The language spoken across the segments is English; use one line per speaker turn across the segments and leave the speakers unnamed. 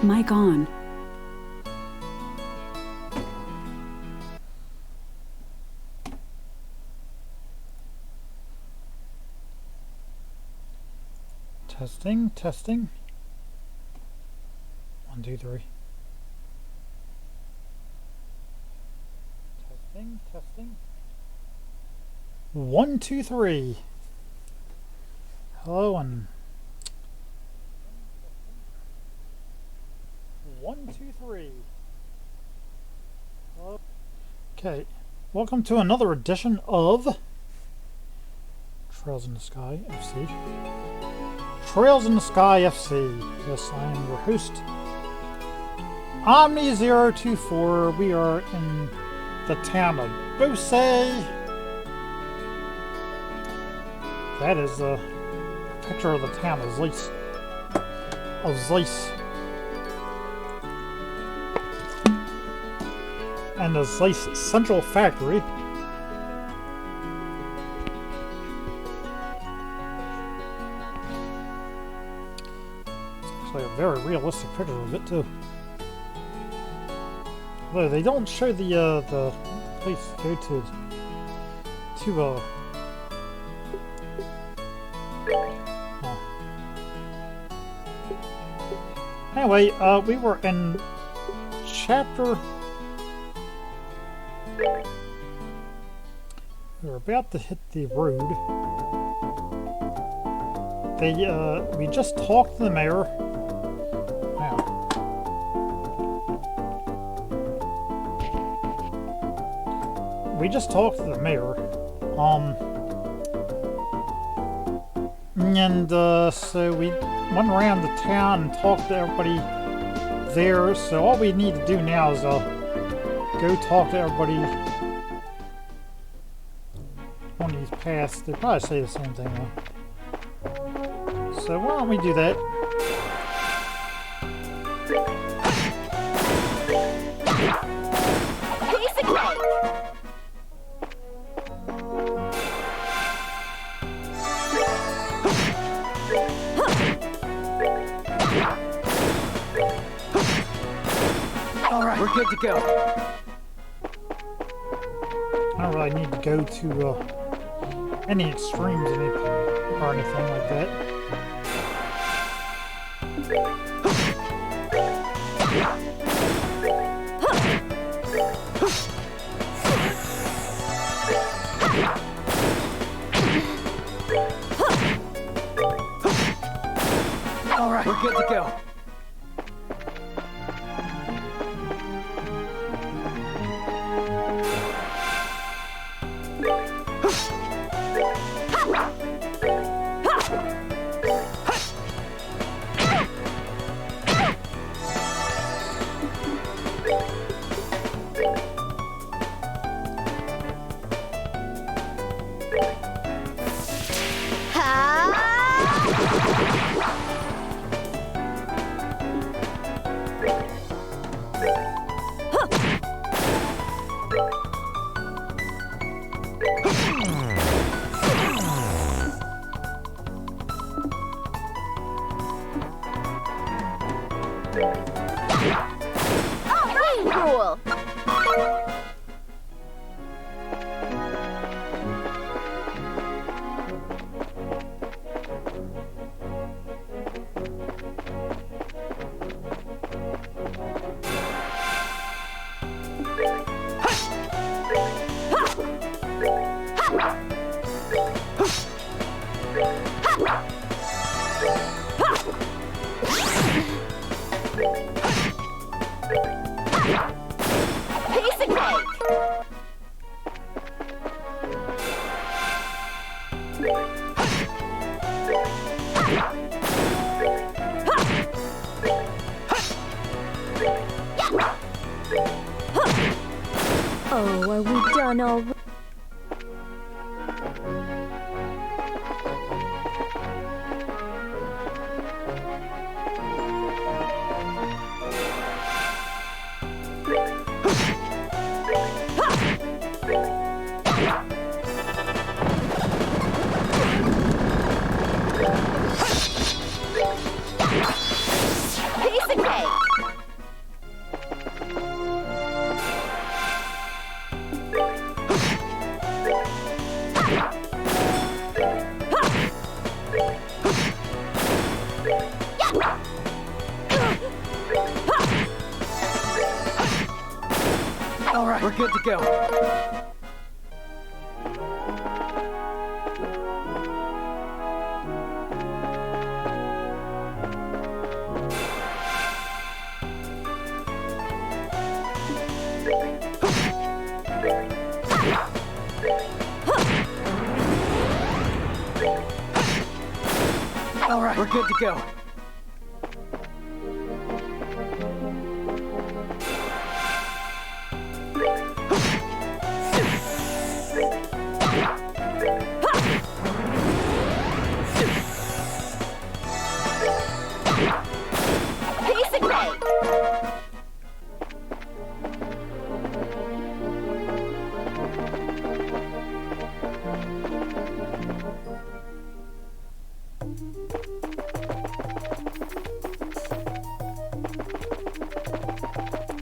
Mic on.
Testing, testing. 1, 2, 3. Testing, testing. 1, 2, 3. Hello and 1, 2, 3. Hello. Okay, welcome to another edition of Trails in the Sky FC. Trails in the Sky FC. Yes, I am your host, Omni024. We are in the town of Bose. That is a picture of the town of Zeiss. And the Zeiss Central Factory. It's actually a very realistic picture of it too. Although they don't show the place to go to oh. Anyway, we were in chapter. We were about to hit the road. We just talked to the mayor. Wow. We just talked to the mayor. And so we went around the town and talked to everybody there. So all we need to do now is go talk to everybody on these paths. They probably say the same thing though. So why don't we do that?
Piece of cake.
All right, we're good to go.
I don't really need to go to any extremes or anything like that.
All right, we're good to go.
Cool. Piece of cake.
Oh, are we done already?
Piece of cake.
All right, we're good to go. All right, we're good to go.
Piece of cake.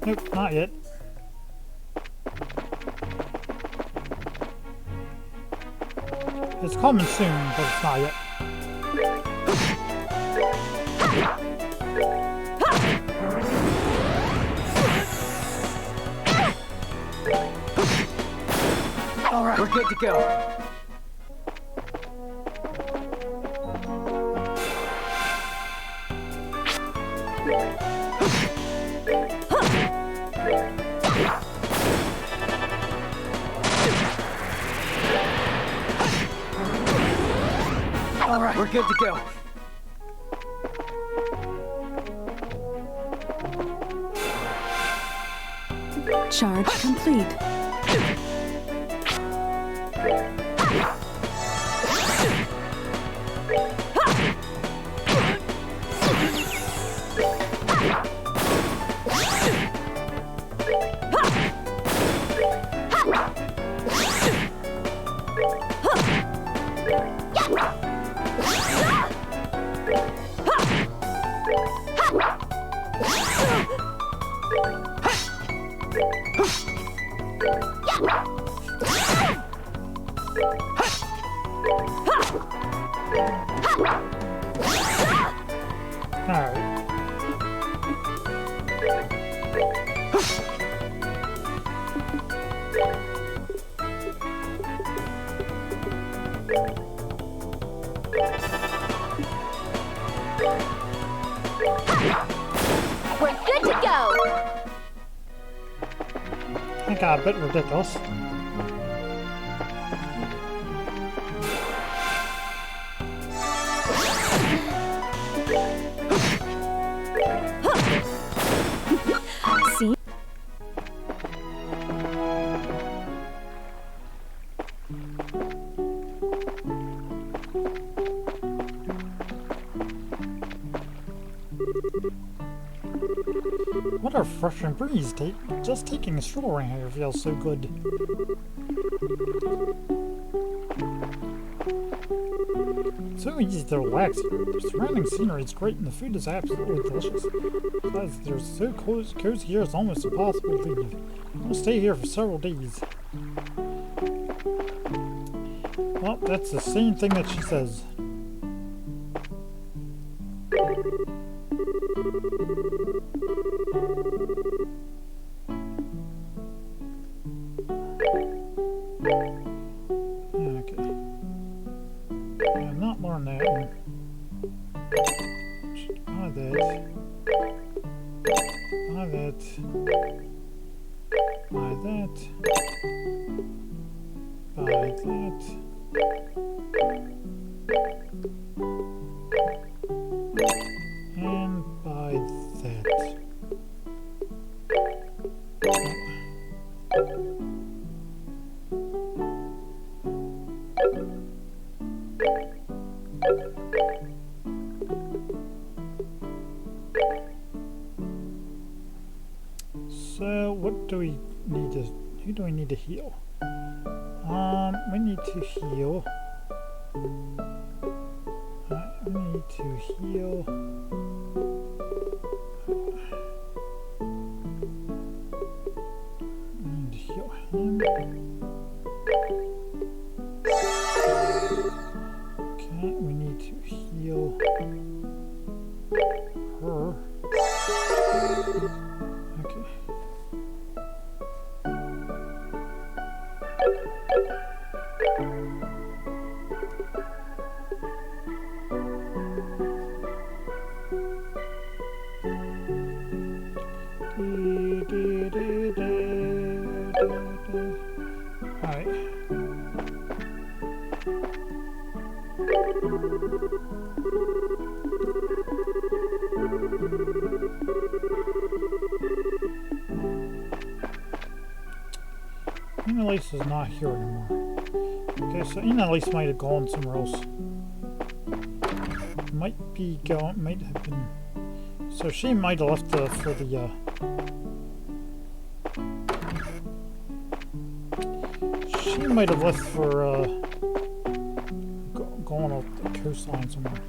Nope, not yet. It's coming soon, but it's not yet.
All right, we're good to go. All right, we're good to go.
Charge complete.
Alright.
We're good to go.
That got a bit ridiculous.
See?
What a refreshing breeze. Just taking a stroll around here feels so good. So easy to relax here. The surrounding scenery is great and the food is absolutely delicious. Besides, they're so cozy here it's almost impossible to leave. We'll stay here for several days. Well, that's the same thing that she says. Okay. I've not learned that one. Buy that. Buy that. Buy that. Buy that. And buy that. So what do we need to, who do we need to heal? We need to heal. We need to heal. We need to heal him. Okay, we need to heal her. Okay. Annalise is not here anymore. Okay, so Annalise might have gone somewhere else. Might have been. So she might have left for the. She might have left for going off the coastline somewhere.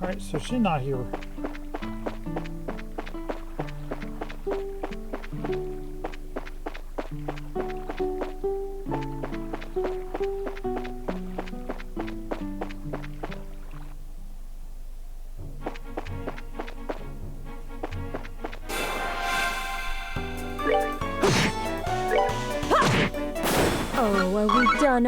All right, so she's not here.
Oh, are we done?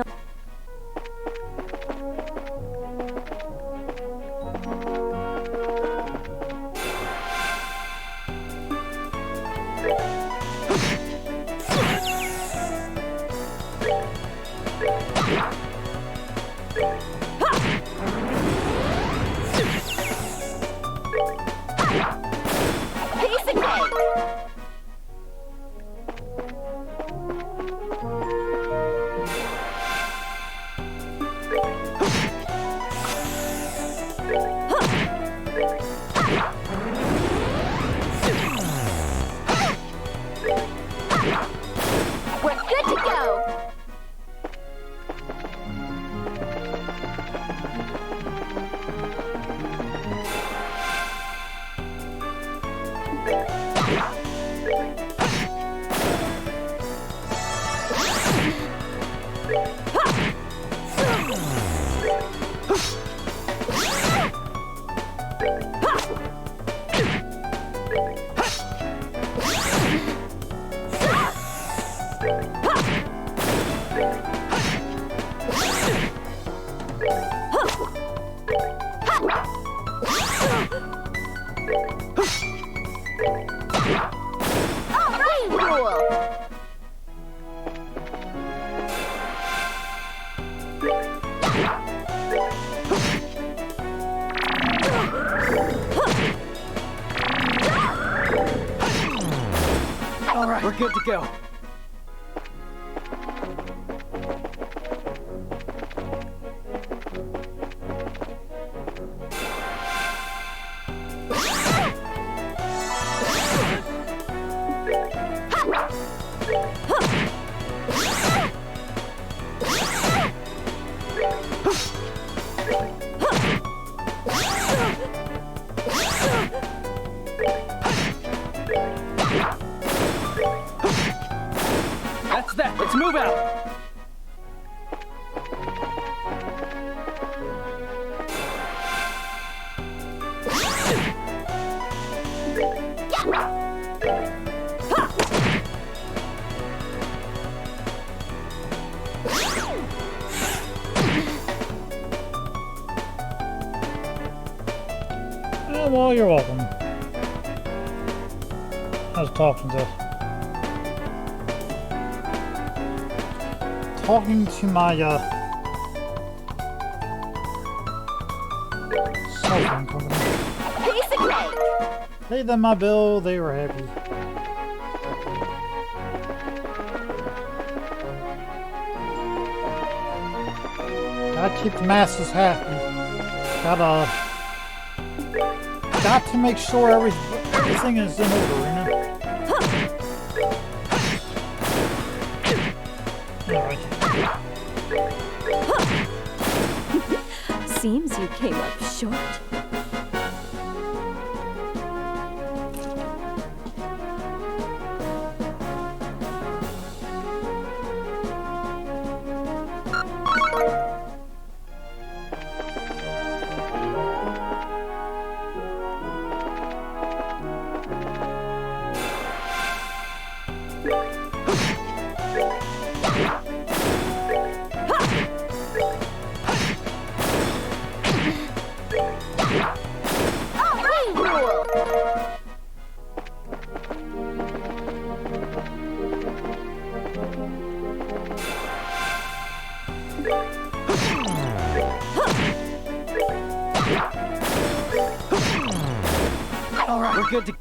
Piece of cake! We're good to go!
All right, we're good to go. That's that. Let's move out.
Oh, well, you're welcome. I was talking to my cell phone company.
Piece of cake!
Paid them my bill, they were happy. Gotta keep the masses happy. Got to make sure everything is in order, you know? Alright.
Seems you came up short.
All right, we're good to.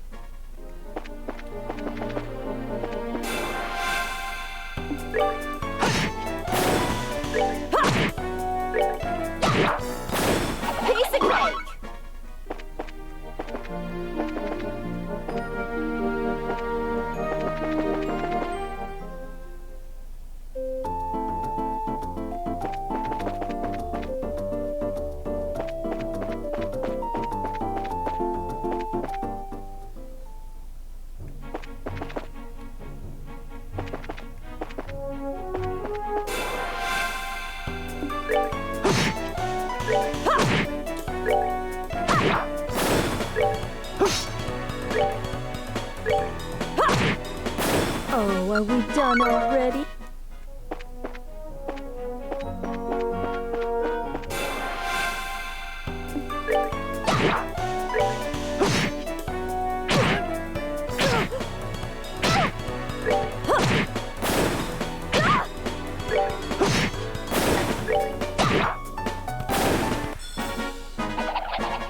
Oh, are we done already?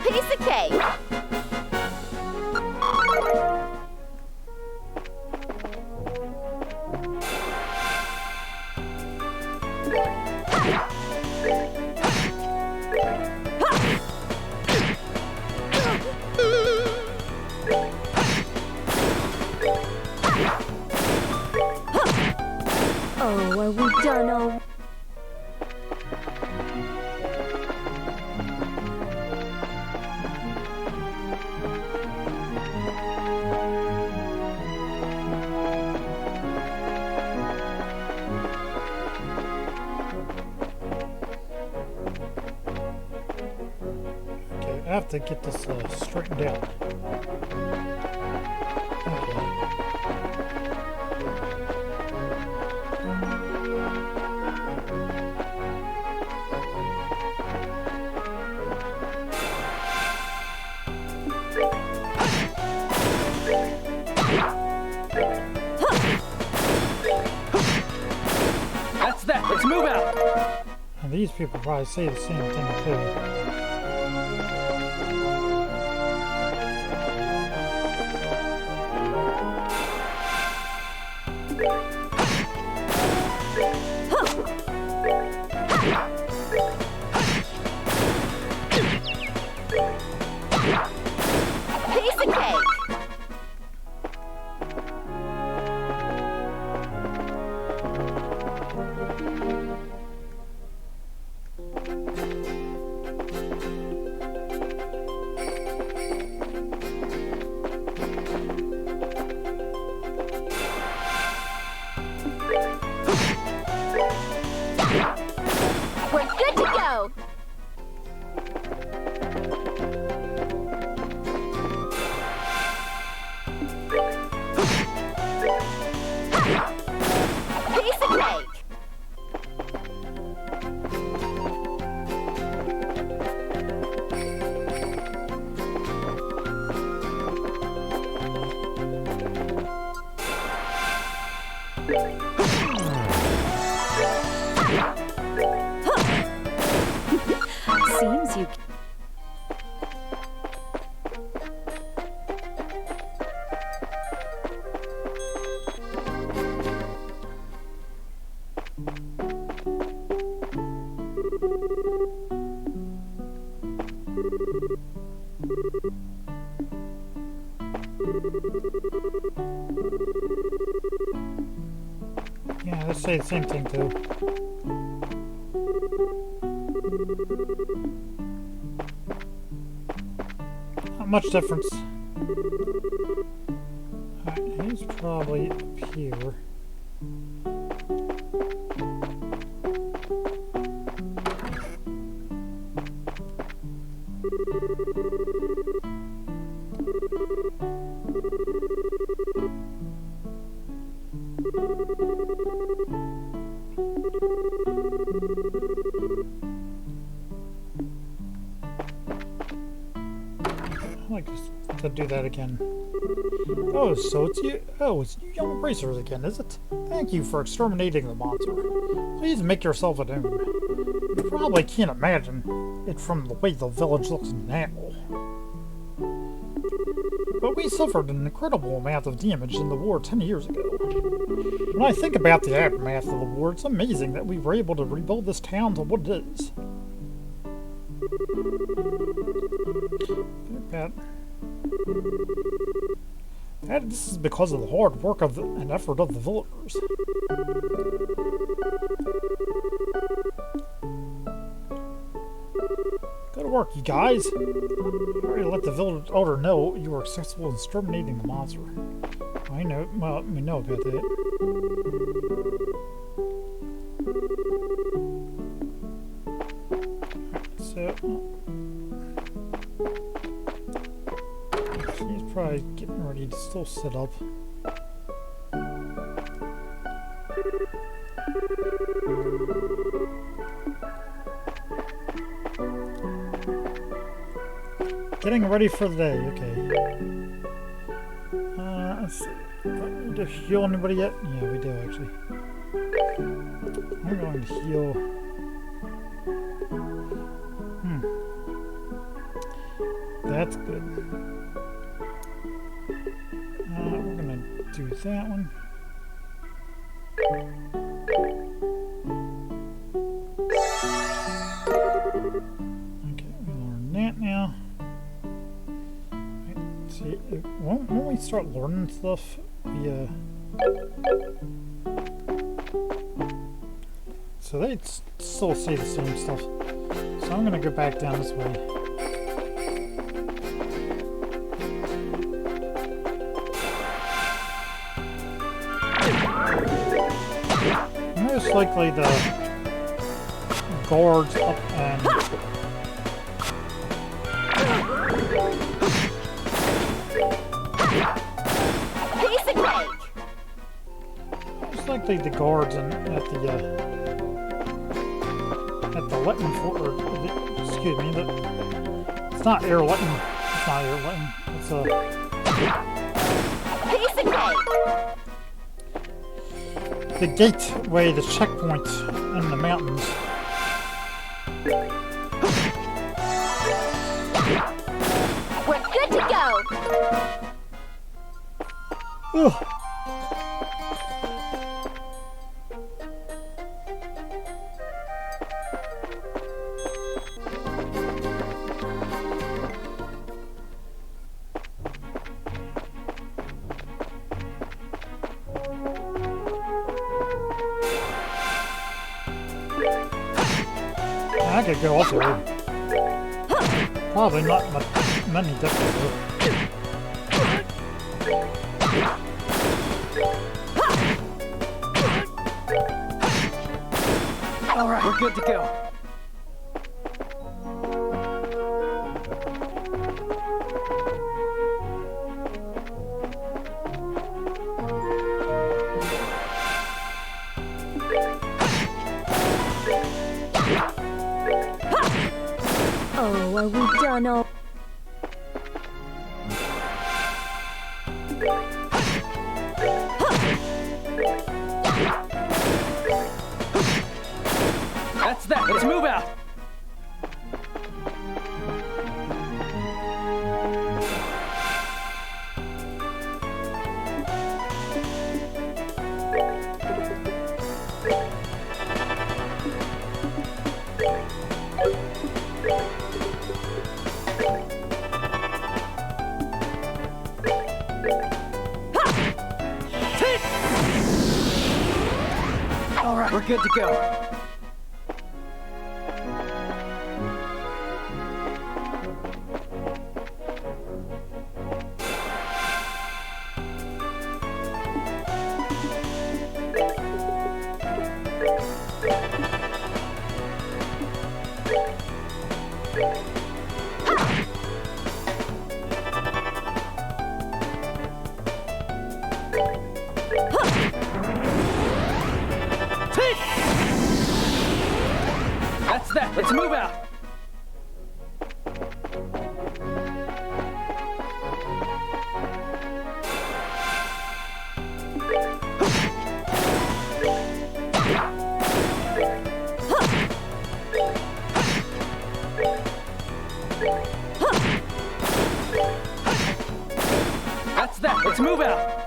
Piece of cake. Oh, are we done already?
Okay, I have to get this straightened out. Okay.
That's that. Let's move out.
And these people probably say the same thing too.
Piece of cake. We're good to go. Piece of cake.
Seems you.
Yeah, they say the same thing too. Not much difference. Alright, he's probably up here. I like to do that again. Oh, so it's you. Oh, it's you young racers again, is it? Thank you for exterminating the monster. Please make yourself at home. You probably can't imagine it from the way the village looks now. But we suffered an incredible amount of damage in the war 10 years ago. When I think about the aftermath of the war, it's amazing that we were able to rebuild this town to what it is. This is because of the hard work and effort of the villagers. Good work, you guys. Already let the village elder know you were successful in exterminating the monster. I know. Well, we know about that. So she's probably getting ready to still sit up. Getting ready for the day, okay. Let's see. Do I need to heal anybody yet? Yeah, we do actually. I'm going to heal. That's good. We're gonna do that one. Okay, we learn that now. See, when we start learning stuff, we, so they still say the same stuff. So I'm gonna go back down this way. Most likely the guards up and most likely the guards and at the letting for, or excuse me, it's not air letting. It's not air letting. It's a the gateway, the checkpoint in the mountains.
We're good to go.
Ugh. I could go up there. Probably not many different.
All right, we're good to go.
Oh, are we done all?
That's that. Let's move out. All right, we're good to go. That's that. Let's move out. That's that. Let's move out.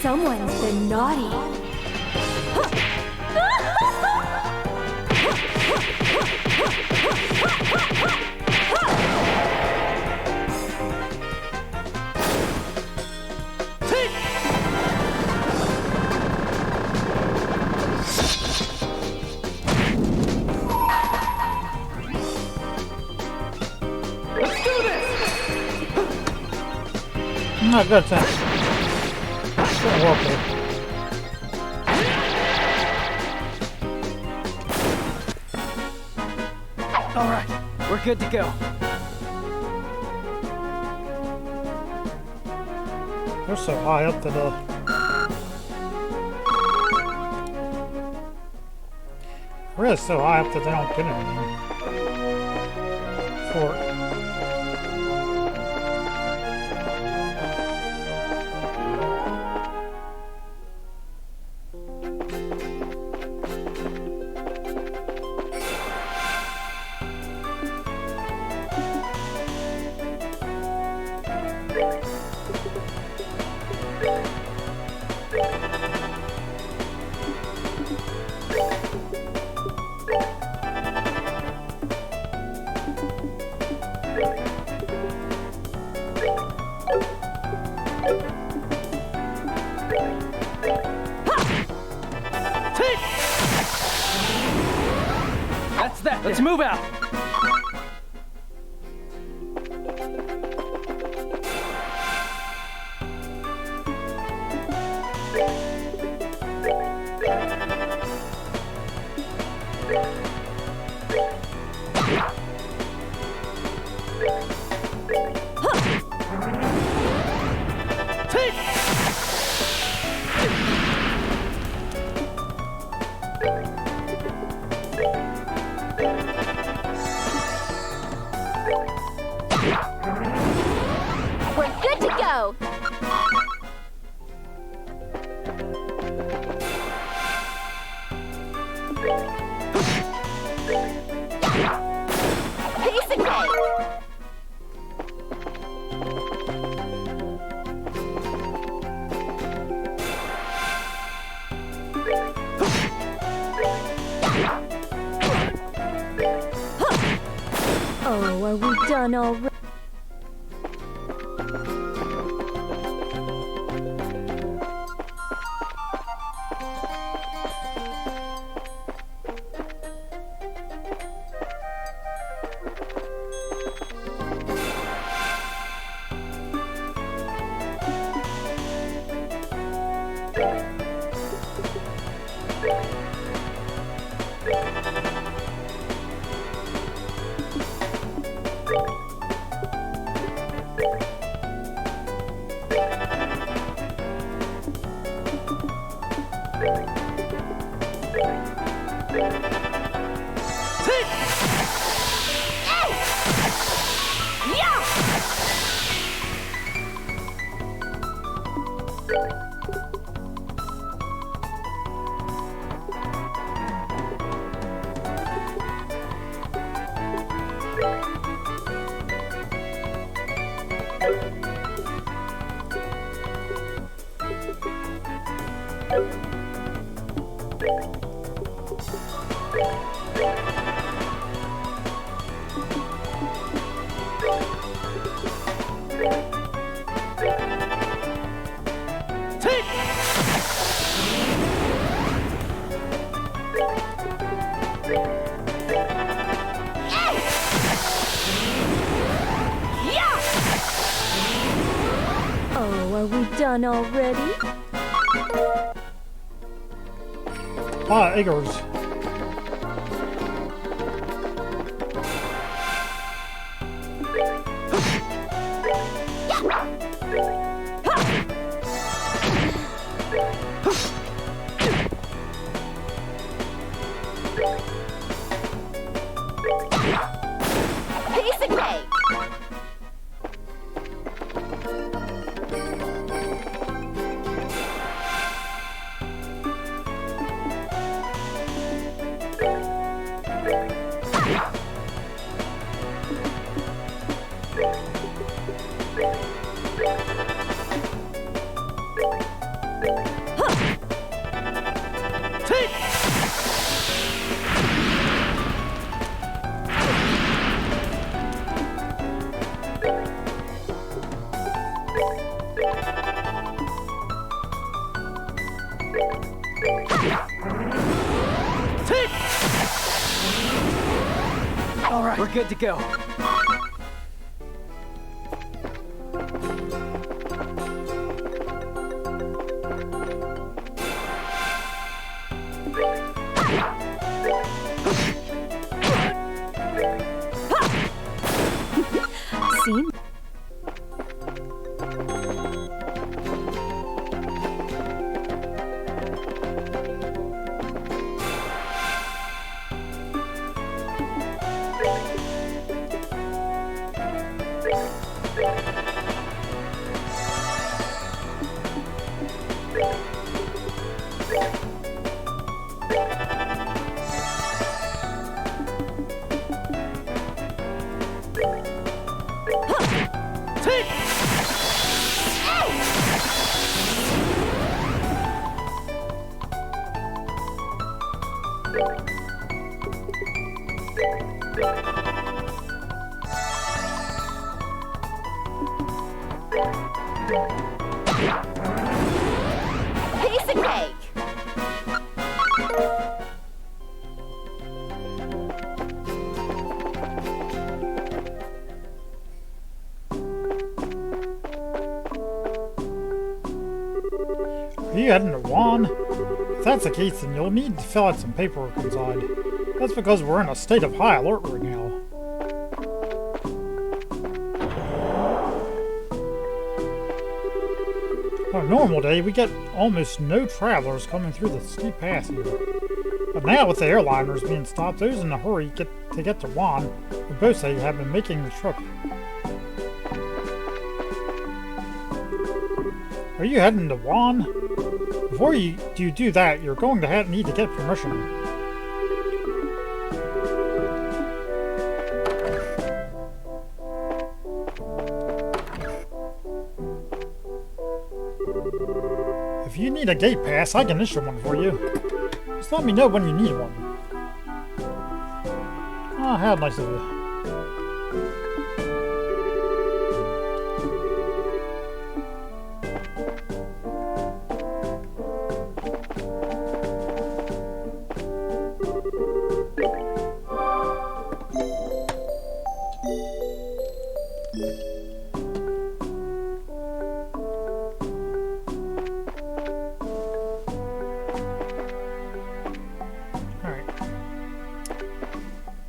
Someone's been naughty.
Let's do this!
Not good thing. Good work there.
All right, we're good to go.
They're so high up that really so high up that they don't get anything for it.
That's that. Let's move out.
We're good to go. Piece of cake.
Oh, are we done already? Oh, are we done already?
Acres.
Piece of cake.
right, we're good to go.
Seem
Piece of cake.
Are you heading to Juan? If that's the case, then you'll need to fill out some paperwork inside. That's because we're in a state of high alert right now. On a normal day, we get almost no travelers coming through the steep pass here. But now, with the airliners being stopped, those in a hurry to get to Juan would both say have been making the trip. Are you heading to Juan? Before you do that, you're going to need to get permission. If you need a gate pass, I can issue one for you. Just let me know when you need one. Ah, how nice of you.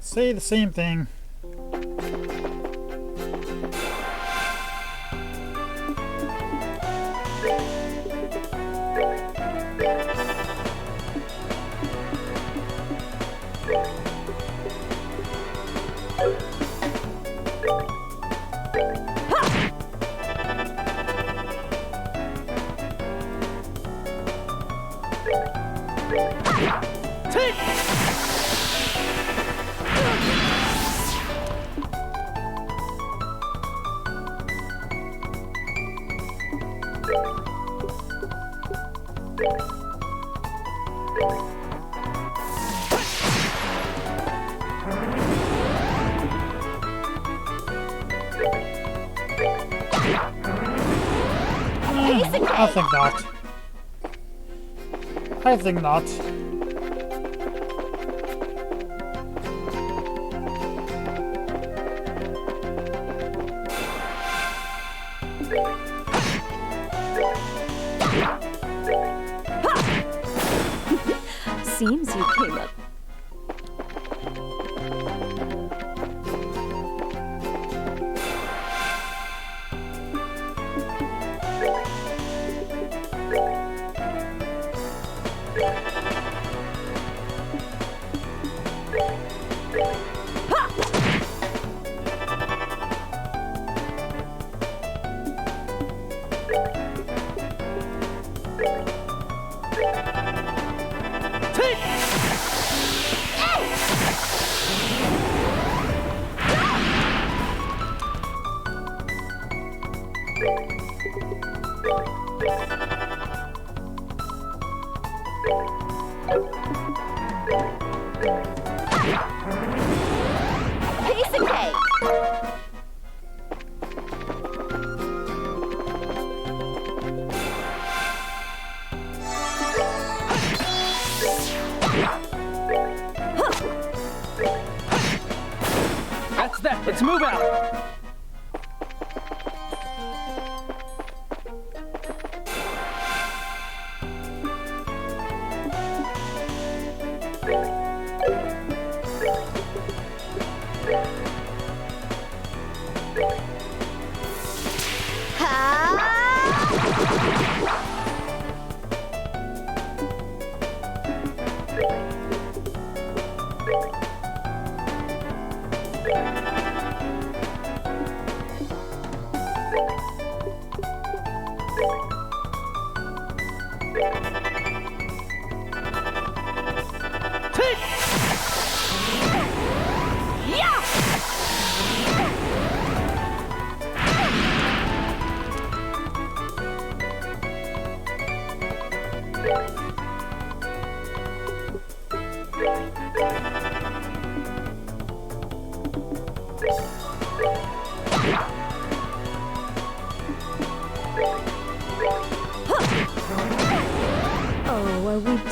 Say the same thing. I think not. I think not.
seems you came up.
Piece of cake.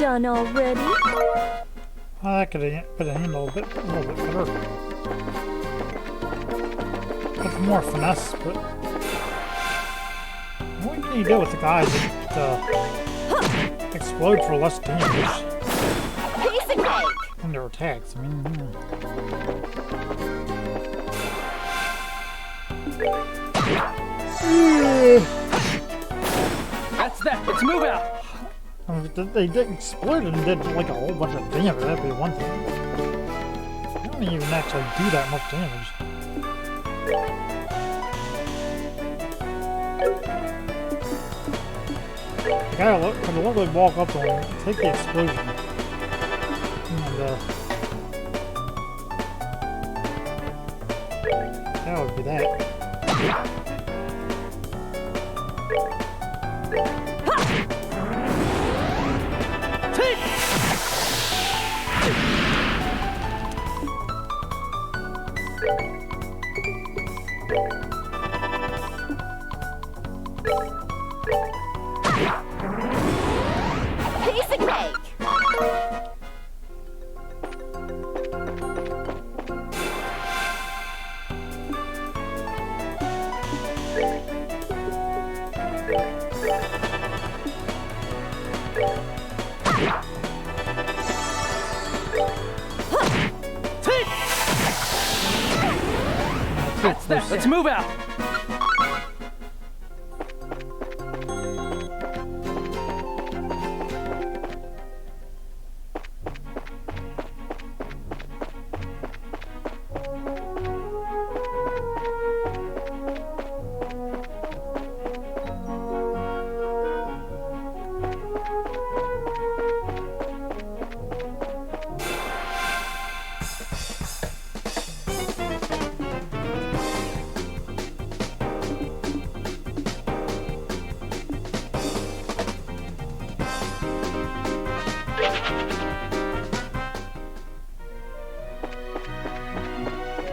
done already?
I could have put it in a little bit better. With more finesse, but what can you do with the guys that explode for less damage
Piece of cake.
in their attacks? I mean,
That's that. Let's move out.
if they did explode and did like a whole bunch of damage, that'd be one thing. They don't even actually do that much damage. The guy could literally walk up to him, take the explosion, and that would be that.
Piece of cake.
That's that. Let's move out.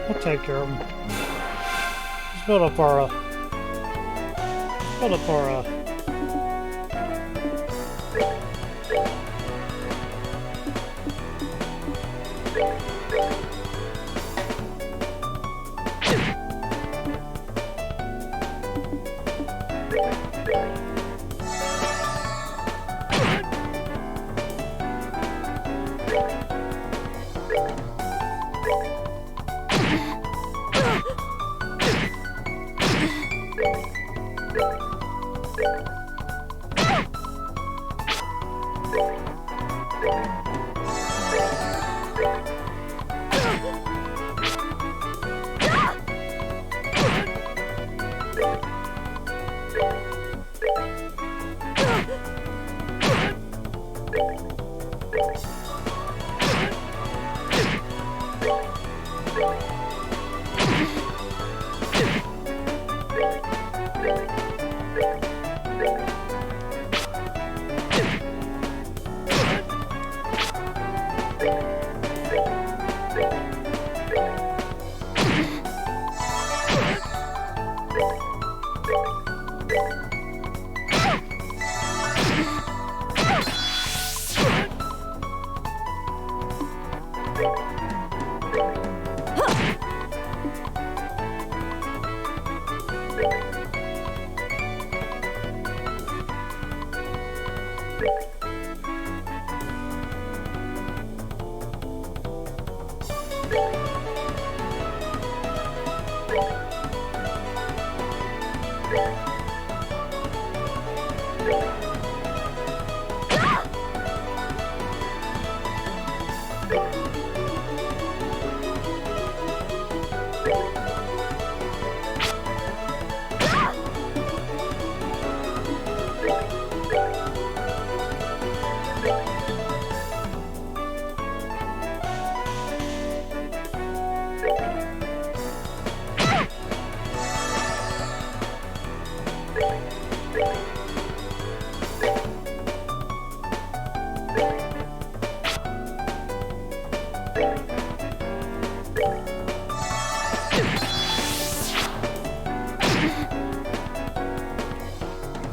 We'll take care of them. Let's build up our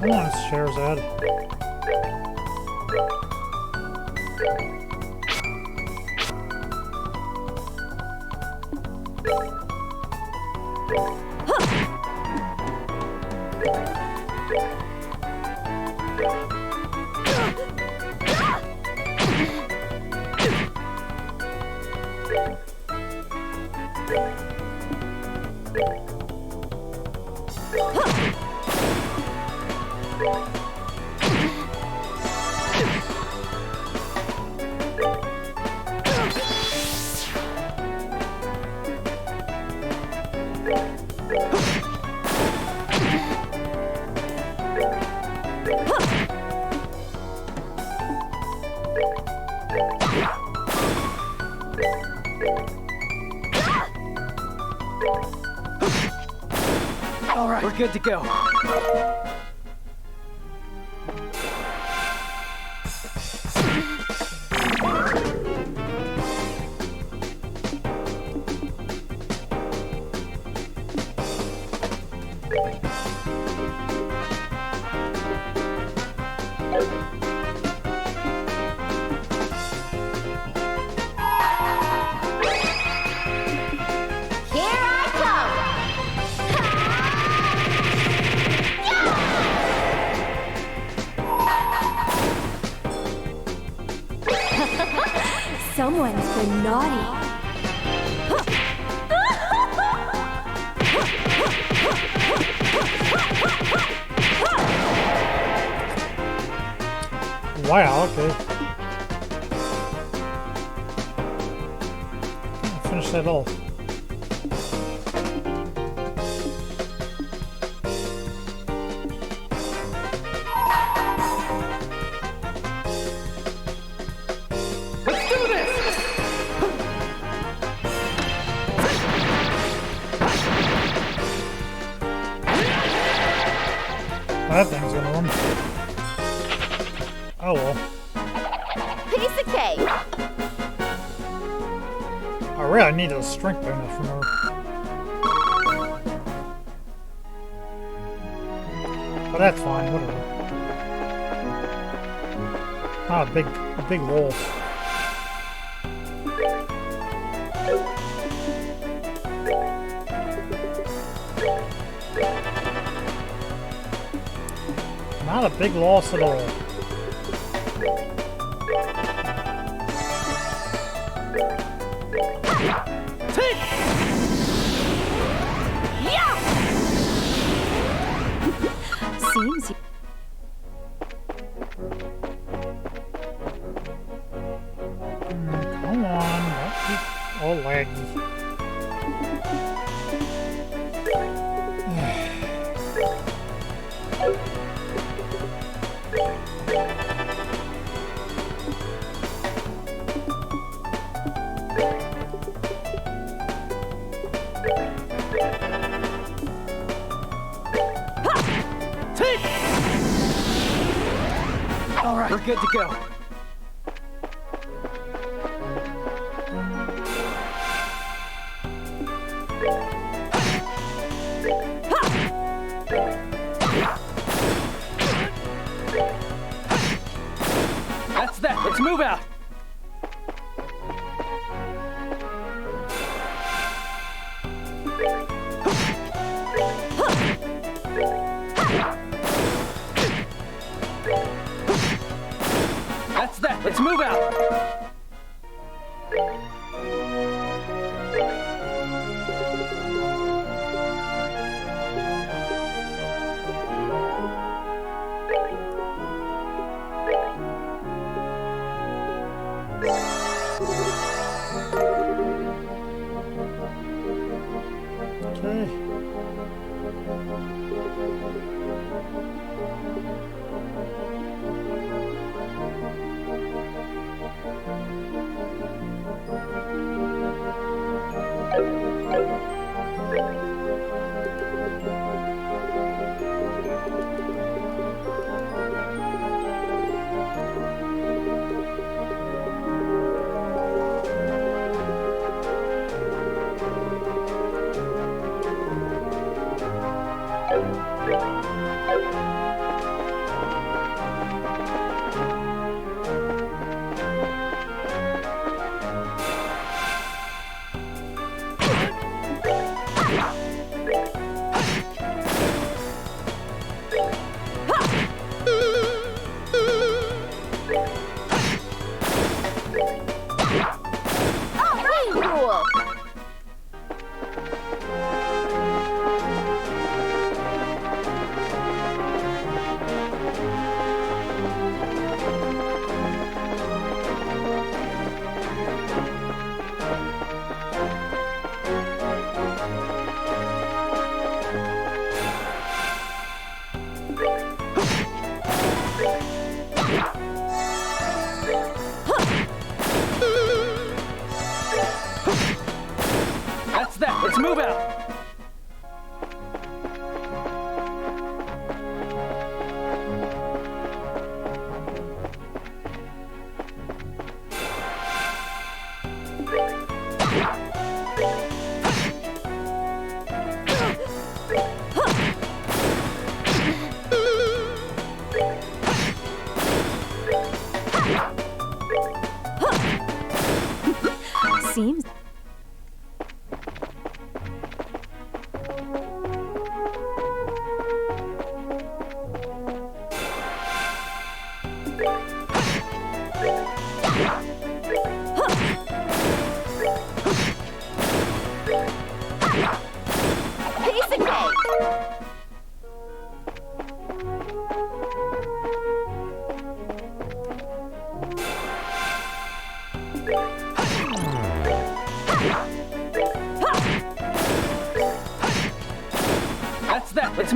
Come on, Scheherazade.
All right, we're good to go.
Here I come!
Someone's been naughty.
Wow, okay. Finish that off.
Let's do this!
That thing's gonna run. Oh well.
Piece of cake!
I really need a strength bonus from her. But that's fine, whatever. Not a big loss. Not a big loss at all.
Seems
Come on, don't keep all laggy.
All right, we're good to go. That's that. Let's move out. That's that. Let's move out.
Okay.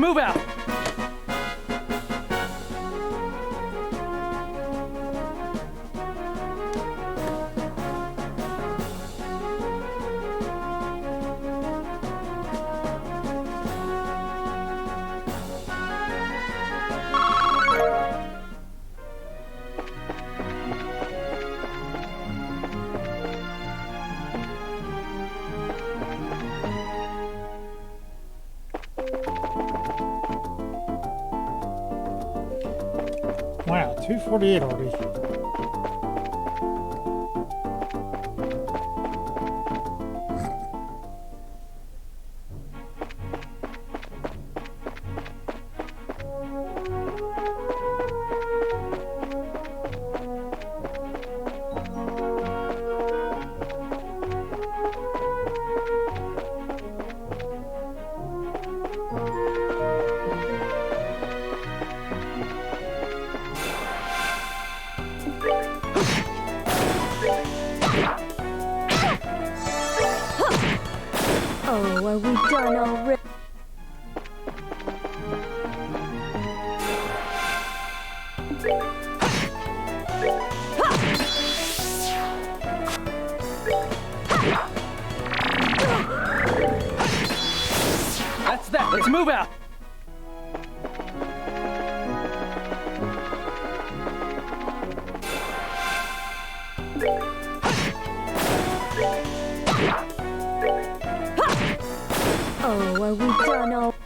move out!
Wow, 2:48 already.
Oh, are we done already?
That's that! Let's move out!
Oh, are we done already?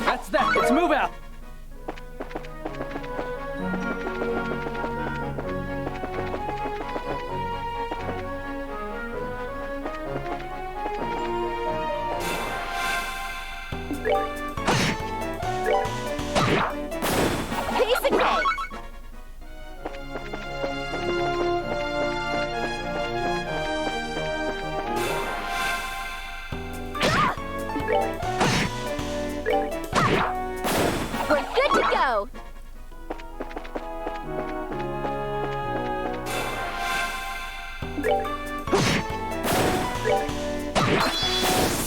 That's that! Let's move out!
Piece of cake. We're good to go.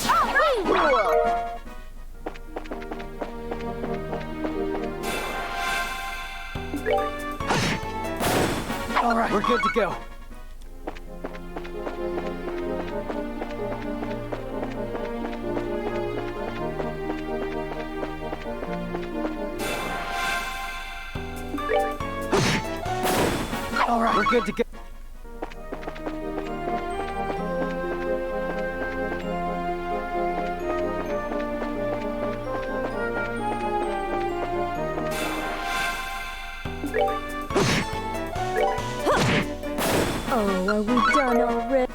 All right, rule.
All right, we're good to go. All right, we're good to go.
Oh, are we done already?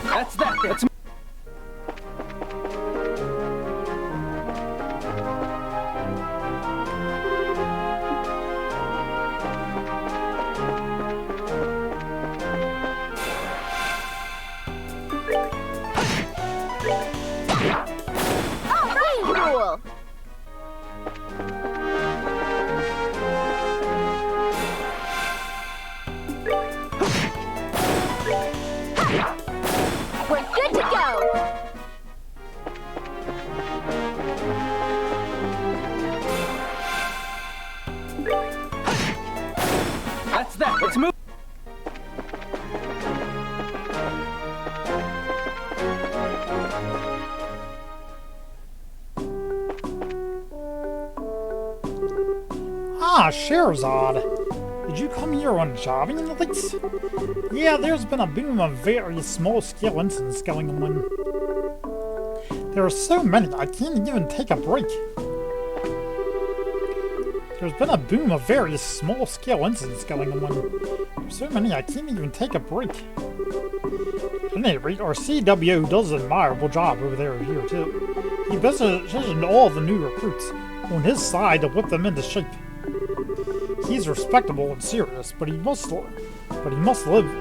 That's that! Let's
All right, rule. We're good to go.
That's that! Let's move!
Ah, Sherazad. Did you come here on jobbing nights? Yeah, there's been a boom of very small-scale incidents going on. There are so many, I can't even take a break. There's been a boom of various small-scale incidents going on. There's so many, I can't even take a break. At any rate, our CWO does an admirable job over there here, too. He positioned all the new recruits on his side to whip them into shape. He's respectable and serious, but he must live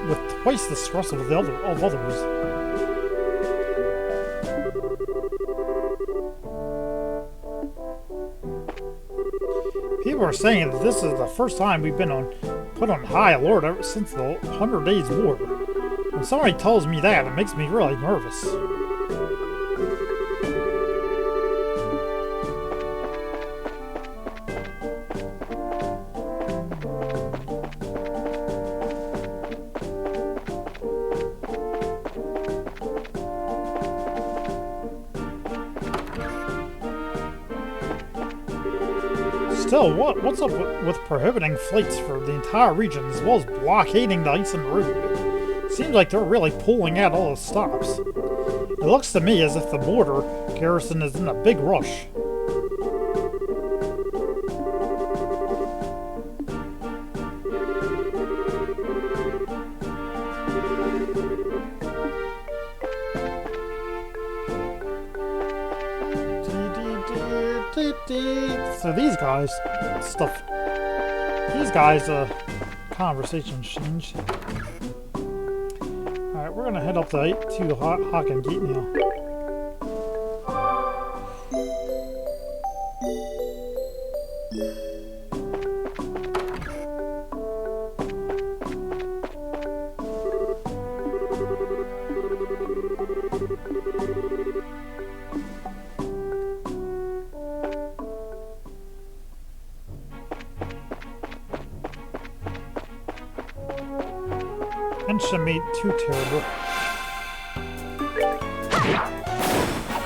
with twice the stress of others. People are saying that this is the first time we've been put on high alert ever since the 100 Days War. When somebody tells me that, it makes me really nervous. Still, what's up with prohibiting flights for the entire region as well as blockading the ice and road? Seems like they're really pulling out all the stops. It looks to me as if the border garrison is in a big rush. So these guys, conversation change. Alright, we're gonna head up to Haken Gate now. Shouldn't be too terrible.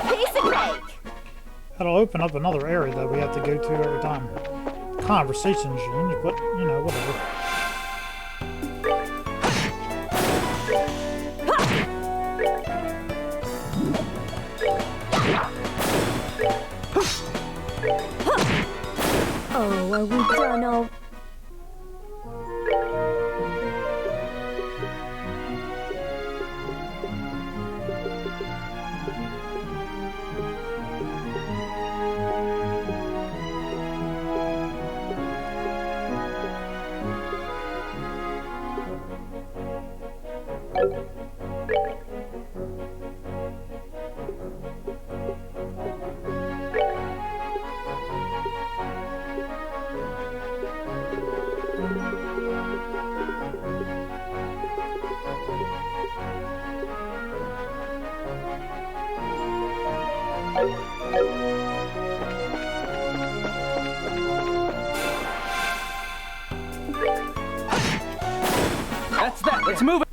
Piece of cake.
That'll open up another area that we have to go to every time. Conversation change, but you know, whatever.
Oh, are we done all?
That's that. Let's move it.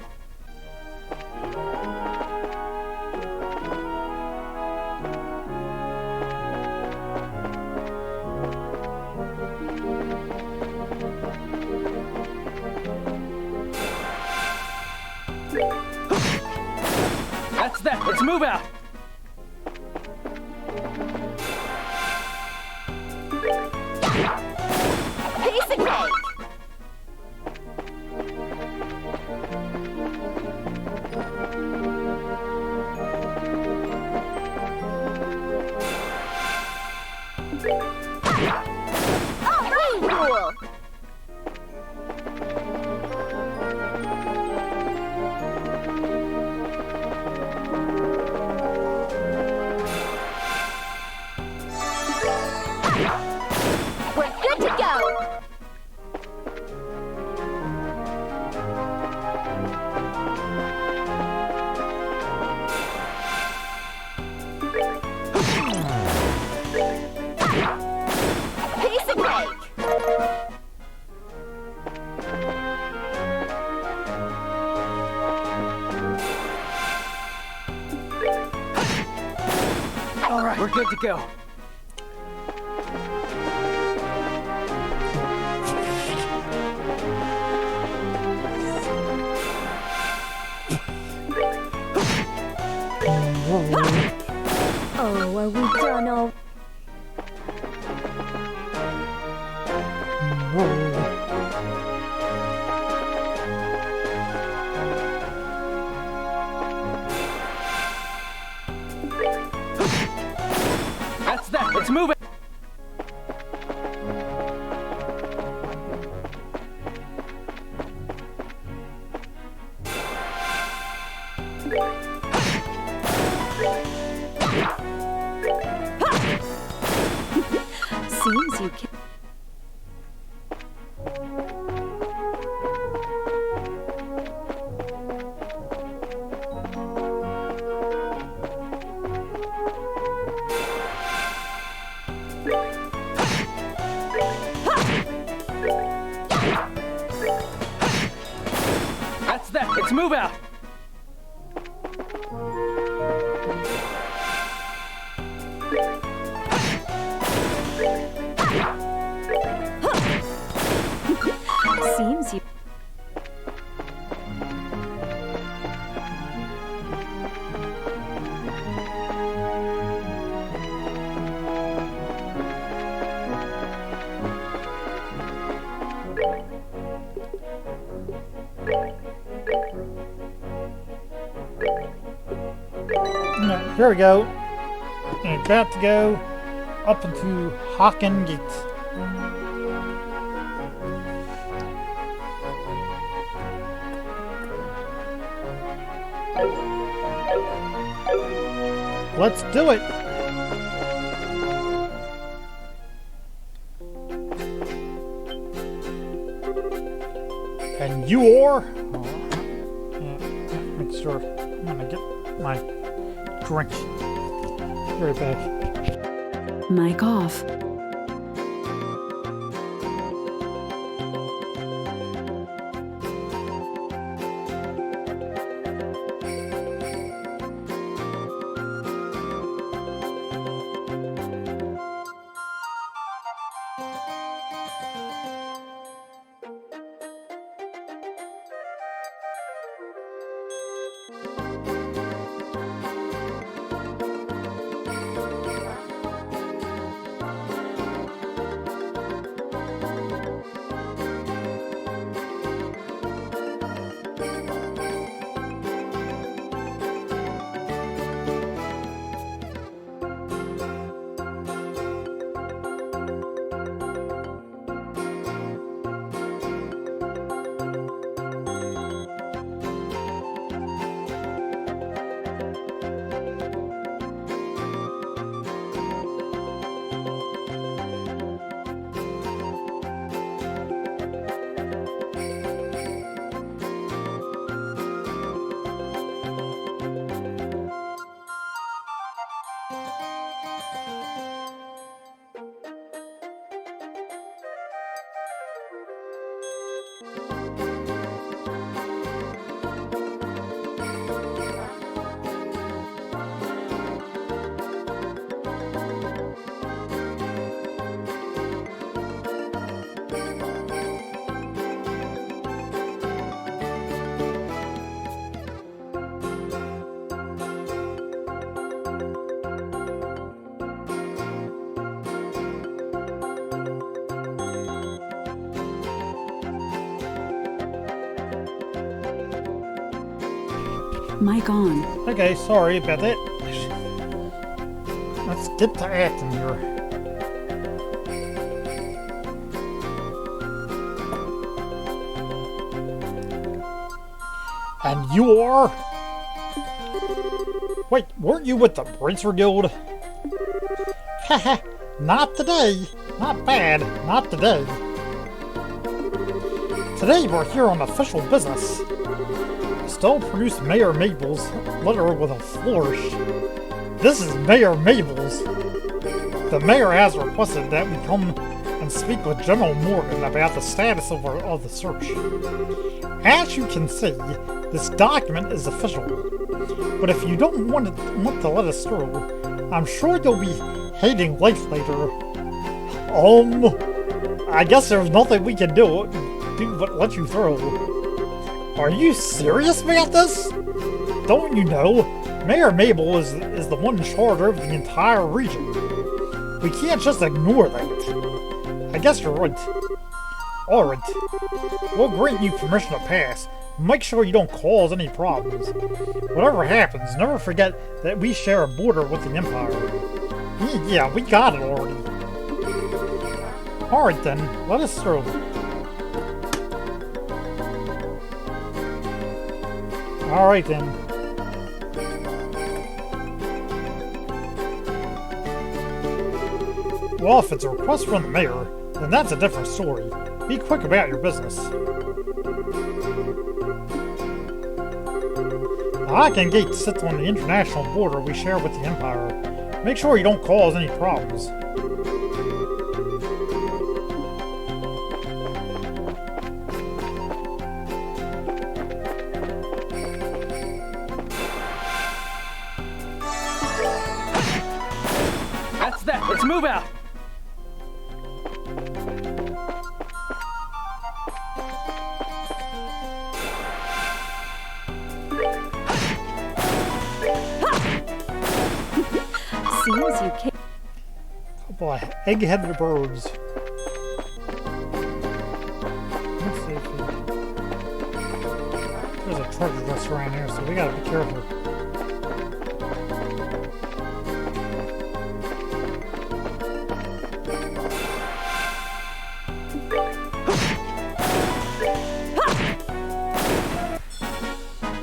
That's that. Let's move out.
Piece of cake. All right, rule. We're good to go. Piece of cake.
All right, we're good to go.
Oh, are we done all?
That's that. Let's move it.
Seems you can.
That's that. Let's move out.
Seems you.
Here we go. And about to go up into Haken Gate. Let's do it! And you are? Make sure I'm gonna get my drink. Be right back.
Mic off. Mic on.
Okay, sorry about that. Let's get to acting here. And you are? Wait, weren't you with the Bracer Guild? Haha, not today. Not bad, not today. Today we're here on official business. Still produce Mayor Mabel's letter with a flourish. This is Mayor Mabel's. The mayor has requested that we come and speak with General Morgan about the status of the search. As you can see, this document is official. But if you don't want to let us through, I'm sure you'll be hating life later. I guess there's nothing we can do but let you through. Are you serious about this? Don't you know, Mayor Mabel is the one in charge of the entire region. We can't just ignore that. I guess you're right. Alright, we'll grant you permission to pass. Make sure you don't cause any problems. Whatever happens, never forget that we share a border with the Empire. Yeah, we got it already. Alright then, let us through. Alright then. Well, if it's a request from the mayor, then that's a different story. Be quick about your business. The Haken Gate sits on the international border we share with the Empire. Make sure you don't cause any problems.
Let's move out.
Seems you can't.
Couple of egg-headed birds. Let's see if there's a treasure chest around here, so we gotta be careful.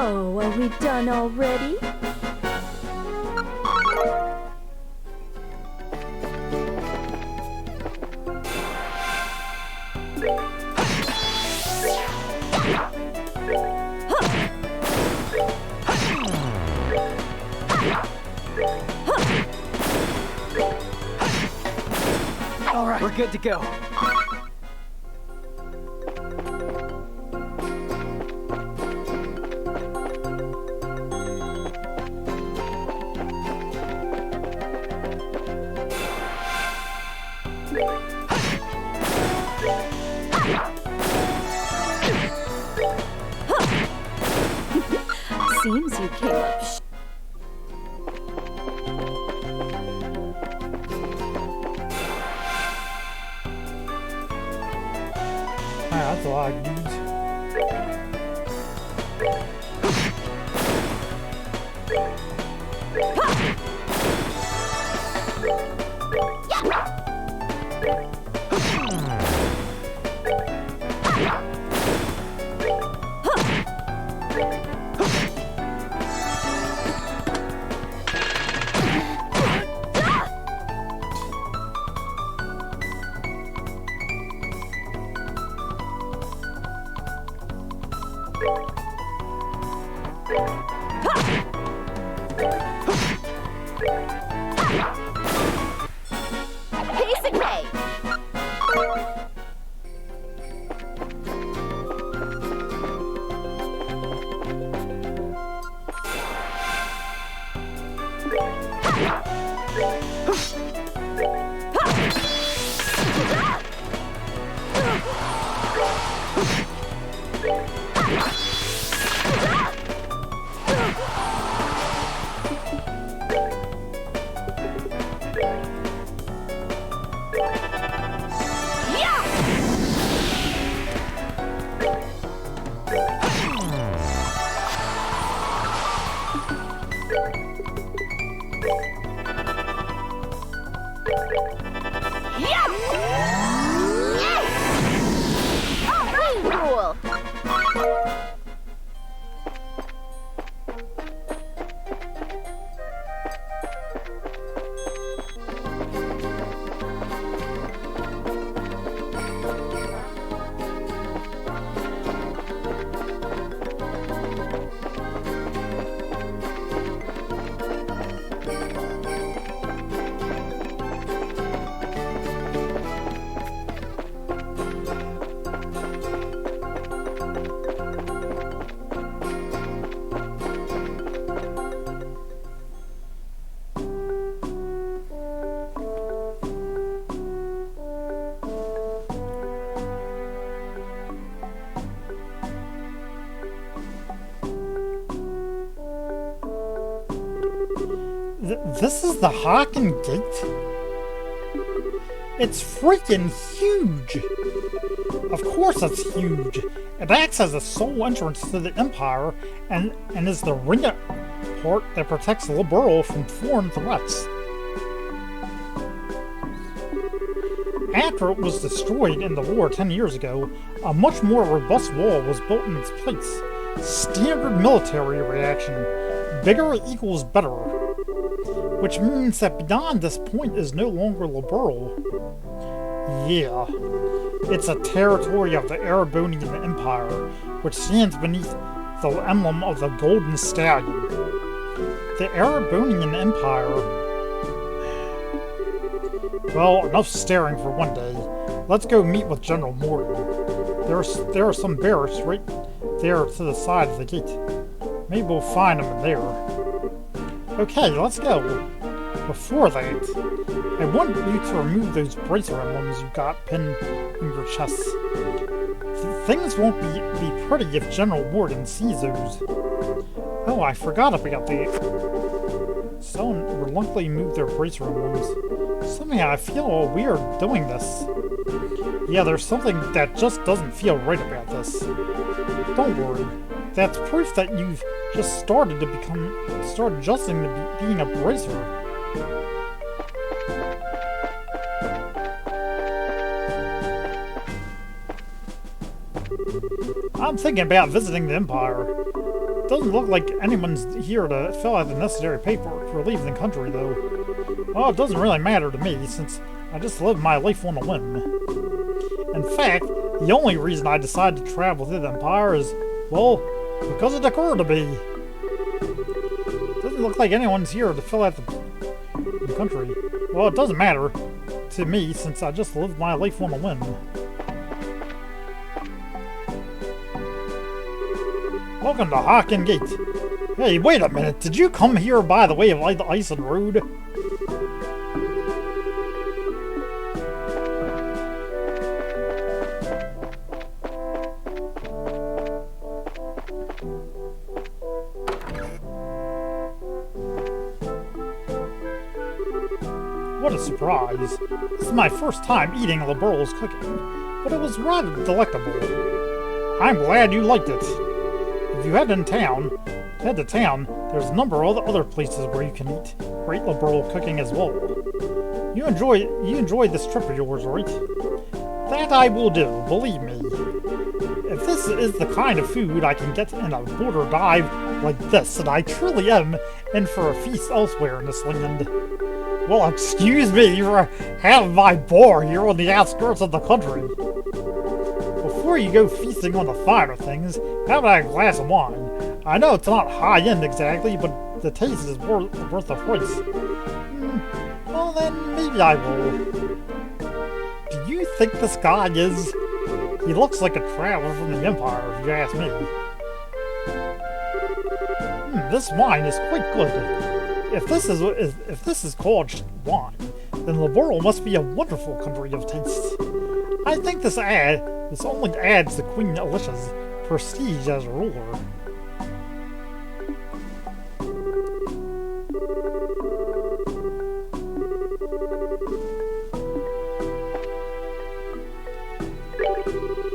Oh, are we done already?
All right, we're good to go.
Seems you came up
That's a lot of dudes.
Piece of cake. Cool.
This is the Haken Gate? It's freaking huge! Of course it's huge! It acts as the sole entrance to the Empire and is the ring port that protects Liberl from foreign threats. After it was destroyed in the war 10 years ago, a much more robust wall was built in its place. Standard military reaction. Bigger equals better. Which means that beyond this point is no longer Liberl. Yeah. It's a territory of the Erebonian Empire, which stands beneath the emblem of the Golden Stallion. The Erebonian Empire... Well, enough staring for one day. Let's go meet with General Morgan. There are some barracks right there to the side of the gate. Maybe we'll find them in there. Okay, let's go. before that, I want you to remove those bracer emblems you've got pinned in your chests. Things won't be pretty if General Morgan sees those. Oh, I forgot about that. Someone reluctantly moved their bracer emblems. Somehow I feel all weird doing this. Yeah, there's something that just doesn't feel right about this. Don't worry. That's proof that you've just started adjusting to being a bracer. I'm thinking about visiting the Empire. Doesn't look like anyone's here to fill out the necessary paperwork for leaving the country, though. Well, it doesn't really matter to me, since I just live my life on a whim. In fact, the only reason I decided to travel through the Empire is, well, because it occurred to me. Doesn't look like anyone's here to fill out the country. Well, it doesn't matter to me, since I just live my life on a whim. Welcome to Haken Gate. Hey, wait a minute. Did you come here by the way of the ice and road? What a surprise. This is my first time eating Amberl's cooking, but it was rather delectable. I'm glad you liked it. If you head to town, there's a number of other places where you can eat great Amberl cooking as well. You enjoy this trip of yours, right? That I will do, believe me. If this is the kind of food I can get in a border dive like this, then I truly am in for a feast elsewhere in this land. Well, excuse me for having my bar here on the outskirts of the country. Before you go feasting on the finer things, how about a glass of wine? I know it's not high-end exactly, but the taste is worth the price. Well then, maybe I will. Do you think this guy is? He looks like a traveler from the Empire, if you ask me. This wine is quite good. If this is called wine, then Amberl must be a wonderful country of taste. I think this only adds to Queen Alicia's prestige as a ruler.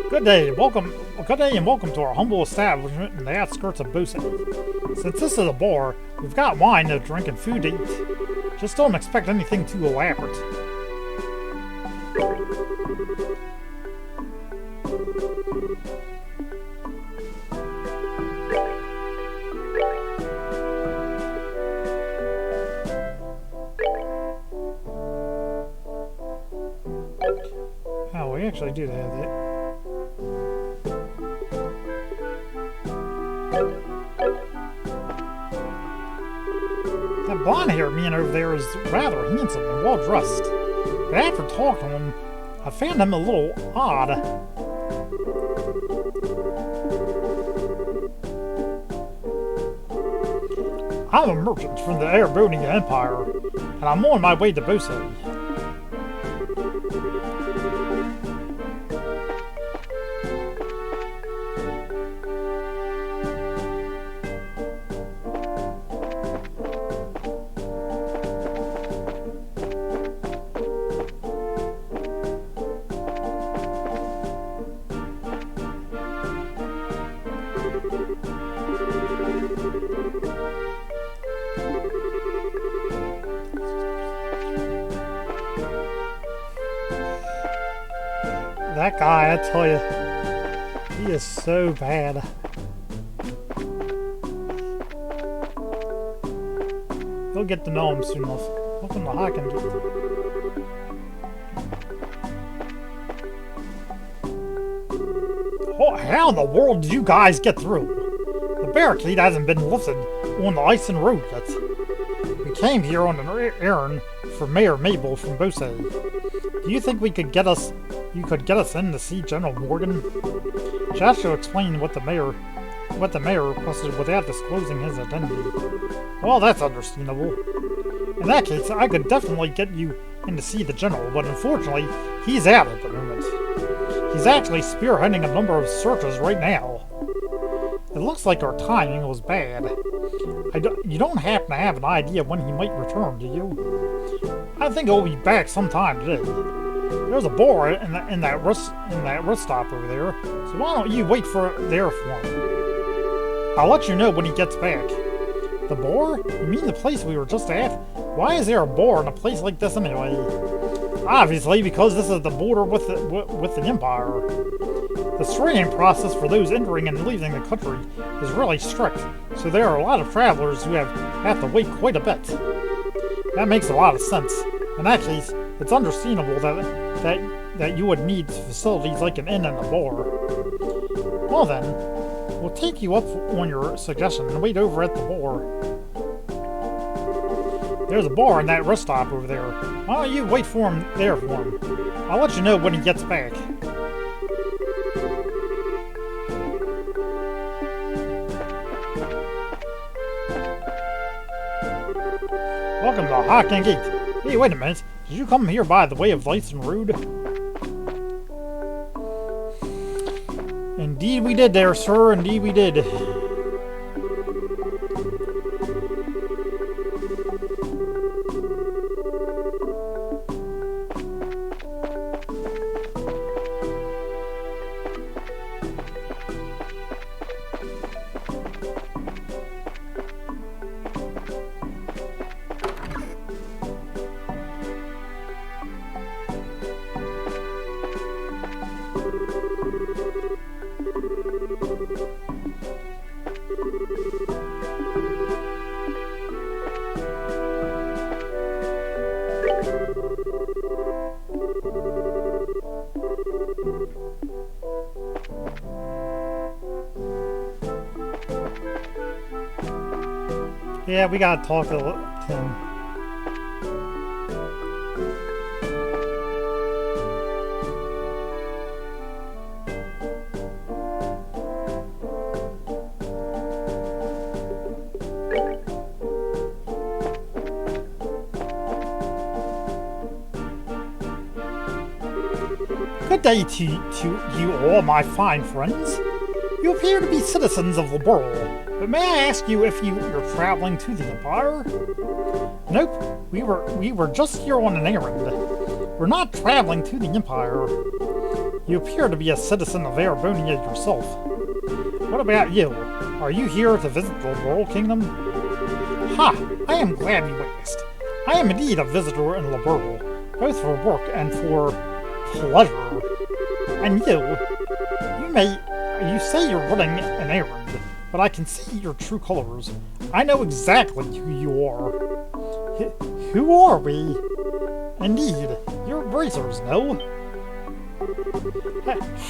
Good day and welcome to our humble establishment in the outskirts of Bose. Since this is a bar, we've got wine to drink and food to eat. Just don't expect anything too elaborate. Oh, we actually do have that. That blonde-haired man over there is rather handsome and well-dressed, but after talking to him, I found him a little odd. I'm a merchant from the Arabonia Empire, and I'm on my way to Bose. That guy, I tell you, he is so bad. You'll get to know him soon enough. Welcome to Haken Gate. Oh, how in the world did you guys get through? The barricade hasn't been lifted on the ice and road yet. We came here on an errand for Mayor Mabel from Bose. Do you think you could get us in to see General Morgan? Chap should explain what the mayor requested without disclosing his identity. Well, that's understandable. In that case, I could definitely get you in to see the general, but unfortunately, he's out at the moment. He's actually spearheading a number of searches right now. It looks like our timing was bad. You don't happen to have an idea when he might return, do you? I think he'll be back sometime today. There's a bar in that rest stop over there, so why don't you wait there for him? I'll let you know when he gets back. The bar? You mean the place we were just at? Why is there a bar in a place like this anyway? Obviously, because this is the border with the Empire. The screening process for those entering and leaving the country is really strict, so there are a lot of travelers who have to wait quite a bit. That makes a lot of sense. In that case, it's understandable that you would need facilities like an inn and a bar. Well then, we'll take you up on your suggestion and wait over at the bar. There's a bar in that rest stop over there. Why don't you wait for him there for him? I'll let you know when he gets back. Welcome to Haken Gate. Hey, wait a minute. Did you come here by the way of Lyson Road? Indeed we did there, sir. Indeed we did. Yeah, we gotta talk to him. Good day to you all, my fine friends. You appear to be citizens of the world, but may I ask you if you're traveling to the Empire? Nope, we were just here on an errand. We're not traveling to the Empire. You appear to be a citizen of Arabonia yourself. What about you? Are you here to visit the Laurel Kingdom? Ha! I am glad you asked. I am indeed a visitor in Laurel, both for work and for pleasure. And you say you're running an errand, but I can see your true colors. I know exactly who you are. Who are we? Indeed, you're bracers, no?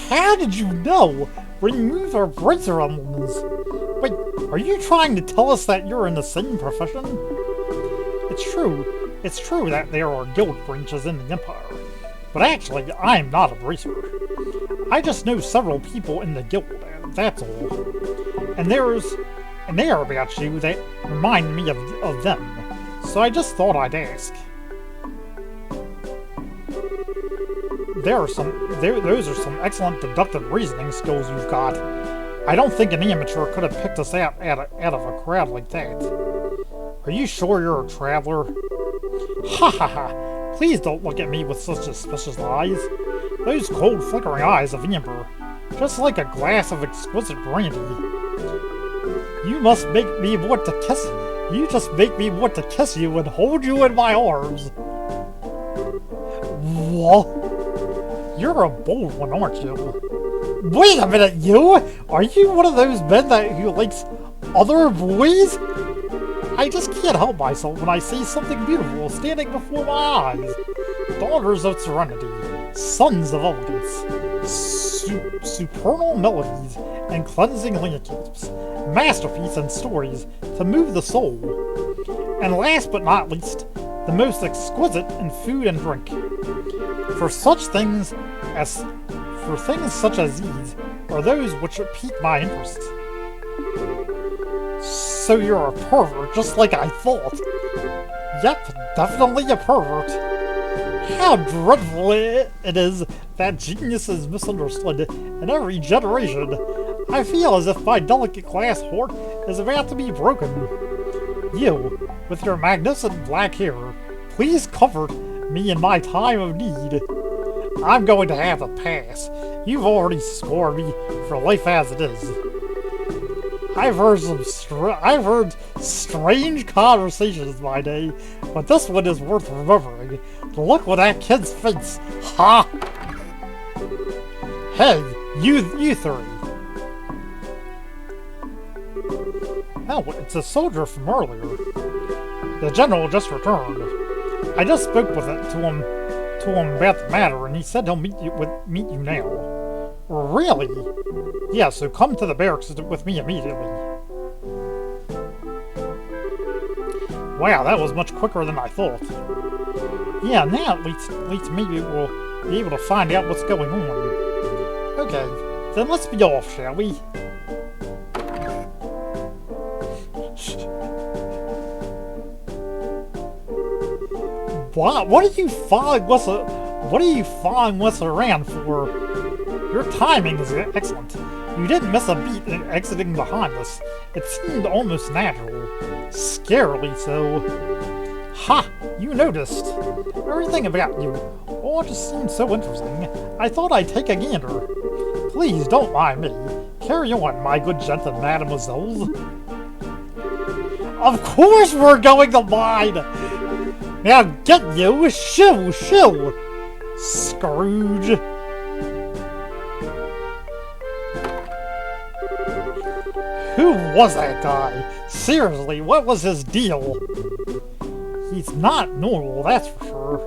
How did you know? Remove our bracer emblems. Wait, are you trying to tell us that you're in the same profession? It's true that there are guild branches in the Empire. But actually, I'm not a bracer. I just know several people in the guild, that's all. And they are about you that remind me of them. So I just thought I'd ask. Those are some excellent deductive reasoning skills you've got. I don't think an amateur could have picked us out of a crowd like that. Are you sure you're a traveler? Ha ha ha! Please don't look at me with such suspicious eyes. Those cold, flickering eyes of amber, just like a glass of exquisite brandy. You must make me want to kiss. You just make me want to kiss you and hold you in my arms. What? You're a bold one, aren't you? Wait a minute, you! Are you one of those men who likes other boys? I just can't help myself when I see something beautiful standing before my eyes. Daughters of serenity, sons of elegance, supernal melodies and cleansing landscapes, masterpieces and stories to move the soul. And last but not least, the most exquisite in food and drink. For things such as these are those which pique my interest. So you're a pervert, just like I thought. Yep, definitely a pervert. How dreadful it is that genius is misunderstood in every generation. I feel as if my delicate glass heart is about to be broken. You, with your magnificent black hair, please comfort me in my time of need. I'm going to have a pass. You've already scored me for life as it is. I've heard strange conversations my day, but this one is worth remembering. Look at that kid's face. Ha! Hey, you three. Oh, it's a soldier from earlier. The general just returned. I just spoke to him about the matter, and he said he'll meet you now. Really? Yeah, so come to the barracks with me immediately. Wow, that was much quicker than I thought. Yeah, now at least maybe we'll be able to find out what's going on. Okay, then let's be off, shall we? What are you following us around for? Your timing is excellent. You didn't miss a beat in exiting behind us. It seemed almost natural. Scarily so. Ha! You noticed. Everything about you. All just seemed so interesting. I thought I'd take a gander. Please don't mind me. Carry on, my good gentlemen, mademoiselles. Of course we're going to mind! Now get you! Shoo! Shoo! Scrooge! Who was that guy? Seriously, what was his deal? He's not normal, that's for sure.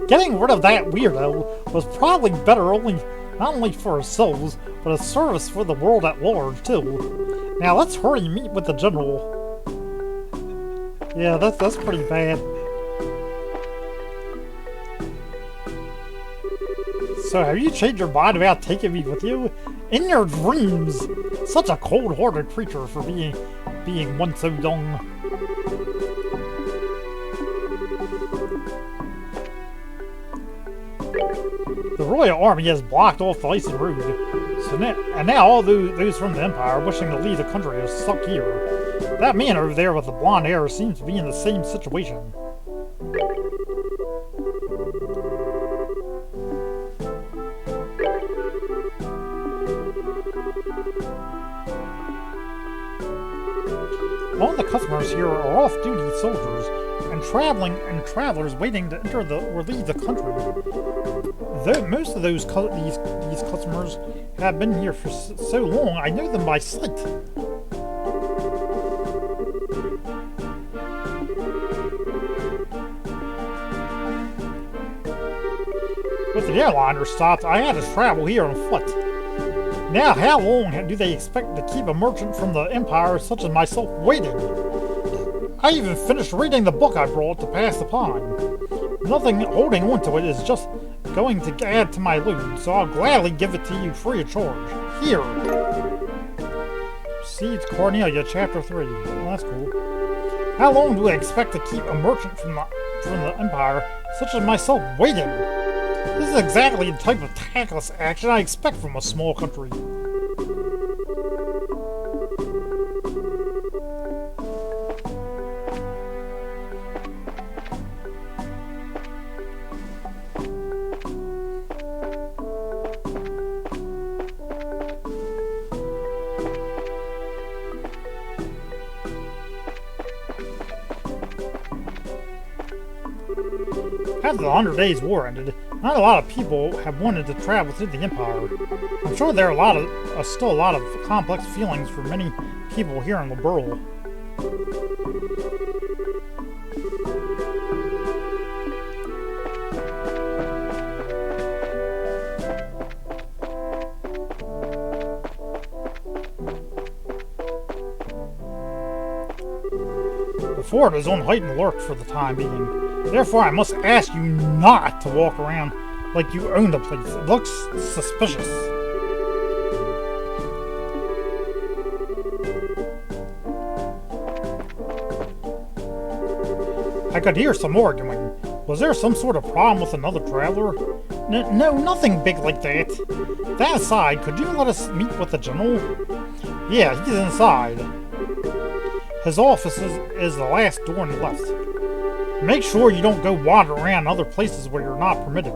Getting rid of that weirdo was probably better not only for ourselves, but a service for the world at large, too. Now let's hurry and meet with the general. Yeah, that's pretty bad. So have you changed your mind about taking me with you? In your dreams! Such a cold-hearted creature for being once so young. The Royal Army has blocked off the icy road. And now all those from the Empire wishing to leave the country are stuck here. That man over there with the blonde hair seems to be in the same situation. All the customers here are off-duty soldiers and travelers waiting to enter or leave the country. Though most of these customers have been here for so long, I know them by sight. With the airliner stopped, I had to travel here on foot. Now, how long do they expect to keep a merchant from the Empire such as myself waiting? I even finished reading the book I brought to pass upon. Nothing holding on to it is just going to add to my loot, so I'll gladly give it to you free of charge. Here! Proceeds Cornelia, Chapter 3. Well, that's cool. How long do I expect to keep a merchant from the Empire such as myself waiting? This is exactly the type of tactless action I expect from a small country. After the 100 Days War ended, not a lot of people have wanted to travel through the Empire. I'm sure there are still a lot of complex feelings for many people here in Liberl. The fort is on heightened alert for the time being. Therefore, I must ask you not to walk around like you own the place. It looks suspicious. I could hear some arguing. Was there some sort of problem with another traveler? No, nothing big like that. That aside, could you let us meet with the general? Yeah, he's inside. His office is the last door on the left. Make sure you don't go wandering around other places where you're not permitted.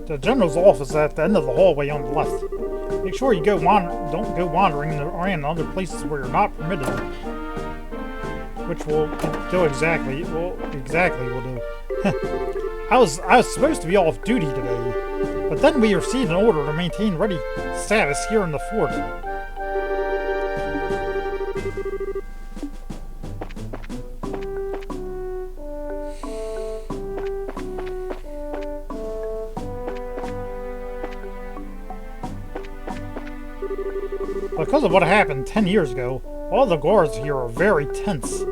The general's office is at the end of the hallway on the left. Make sure you don't go wandering around other places where you're not permitted. Which will do exactly. Will do. I was supposed to be off duty today, but then we received an order to maintain ready status here in the fort. Because of what happened 10 years ago, all the guards here are very tense.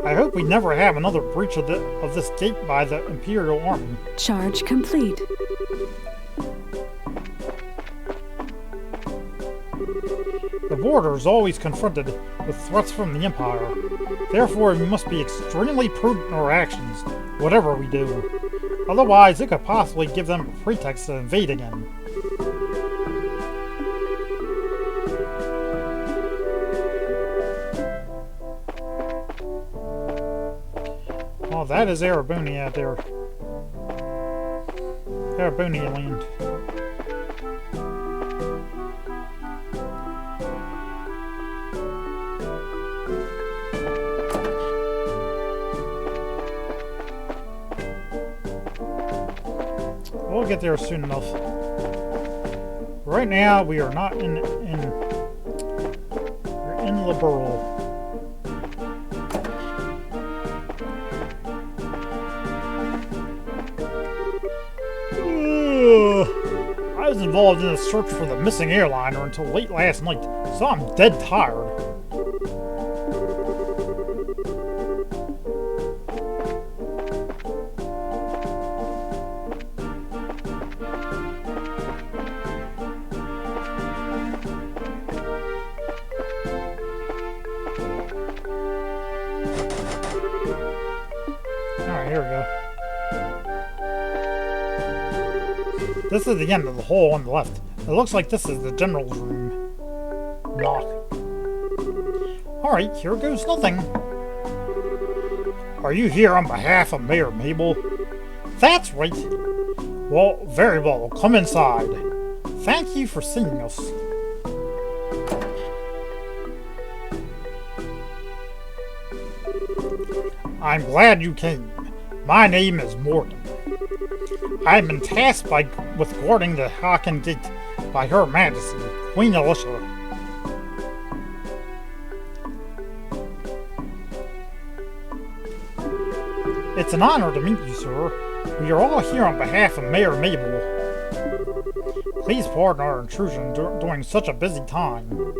I hope we never have another breach of this gate by the Imperial Army.
Charge complete.
The border is always confronted with threats from the Empire. Therefore, we must be extremely prudent in our actions, whatever we do. Otherwise, it could possibly give them a pretext to invade again. Oh, that is Erebony out there. Erebony land. We'll get there soon enough. Right now, we are not we're in Liberal. I was involved in a search for the missing airliner until late last night, so I'm dead tired. Alright, here we go. This is the end of the hall on the left. It looks like this is the general's room. Knock. Alright, here goes nothing. Are you here on behalf of Mayor Mabel? That's right. Well, very well. Come inside. Thank you for seeing us. I'm glad you came. My name is Morgan. I've been tasked with guarding the Haken Gate by Her Majesty, Queen Alicia. It's an honor to meet you, sir. We are all here on behalf of Mayor Mabel. Please pardon our intrusion during such a busy time.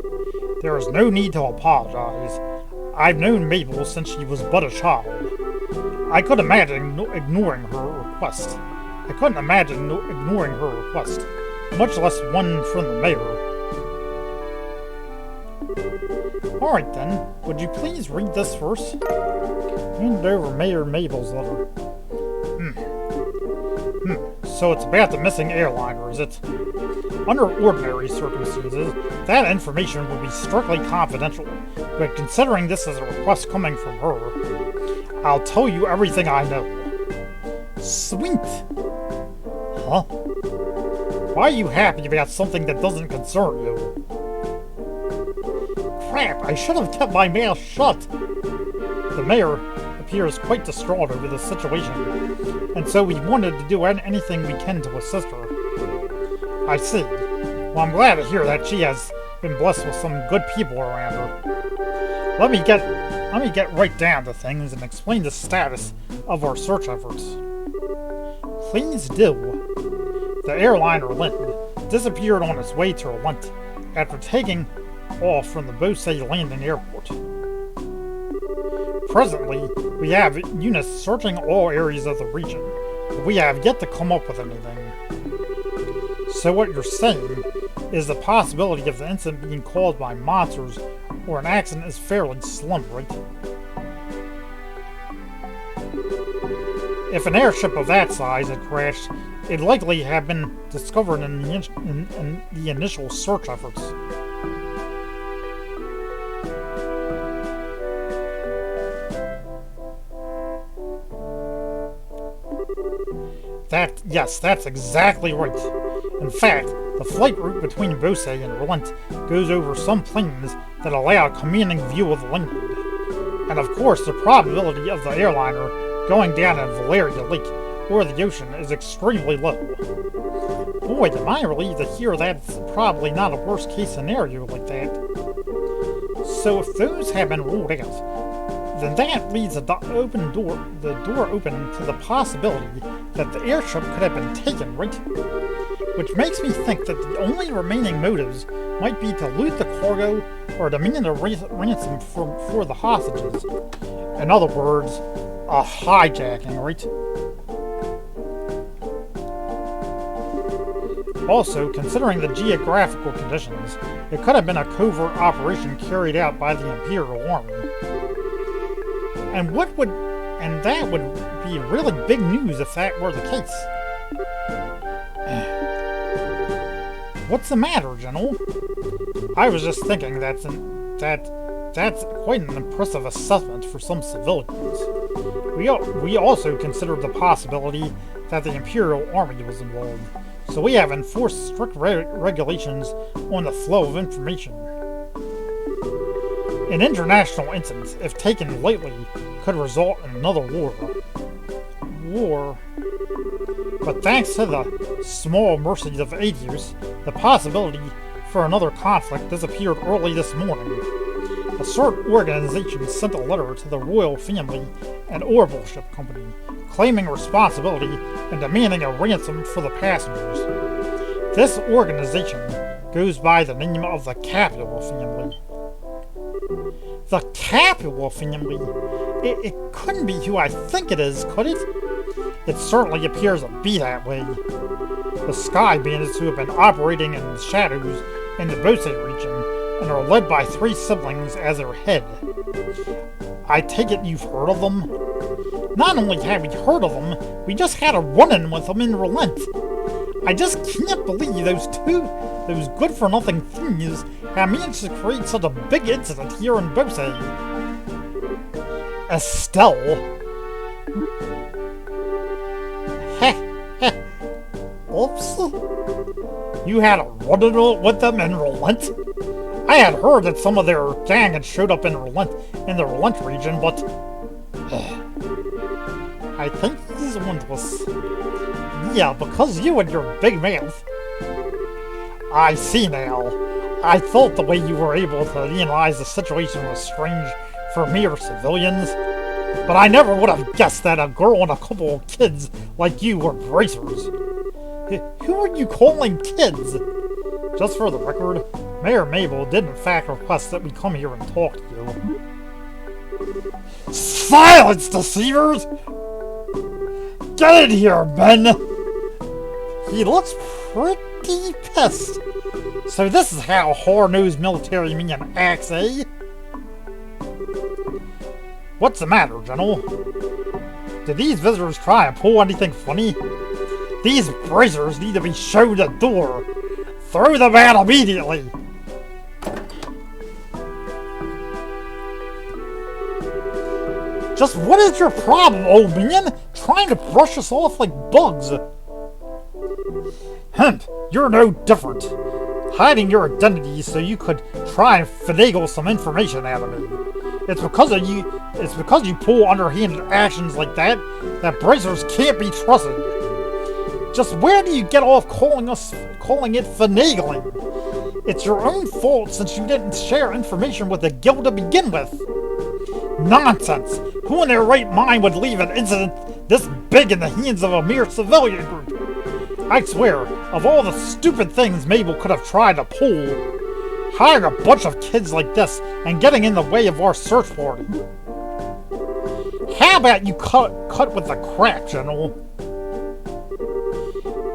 There is no need to apologize. I've known Mabel since she was but a child. I couldn't imagine ignoring her request. Much less one from the mayor. Alright then, would you please read this first? Hand over Mayor Mabel's letter. So it's about the missing airliner, is it? Under ordinary circumstances, that information would be strictly confidential, but considering this is a request coming from her, I'll tell you everything I know. Sweet! Huh? Why are you happy about something that doesn't concern you? Crap, I should have kept my mouth shut! The mayor appears quite distraught over the situation, and so we wanted to do anything we can to assist her. I see. Well, I'm glad to hear that she has been blessed with some good people around her. Let me get right down to things and explain the status of our search efforts. Please do. The airliner Lind disappeared on its way to Lent after taking off from the Beausset landing airport. Presently, we have units searching all areas of the region, but we have yet to come up with anything. So what you're saying is the possibility of the incident being caused by monsters or an accident is fairly slim, right? If an airship of that size had crashed, it'd likely have been discovered in the initial search efforts. Yes, that's exactly right. In fact, the flight route between Bose and Relent goes over some plains that allow a commanding view of the land. And of course, the probability of the airliner going down in Valeria Lake or the ocean is extremely low. Boy, am I relieved to hear that's probably not a worst case scenario like that. So if those have been ruled out, then that leaves the door open to the possibility that the airship could have been taken, right? Which makes me think that the only remaining motives might be to loot the cargo or demand a ransom for the hostages. In other words, a hijacking, right? Also, considering the geographical conditions, it could have been a covert operation carried out by the Imperial Army. And that would be really big news if that were the case. What's the matter, General? I was just thinking that's quite an impressive assessment for some civilians. We also considered the possibility that the Imperial Army was involved, so we have enforced strict regulations on the flow of information. An international incident, if taken lightly, could result in another war. But thanks to the small mercies of Adius, the possibility for another conflict disappeared early this morning. A CERT organization sent a letter to the royal family and Orville Ship Company, claiming responsibility and demanding a ransom for the passengers. This organization goes by the name of the Capua family. The Capua family? It couldn't be who I think it is, could it? It certainly appears to be that way. The Sky Bandits who have been operating in the shadows in the Bose region and are led by 3 siblings as their head. I take it you've heard of them? Not only have we heard of them, we just had a run-in with them in Relent. I just can't believe those good-for-nothing things have managed to create such a big incident here in Bose. Estelle. Oops. You had a run-in with them in Relent? I had heard that some of their gang had showed up in the Relent region, but I think these ones was... Yeah, because you and your big mouth. I see now. I thought the way you were able to analyze the situation was strange for mere civilians, but I never would have guessed that a girl and a couple of kids like you were bracers. Who are you calling kids? Just for the record, Mayor Mabel did in fact request that we come here and talk to you. Silence, deceivers! Get in here, Ben! He looks pretty pissed. So this is how hard-nosed military man acts, eh? What's the matter, General? Did these visitors try and pull anything funny? These bracers need to be shown the door. Throw them out immediately. Just what is your problem, old man? Trying to brush us off like bugs. Hemp, you're no different. Hiding your identity so you could try and finagle some information out of me. It's because you pull underhanded actions like that bracers can't be trusted. Just where do you get off calling it finagling? It's your own fault since you didn't share information with the guild to begin with. Nonsense! Who in their right mind would leave an incident this big in the hands of a mere civilian group? I swear, of all the stupid things Mabel could have tried to pull, hiring a bunch of kids like this and getting in the way of our search party. How about you cut with the crap, General?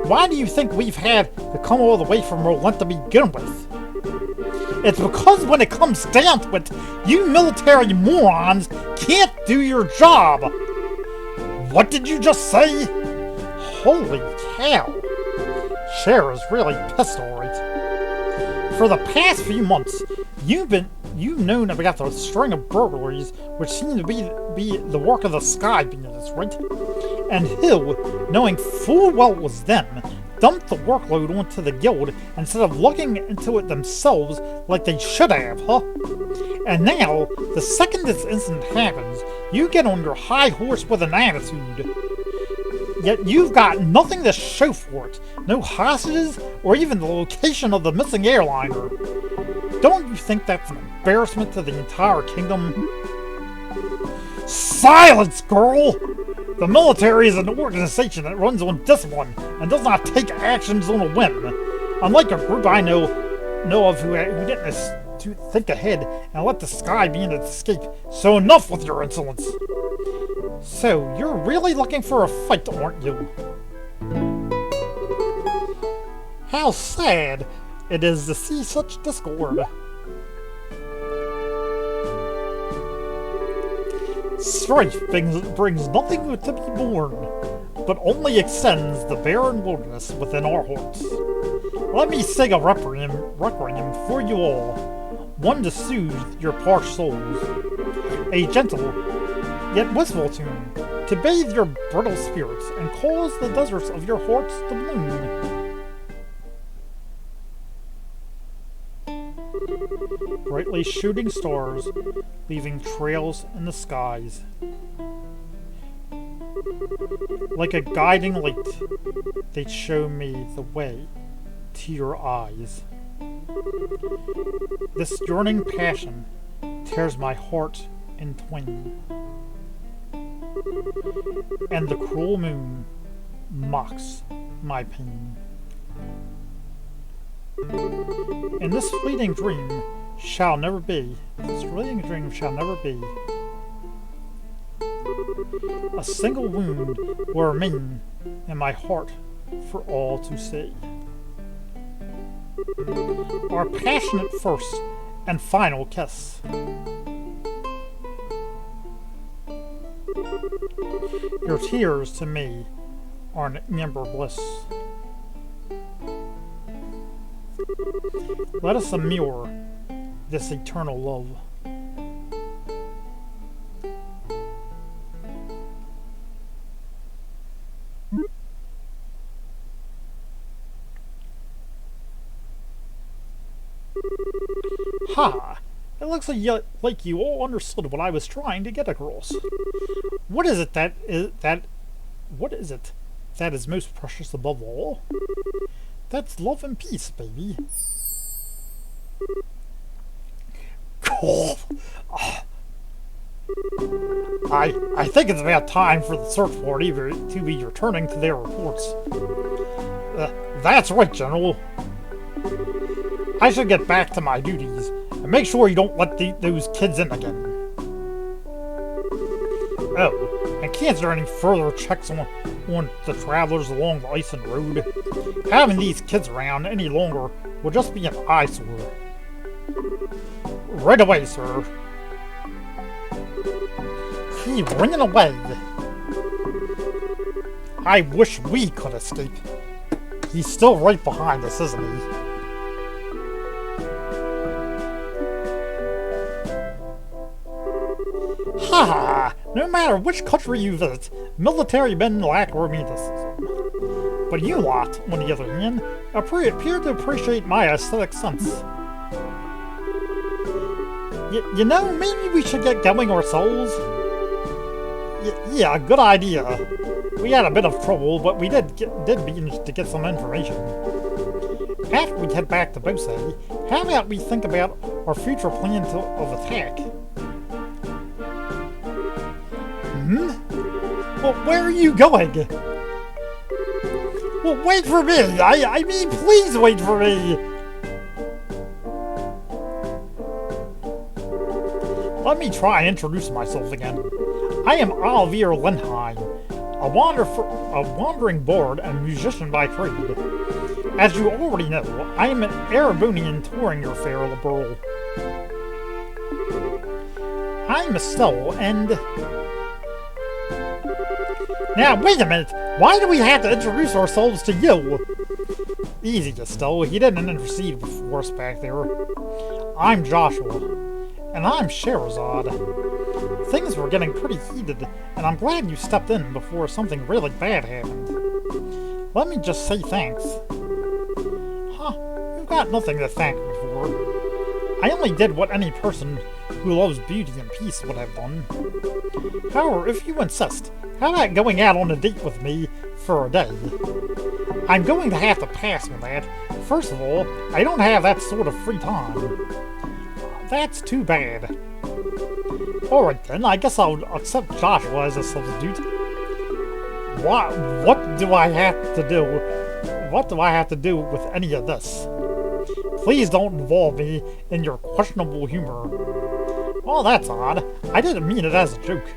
Why do you think we've had to come all the way from Relent to begin with? It's because when it comes down to it, you military morons can't do your job. What did you just say? Holy cow! Cher is really pissed, alright. For the past few months, you've known about the string of burglaries which seem to be the work of the Sky Bandits, right? And who, knowing full well it was them, dumped the workload onto the guild instead of looking into it themselves like they should have, huh? And now, the second this incident happens, you get on your high horse with an attitude. Yet you've got nothing to show for it. No hostages, or even the location of the missing airliner. Don't you think that's an embarrassment to the entire kingdom? Silence, girl! The military is an organization that runs on discipline and does not take actions on a whim. Unlike a group I know of who didn't to think ahead and let the Sky Bandits escape. So enough with your insolence! So, you're really looking for a fight, aren't you? How sad it is to see such discord. Strife brings nothing good to be born, but only extends the barren wilderness within our hearts. Let me sing a requiem for you all, one to soothe your parched souls, a gentle yet wistful tune, to bathe your brittle spirits and cause the deserts of your hearts to bloom. Brightly shooting stars, leaving trails in the skies. Like a guiding light, they show me the way to your eyes. This yearning passion tears my heart in twain. And the cruel moon mocks my pain. And this fleeting dream shall never be, a single wound will remain in my heart for all to see. Our passionate first and final kiss. Your tears to me are an amber bliss. Let us immure this eternal love. Ha! It looks like you all understood what I was trying to get across. What is it that is most precious above all? That's love and peace, baby. Cool. I think it's about time for the search party to be returning to their reports. That's right, General. I should get back to my duties and make sure you don't let those kids in again. Oh, and can't there any further checks on the travelers along the ice and road? Having these kids around any longer will just be an eyesore. Right away, sir. He's running away. I wish we could escape. He's still right behind us, isn't he? Ha! No matter which country you visit, military men lack romanticism. But you lot, on the other hand, appear to appreciate my aesthetic sense. You know, maybe we should get going ourselves. Yeah, good idea. We had a bit of trouble, but we did manage to get some information. After we head back to Bosay, how about we think about our future plan of attack? Well, where are you going? Well, wait for me! I mean, please wait for me! Let me try and introduce myself again. I am Alvier Lenheim, a wandering bard and musician by trade. As you already know, I am an Erebonian touring your fair liberal. I'm Estelle, and Now, wait a minute! Why do we have to introduce ourselves to you? Easy, Estelle. He didn't intercede before us back there. I'm Joshua. And I'm Sherazade. Things were getting pretty heated, and I'm glad you stepped in before something really bad happened. Let me just say thanks. Huh, you've got nothing to thank me for. I only did what any person who loves beauty and peace would have done. However, if you insist, how about going out on a date with me for a day? I'm going to have to pass on that. First of all, I don't have that sort of free time. That's too bad. Alright then, I guess I'll accept Joshua as a substitute. What do I have to do? What do I have to do with any of this? Please don't involve me in your questionable humor. Well, that's odd. I didn't mean it as a joke.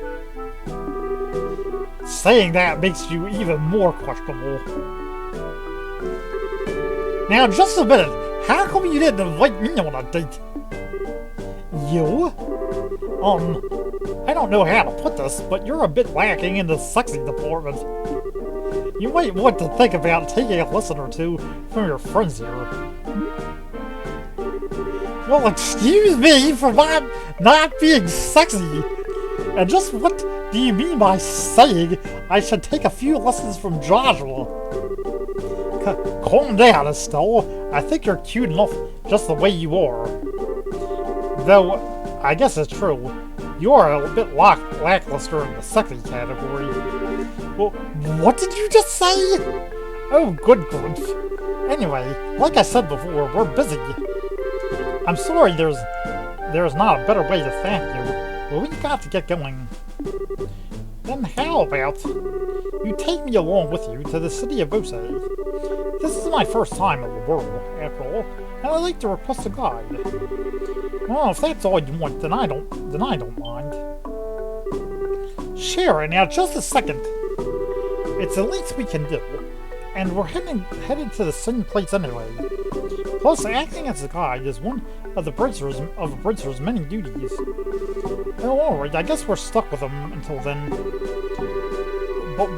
Saying that makes you even more questionable. Now, just a minute. How come you didn't invite me on a date? You? I don't know how to put this, but you're a bit lacking in the sexy department. You might want to think about taking a lesson or two from your friends here. Well, excuse me for not being sexy. And just what do you mean by saying I should take a few lessons from Joshua? Calm down, Estelle. I think you're cute enough just the way you are. Though, I guess it's true. You are a bit lackluster in the sexy category. Well, what did you just say? Oh, good grief. Anyway, like I said before, we're busy. I'm sorry there's not a better way to thank you, but we've got to get going. Then how about you take me along with you to the city of Bose? This is my first time in the world, after all, and I'd like to request a guide. Well, if that's all you want, then I don't mind. Sure, now just a second. It's the least we can do, and we're headed to the same place anyway. Plus, acting as a guide is one of the Bracer's many duties. Oh, alright, I guess we're stuck with him until then.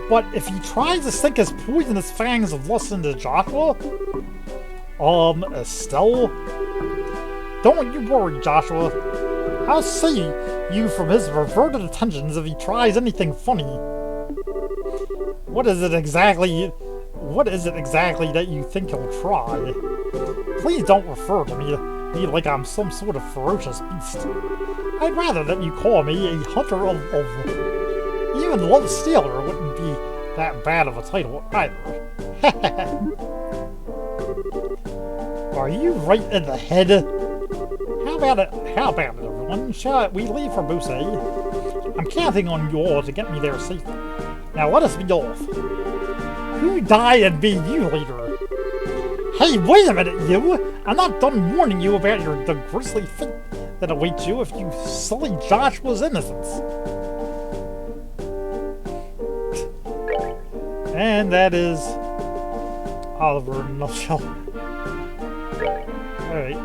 But if he tries to sink his poisonous fangs of lust into Joshua? Estelle? Don't you worry, Joshua. I'll save you from his perverted attentions if he tries anything funny. What is it exactly that you think he'll try? Please don't refer to me like I'm some sort of ferocious beast. I'd rather that you call me a hunter of love. Even Love Stealer wouldn't be that bad of a title either. Are you right in the head? How about it, everyone? Shall we leave for Bose? I'm counting on you all to get me there safely. Now let us be off. Who died and be you later? Hey, wait a minute, you! I'm not done warning you about the grisly fate that awaits you if you sully Joshua's innocence. And that is Oliver in a nutshell. Alright.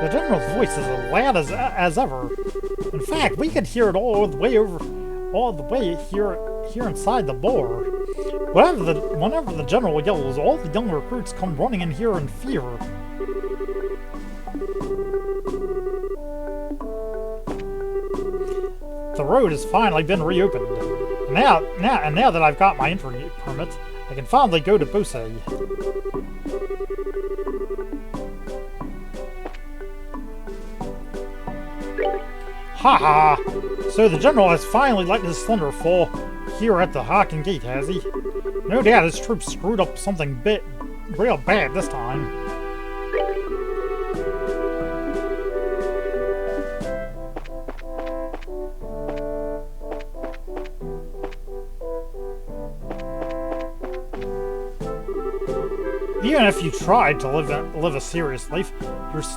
The General's voice is as loud as ever. In fact, we could hear it all the way here inside the bar. Whenever the General yells, all the young recruits come running in here in fear. The road has finally been reopened. Now that I've got my entry permit, I can finally go to Bose. Ha! So the General has finally let his thunder fall here at the Haken Gate, has he? No doubt his troops screwed up something real bad this time. Even if you tried to live a serious life,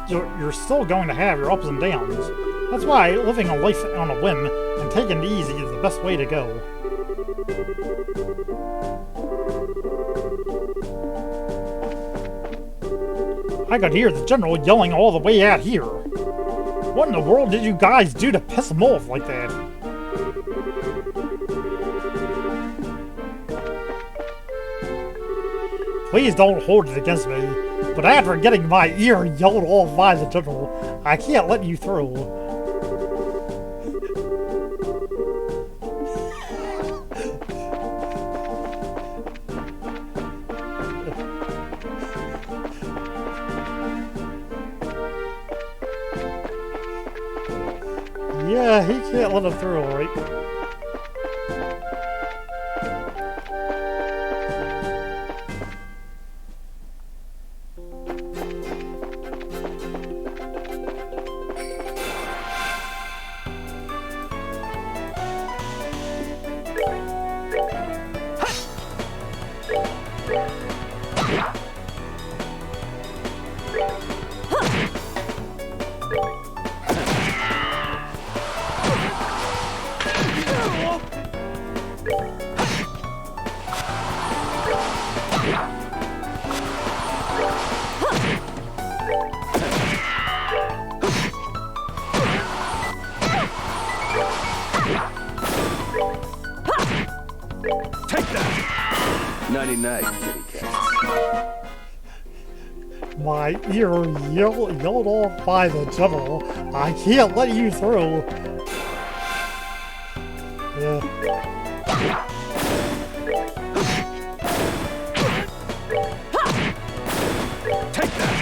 you're still going to have your ups and downs. That's why living a life on a whim and taking it easy is the best way to go. I could hear the general yelling all the way out here. What in the world did you guys do to piss him off like that? Please don't hold it against me, but after getting my ear yelled off by the general, I can't let you through. Yeah, he can't let him through, alright.
Nighty night, kitty cat.
My ear yelled off by the general. I can't let you through. Yeah.
Take that!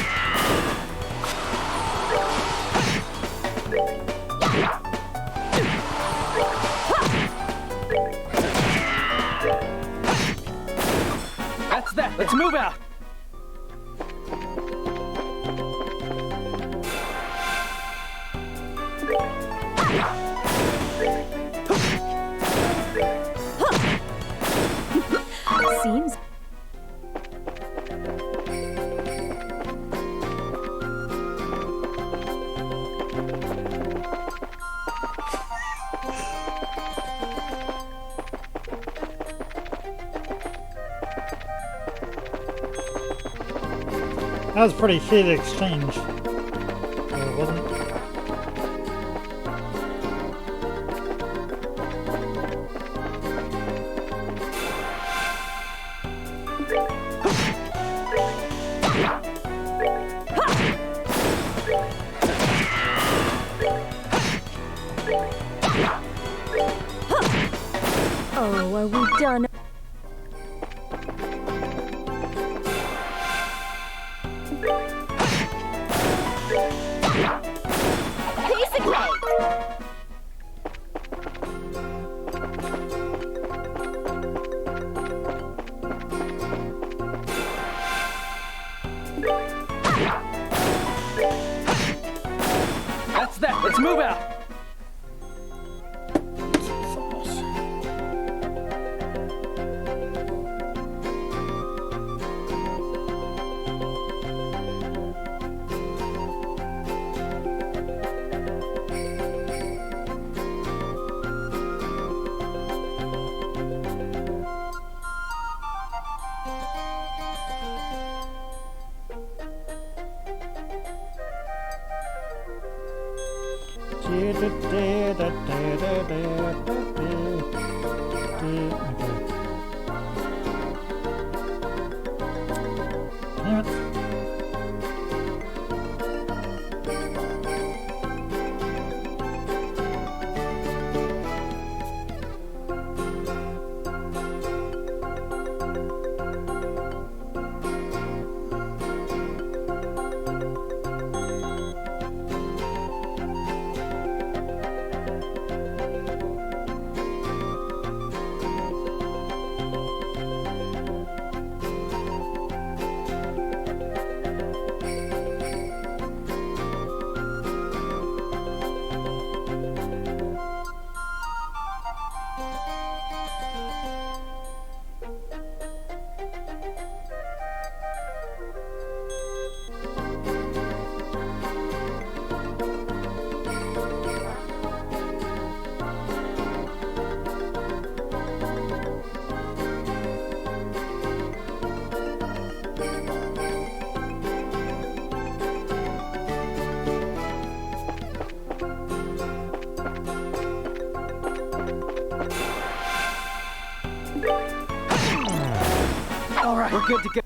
That's that. Let's move out.
Seems.
That was a pretty heated exchange. Wasn't it?
Oh, are we done?
Piece of cake.
That's that. Let's move out. good to go.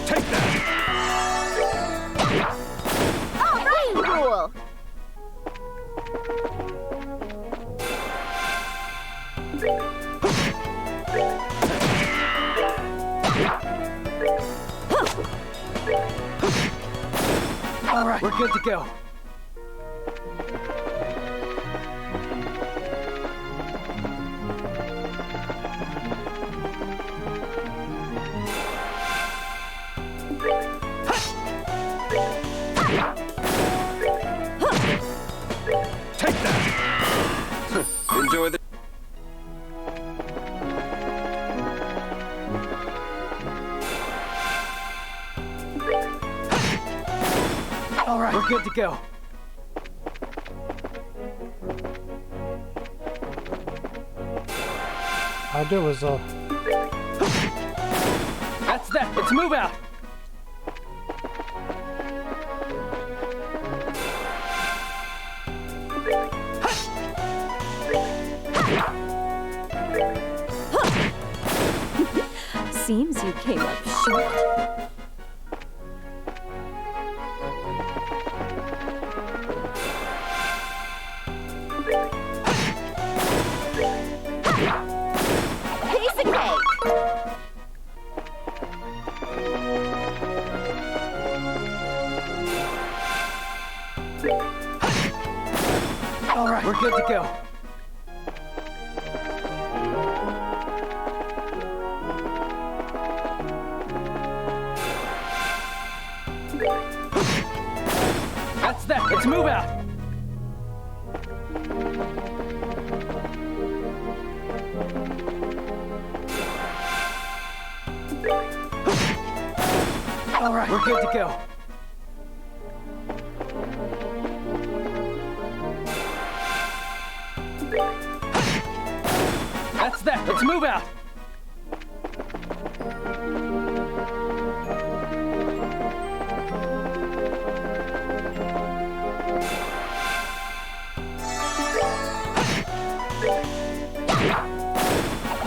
Take that!
All right, rule.
All right, we're good to go.
Take that! Enjoy the...
All right, we're good to go.
I do is
That's that. Let's move out.
Seems you came up short.
Piece of cake.
All right, we're good to go. That's that. Let's move out. All right, we're good to go. That's that. Let's move out.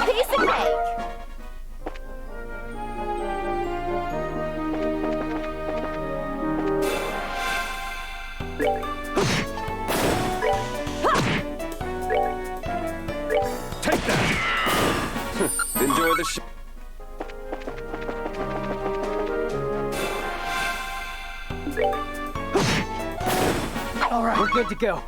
Piece of cake.
Take that! Enjoy the show.
All right, we're good to go.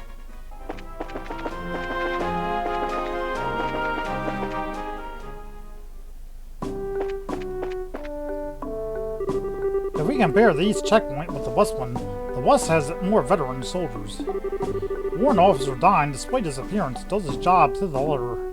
if we compare the east checkpoint with the west one, the west has more veteran soldiers. Warrant Officer Dine, despite his appearance, does his job to the letter.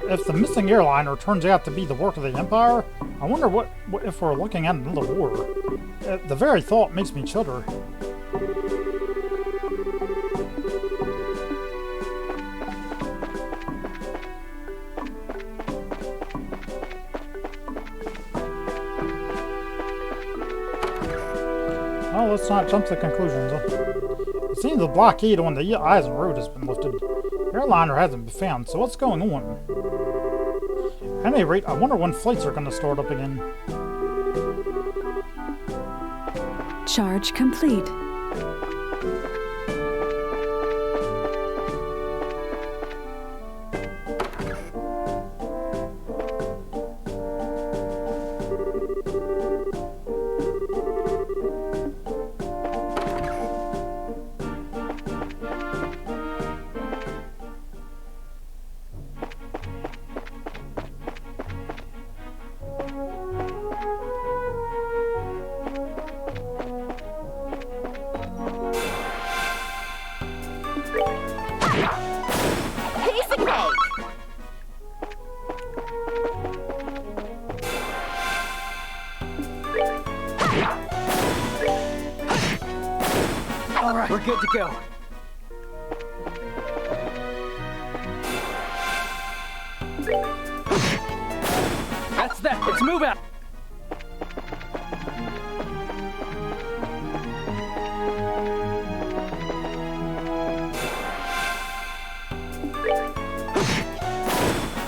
If the missing airliner turns out to be the work of the Empire, I wonder what if we're looking at another war. The very thought makes me shudder. Well, let's not jump to conclusions. It seems the blockade on the Eisen Road has been lifted. Airliner hasn't been found, so what's going on? At any rate, I wonder when flights are going to start up again.
Charge complete.
good to go. That's that. Let's move out.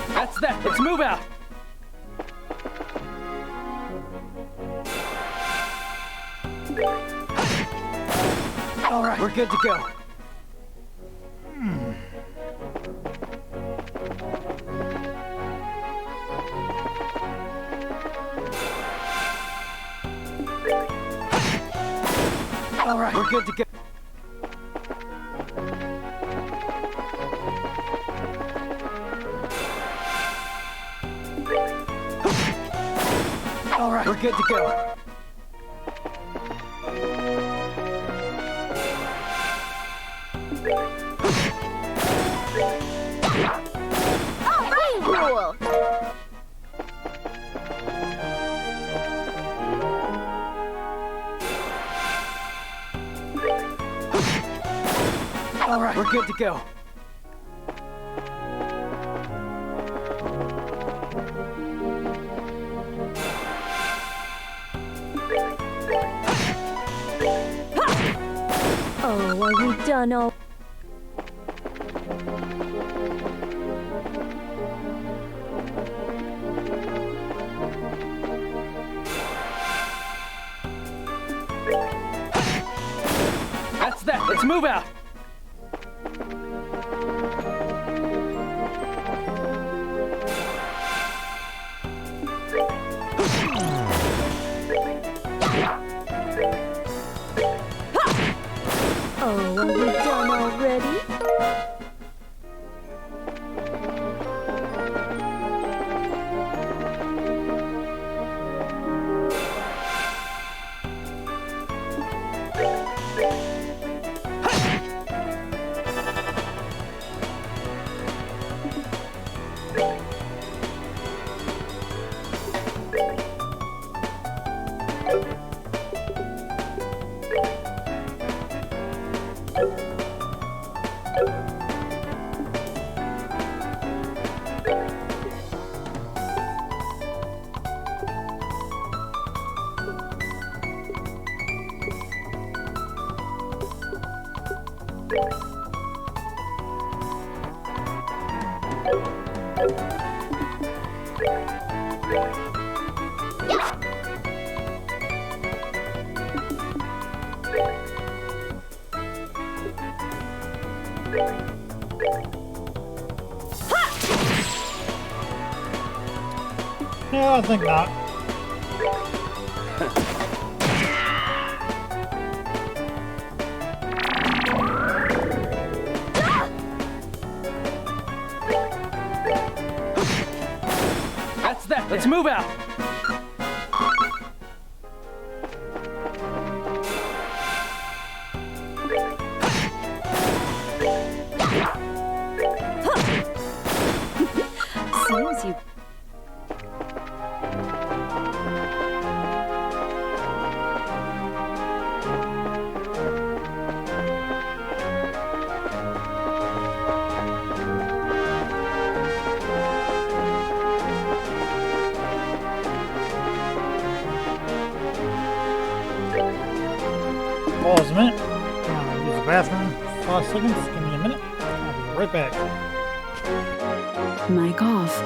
That's that. Let's move out. All right, we're good to go. All right, we're good to go. All right, we're good to go.
All right, rule.
All right, we're good to go.
Oh, are we done all?
That's that. Let's move out.
Oh, are we done already?
Yeah, I think not.
That's that. Let's move out.
Seems you.
Pause a minute. I'm gonna use the bathroom. 5 seconds. Give me a minute. I'll be right back.
Mic off.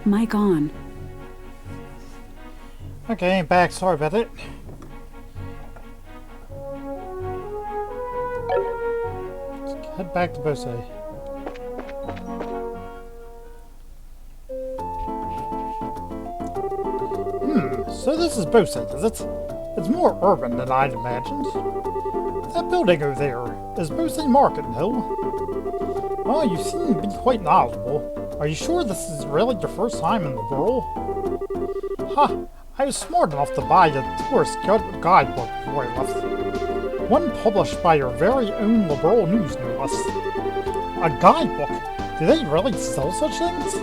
Mic on.
Okay, back. Sorry about it. Let's head back to Bose. So this is Bose, is it? It's more urban than I'd imagined. That building over there is Bose Market Hill. Oh, you seem to be quite knowledgeable. Are you sure this is really your first time in the borough? Ha! I was smart enough to buy a tourist guidebook before I left. One published by your very own liberal news, no less. A guidebook? Do they really sell such things?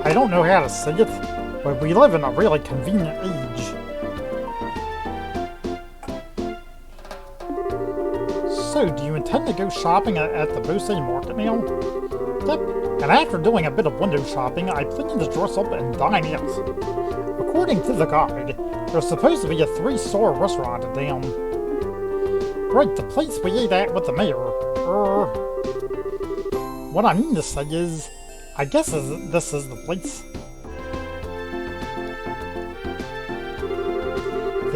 I don't know how to say it, but we live in a really convenient age. So, do you intend to go shopping at the Bose Market now? Yep, and after doing a bit of window shopping, I plan to dress up and dine out. According to the guide, there's supposed to be a 3-star restaurant in town. Right, the place we ate at with the mayor. What I mean to say is, I guess this is the place.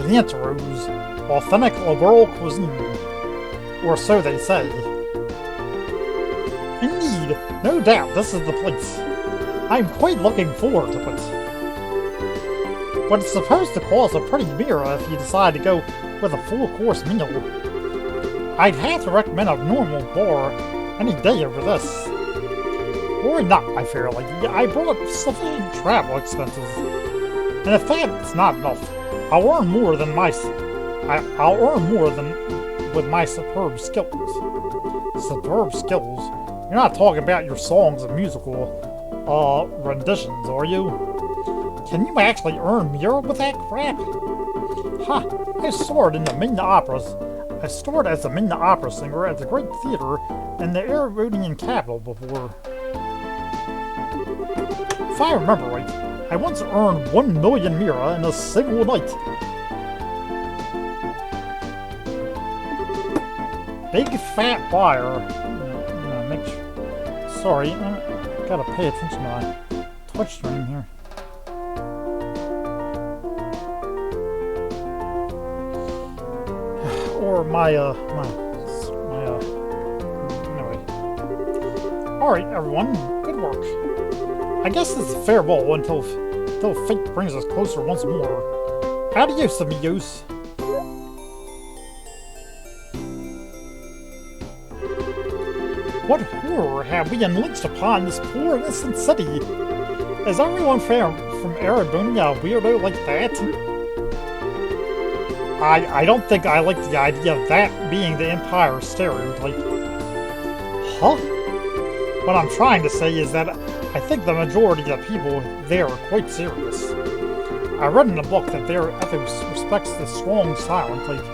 Piantero's authentic liberal cuisine. Or so they say. Indeed, no doubt this is the place. I'm quite looking forward to it. But it's supposed to cost a pretty mirror if you decide to go with a full-course meal. I'd have to recommend a normal bar any day over this. Or not, my fair lady. I brought sufficient travel expenses. And if that's not enough, I'll earn more than with my superb skills. Superb skills? You're not talking about your songs and musical renditions, are you? Can you actually earn mirror with that crap? Ha! I starred in the Midnight Operas. I starred as a Midnight Opera singer at the Great Theatre in the Erebonian capital before. If I remember right, I once earned 1 million mirror in a single night. Big fat liar. Sorry, I gotta pay attention to my Twitch stream here. Or anyway. Alright, everyone, good work. I guess this is farewell until fate brings us closer once more. Adios, amigos. What horror have we unleashed upon this poor innocent city? Is everyone from Erebonia a weirdo like that? I don't think I like the idea of that being the Empire stereotype. Huh? What I'm trying to say is that I think the majority of people there are quite serious. I read in a book that their ethics respects the strong silent type.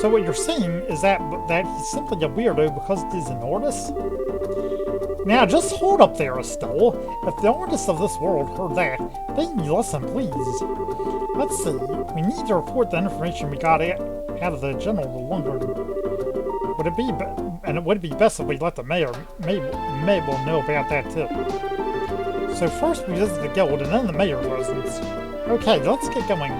So what you're saying is that he's simply a weirdo because he's an artist? Now just hold up there, Estelle. If the artists of this world heard that, they'd listen, please. Let's see. We need to report the information we got out of the General to London. It would be best if we let the Mayor Mabel know about that too. So first we visit the guild and then the Mayor's residence. Okay, let's get going.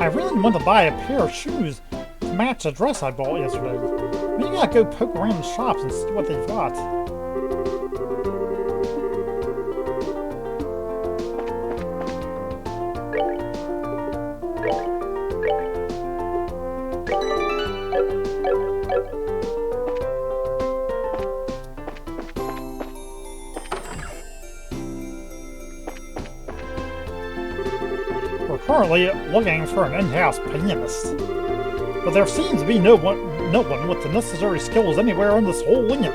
I really want to buy a pair of shoes to match the dress I bought yesterday. Maybe I'll go poke around the shops and see what they've got. Currently looking for an in-house pianist, but there seems to be no one with the necessary skills anywhere in this whole union.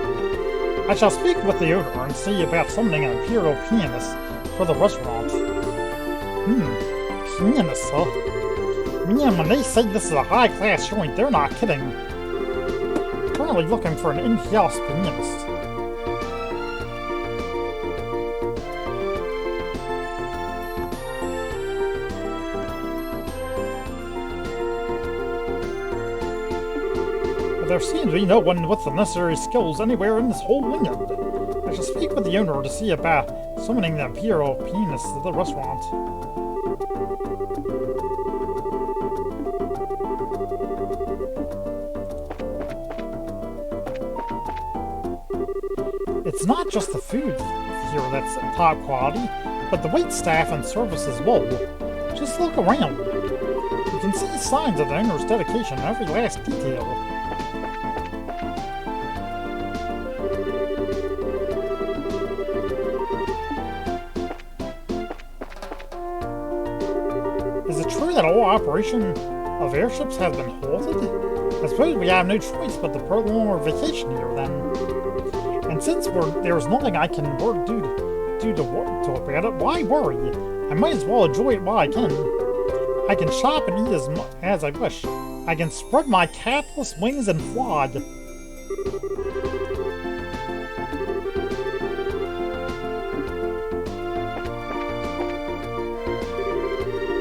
I shall speak with the owner and see about summoning an imperial pianist for the restaurant. Pianist, huh? Man, when they say this is a high-class joint, they're not kidding. Currently looking for an in-house pianist. There seems to be no one with the necessary skills anywhere in this whole union. I shall speak with the owner to see about summoning the imperial pianist to the restaurant. It's not just the food here that's top quality, but the wait staff and service as well. Just look around. You can see signs of the owner's dedication in every last detail. Is it true that all operation of airships has been halted? I suppose we have no choice but to prolong our vacation here then. And since there's nothing I can do about it, why worry? I might as well enjoy it while I can. I can shop and eat as I wish. I can spread my catless wings and fly.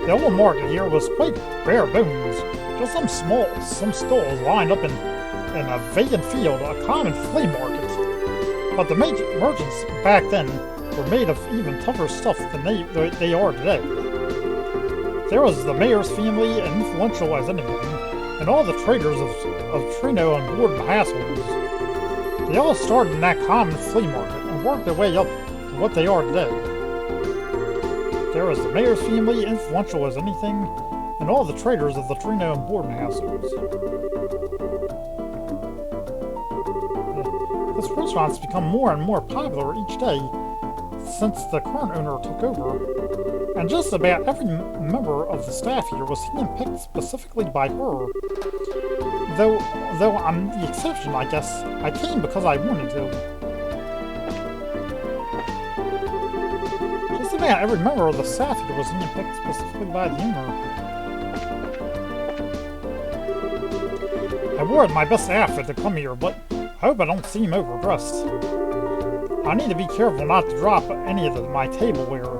The old market here was quite bare bones. Just some stalls lined up in a vacant field, a common flea market. But the merchants back then were made of even tougher stuff than they are today. There was the mayor's family, influential as anything, and all the traders of Trino and Borden households. They all started in that common flea market and worked their way up to what they are today. There was the mayor's family, influential as anything, and all the traders of the Trino and Borden households. This restaurant's become more and more popular each day since the current owner took over, and just about every member of the staff here was handpicked specifically by her. Though I'm the exception, I guess. I came because I wanted to. Just about every member of the staff here was handpicked specifically by the owner. I wore my best outfit to come here, but I hope I don't seem overdressed. I need to be careful not to drop any of my tableware.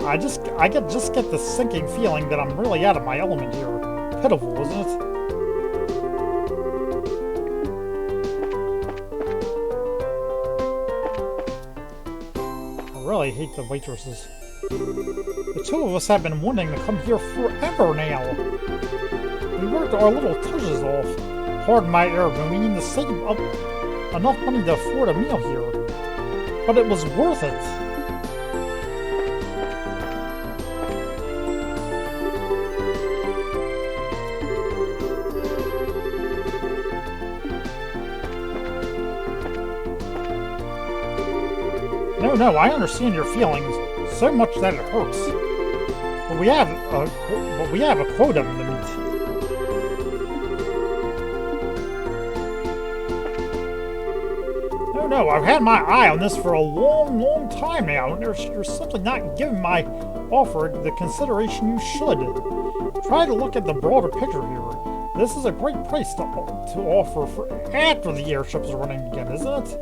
I just get this sinking feeling that I'm really out of my element here. Pitiful, isn't it? I really hate the waitresses. The two of us have been wanting to come here forever now. We worked our little touches off. Pardon my error, but we need to save up enough money to afford a meal here. But it was worth it. No, I understand your feelings so much that it hurts. But we have a quota to meet. No, I've had my eye on this for a long time now, and you're simply not giving my offer the consideration you should. Try to look at the broader picture here. This is a great price to offer for after the airships are running again, isn't it?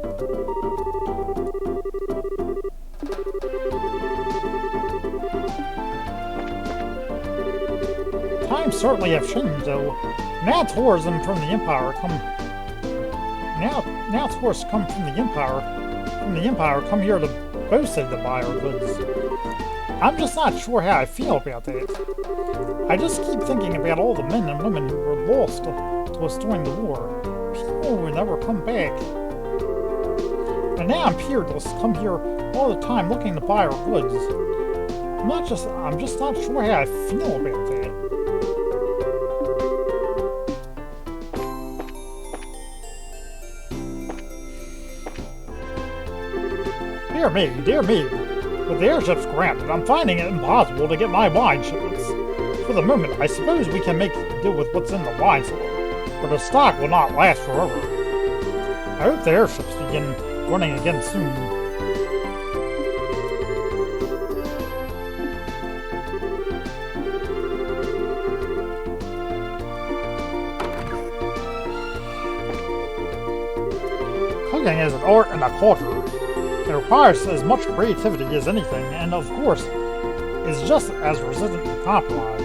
Times certainly have changed, though. Now tourists from the Empire come here to boast to buy our goods. I'm just not sure how I feel about that. I just keep thinking about all the men and women who were lost to us during the war. People who never come back. And now I'm here to come here all the time looking to buy our goods. I'm just not sure how I feel about that. Dear me, with the airships grounded, I'm finding it impossible to get my wine shipments. For the moment, I suppose we can make do with what's in the wine cellar, but the stock will not last forever. I hope the airships begin running again soon. Cooking is an art and a culture. It requires as much creativity as anything, and of course, is just as resistant to compromise.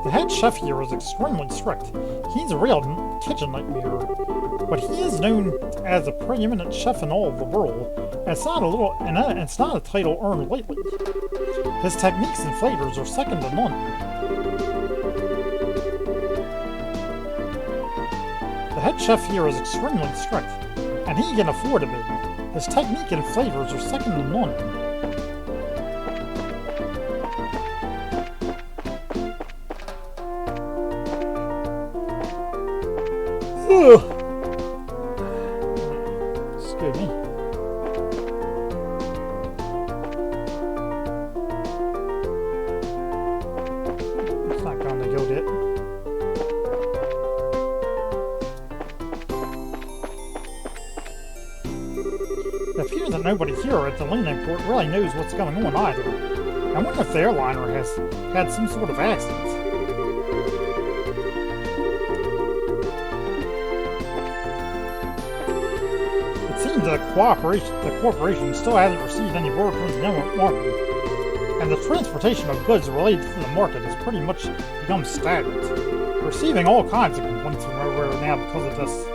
The head chef here is extremely strict. He's a real kitchen nightmare, but he is known as a preeminent chef in all of the world, and it's not a title earned lately. His techniques and flavors are second to none. The head chef here is extremely strict, and he can afford to be. His technique and flavors are second to none. Excuse me. It's not going to go yet. It appears that nobody here at the landing port really knows what's going on either. I wonder if the airliner has had some sort of accident. seems that the corporation still hasn't received any word from the market, and the transportation of goods related to the market has pretty much become stagnant. We're receiving all kinds of complaints from everywhere now because of this.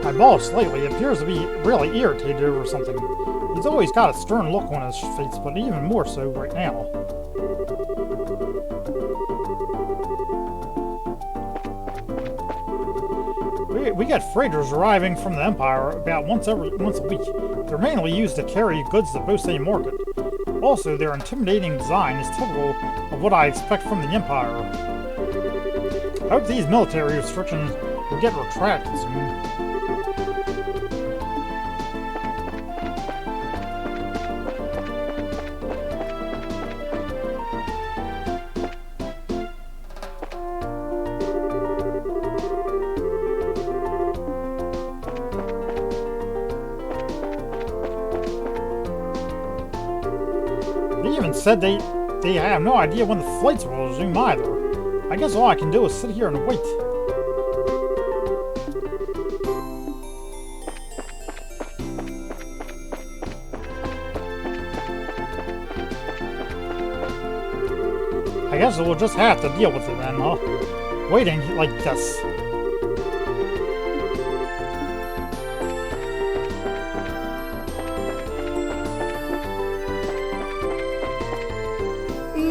My boss lately appears to be really irritated over something. He's always got a stern look on his face, but even more so right now. We get freighters arriving from the Empire about once a week. They're mainly used to carry goods to Bosay Market. Also, their intimidating design is typical of what I expect from the Empire. I hope these military restrictions will get retracted soon. They even said they have no idea when the flights will resume either. I guess all I can do is sit here and wait. I guess we'll just have to deal with it then, huh? Waiting like this.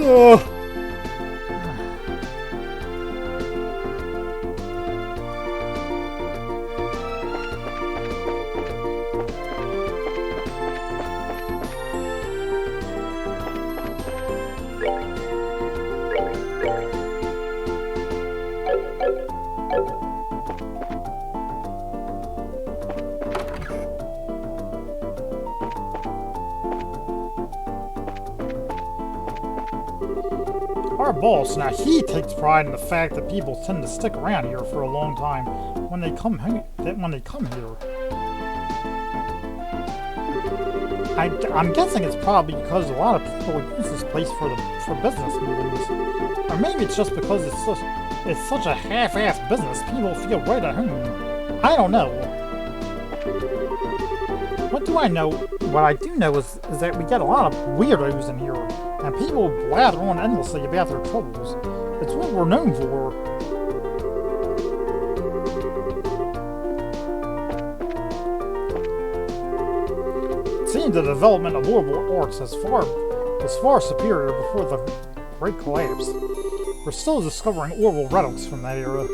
Ugh. Our boss, now he takes pride in the fact that people tend to stick around here for a long time when they come here. I'm guessing it's probably because a lot of people use this place for business meetings, or maybe it's just because it's such a half-assed business. People feel right at home. I don't know. What do I know? What I do know is that we get a lot of weirdos in here, and people blather on endlessly about their troubles. It's what we're known for. It seems the development of orbital arcs was far superior before the Great Collapse. We're still discovering orbital relics from that era.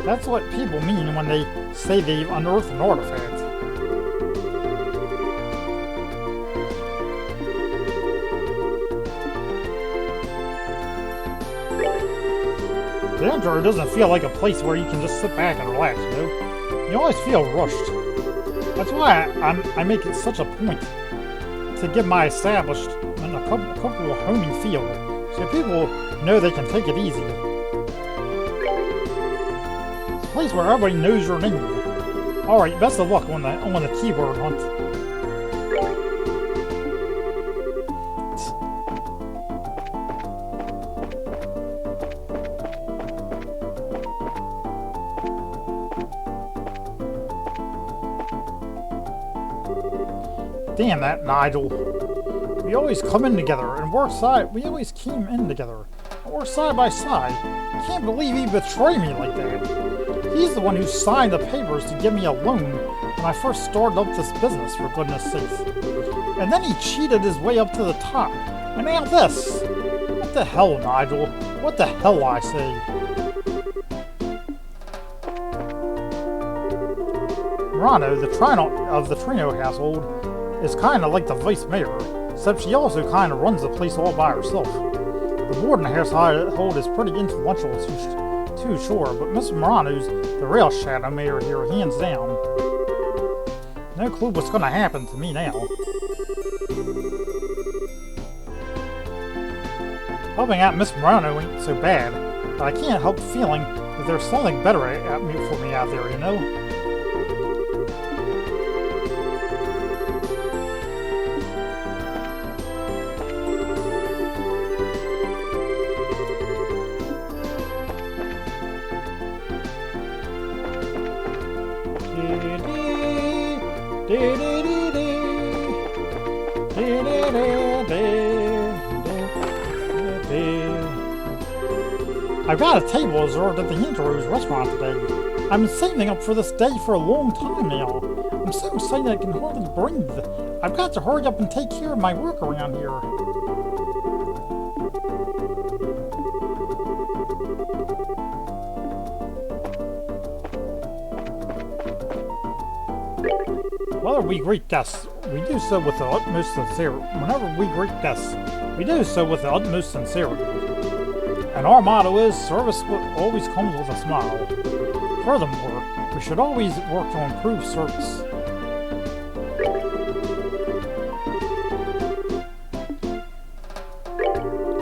That's what people mean when they say they've unearthed an artifact. The Emperor doesn't feel like a place where you can just sit back and relax, you know? You always feel rushed. That's why I make it such a point to give my establishment a comfortable homey feel, so people know they can take it easy. It's a place where everybody knows your name. Alright, best of luck on the keyword hunt. Damn that Nigel. We always come in together and work side by side. Can't believe he betrayed me like that. He's the one who signed the papers to give me a loan when I first started up this business, for goodness sakes. And then he cheated his way up to the top. And now this. What the hell, Nigel? What the hell, I say? Morano, the Trino of the Trino household, is kind of like the vice mayor, except she also kind of runs the place all by herself. The Warden household is pretty influential too, sure, but Mr. Morano's the real shadow mayor here, hands down. No clue what's going to happen to me now. Helping out Miss Morano ain't so bad, but I can't help feeling that there's something better for me out there, you know? I've got a table reserved at the Andrews restaurant today. I've been saving up for this day for a long time now. I'm so excited I can hardly breathe. I've got to hurry up and take care of my work around here. Whenever we greet guests, we do so with the utmost sincerity. And our motto is, service always comes with a smile. Furthermore, we should always work to improve service.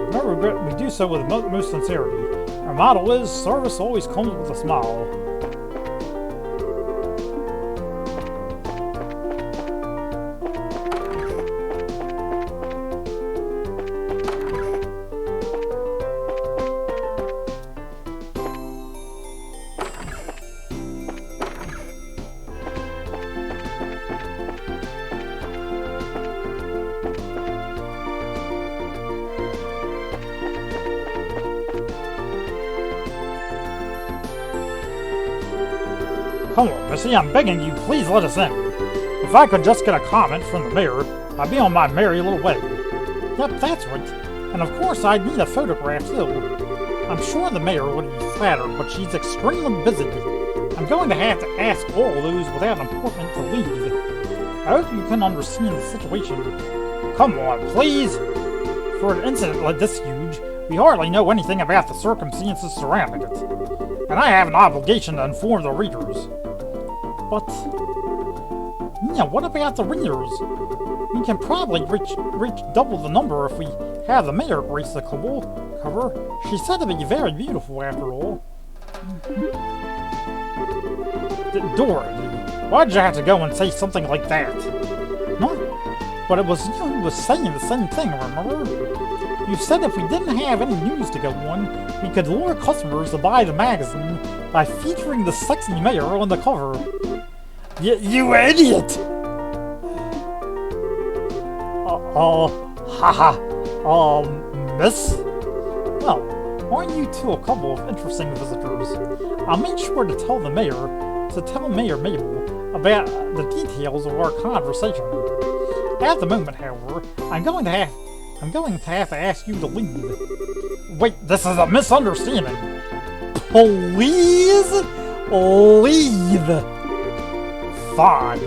Whenever we do so with the utmost sincerity. Our motto is, service always comes with a smile. Come on, Missy, I'm begging you, please let us in. If I could just get a comment from the mayor, I'd be on my merry little way. Yep, that's right. And of course I'd need a photograph too. I'm sure the mayor would be flattered, but she's extremely busy. I'm going to have to ask all those without an appointment to leave. I hope you can understand the situation. Come on, please! For an incident like this huge, we hardly know anything about the circumstances surrounding it. And I have an obligation to inform the readers. But, yeah, what about the readers? We can probably reach double the number if we have the mayor grace the cover. She's said to be very beautiful after all. Dorothy, why'd you have to go and say something like that? Huh? But it was you who was saying the same thing, remember? You said if we didn't have any news to go on, we could lure customers to buy the magazine by featuring the sexy mayor on the cover. You idiot! Miss? Well, aren't you two a couple of interesting visitors? I'll make sure to tell Mayor Mabel about the details of our conversation. At the moment, however, I'm going to have to ask you to leave. Wait, this is a misunderstanding. Please leave. Fine.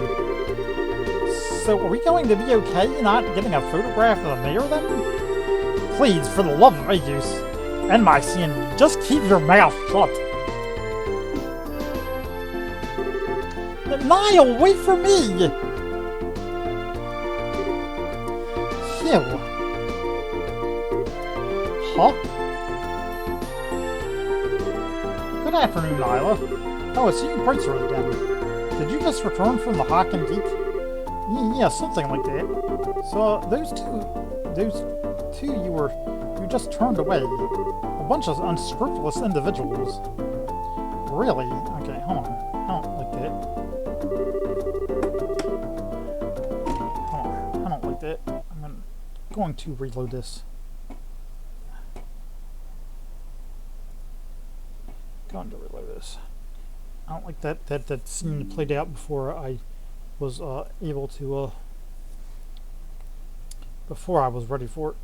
So are we going to be okay not getting a photograph of the mayor then? Please, for the love of Aegis and my scene, just keep your mouth shut. Niall, wait for me! Phew. Huh? Good afternoon, Nyla. Oh, it's you, Pricer, again. Did you just return from the Haken Gate? Yeah, something like that. So, those two you just turned away. A bunch of unscrupulous individuals. Really? Okay, hold on. I don't like that. Hold on. I don't like that. I'm going to reload this. Going to reload this. I don't like that scene played out before I was able to before I was ready for it.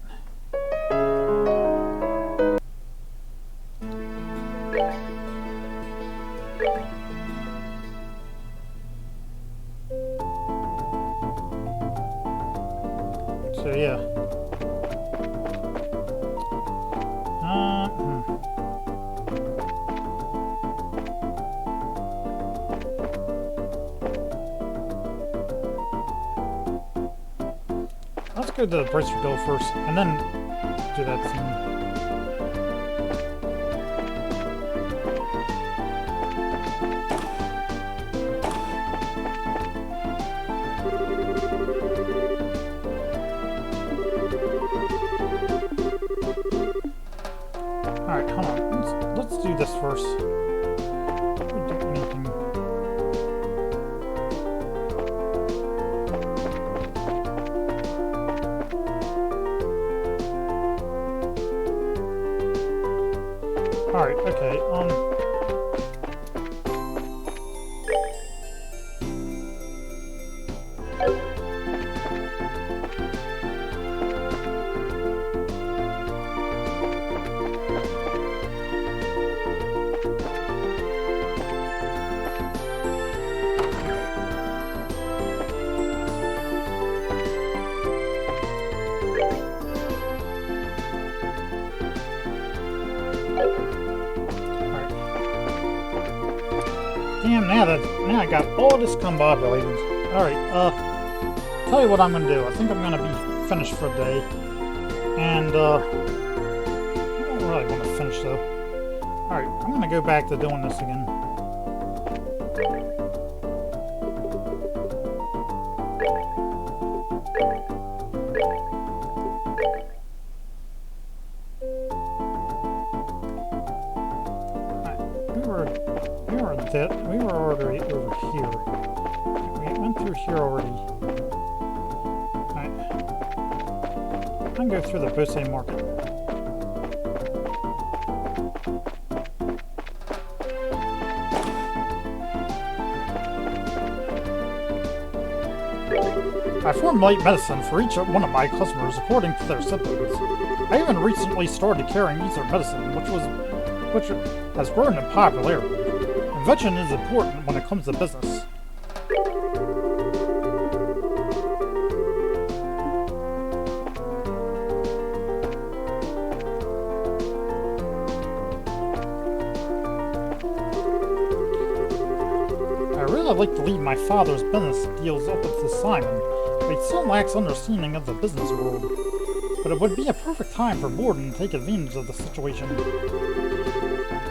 So yeah. Let's go to the Bracer Bill first, and then do that scene. Alright, hold on. Let's do this first. Before we do anything. Alright, okay, damn, now I got all this combobulated. Alright, tell you what I'm gonna do. I think I'm gonna be finished for the day. And, I don't really want to finish though. Alright, I'm gonna go back to doing this again. We were already over here. We went through here already. Alright. I'm gonna go through the Bose Market. I formulate medicine for each one of my customers according to their symptoms. I even recently started carrying ether medicine, which has grown in popularity. Invention is important when it comes to business. I really like to leave my father's business deals up to Simon, but he still lacks understanding of the business world. But it would be a perfect time for Borden to take advantage of the situation.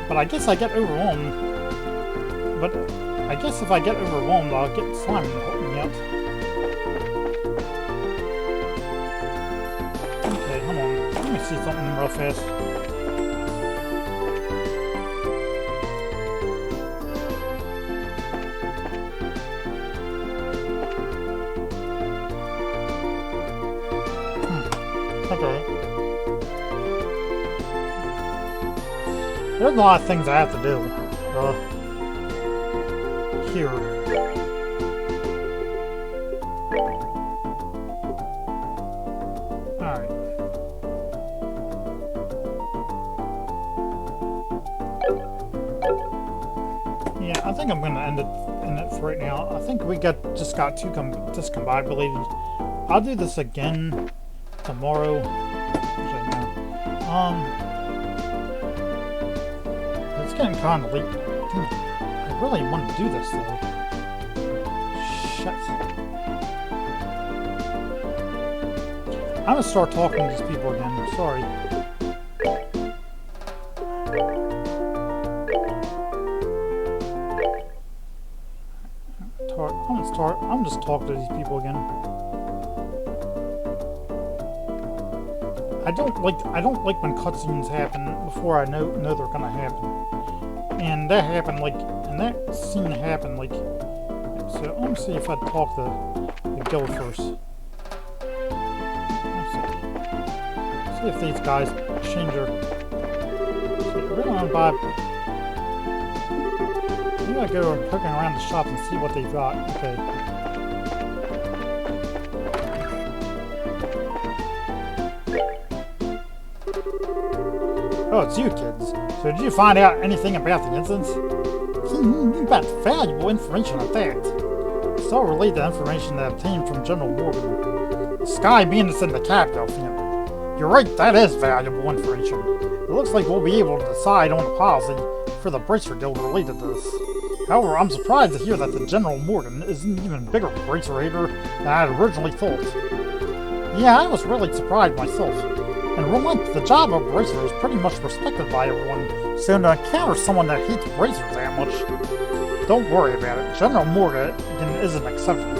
But I guess I get overwhelmed. But I guess if I get overwhelmed, I'll get Simon to help me out. Okay, hold on. Let me see something real fast. Okay. There's a lot of things I have to do. Here. Alright. Yeah, I think I'm gonna end it for right now. I think we just got too discombobulated. I'll do this again tomorrow. Actually, no. It's getting kind of late. I really want to do this though. Shit. I'm gonna start talking to these people again. Sorry. I'm just talking to these people again. I don't like when cutscenes happen before I know they're gonna happen. And that happened and that scene happened so let me see if I talk to the guild first. Let's see if these guys change their. See, I really want to buy. Maybe I go poking around the shop and see what they've got. Okay. Oh, it's you kids. So did you find out anything about the incident? You got valuable information at that. So I'll relate the information that I obtained from General Morgan. The Sky Bandits in the capital family. You're right, that is valuable information. It looks like we'll be able to decide on a policy for the Bracer Guild related to this. However, I'm surprised to hear that the General Morgan is an even bigger Bracer hater than I had originally thought. Yeah, I was really surprised myself. In real life, the job of Bracer is pretty much respected by everyone, so to encounter someone that hates Bracers that much, don't worry about it. General Morgan is an exception.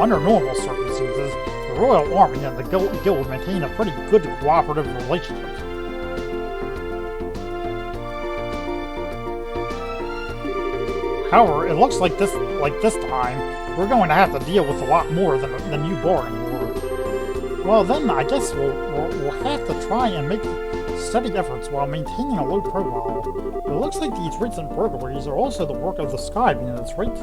Under normal circumstances, the Royal Army and the Guild maintain a pretty good cooperative relationship. However, it looks like this time, we're going to have to deal with a lot more than you bargained for. Well, then I guess we'll have to try and make steady efforts while maintaining a low profile. It looks like these recent burglaries are also the work of the Sky units, right?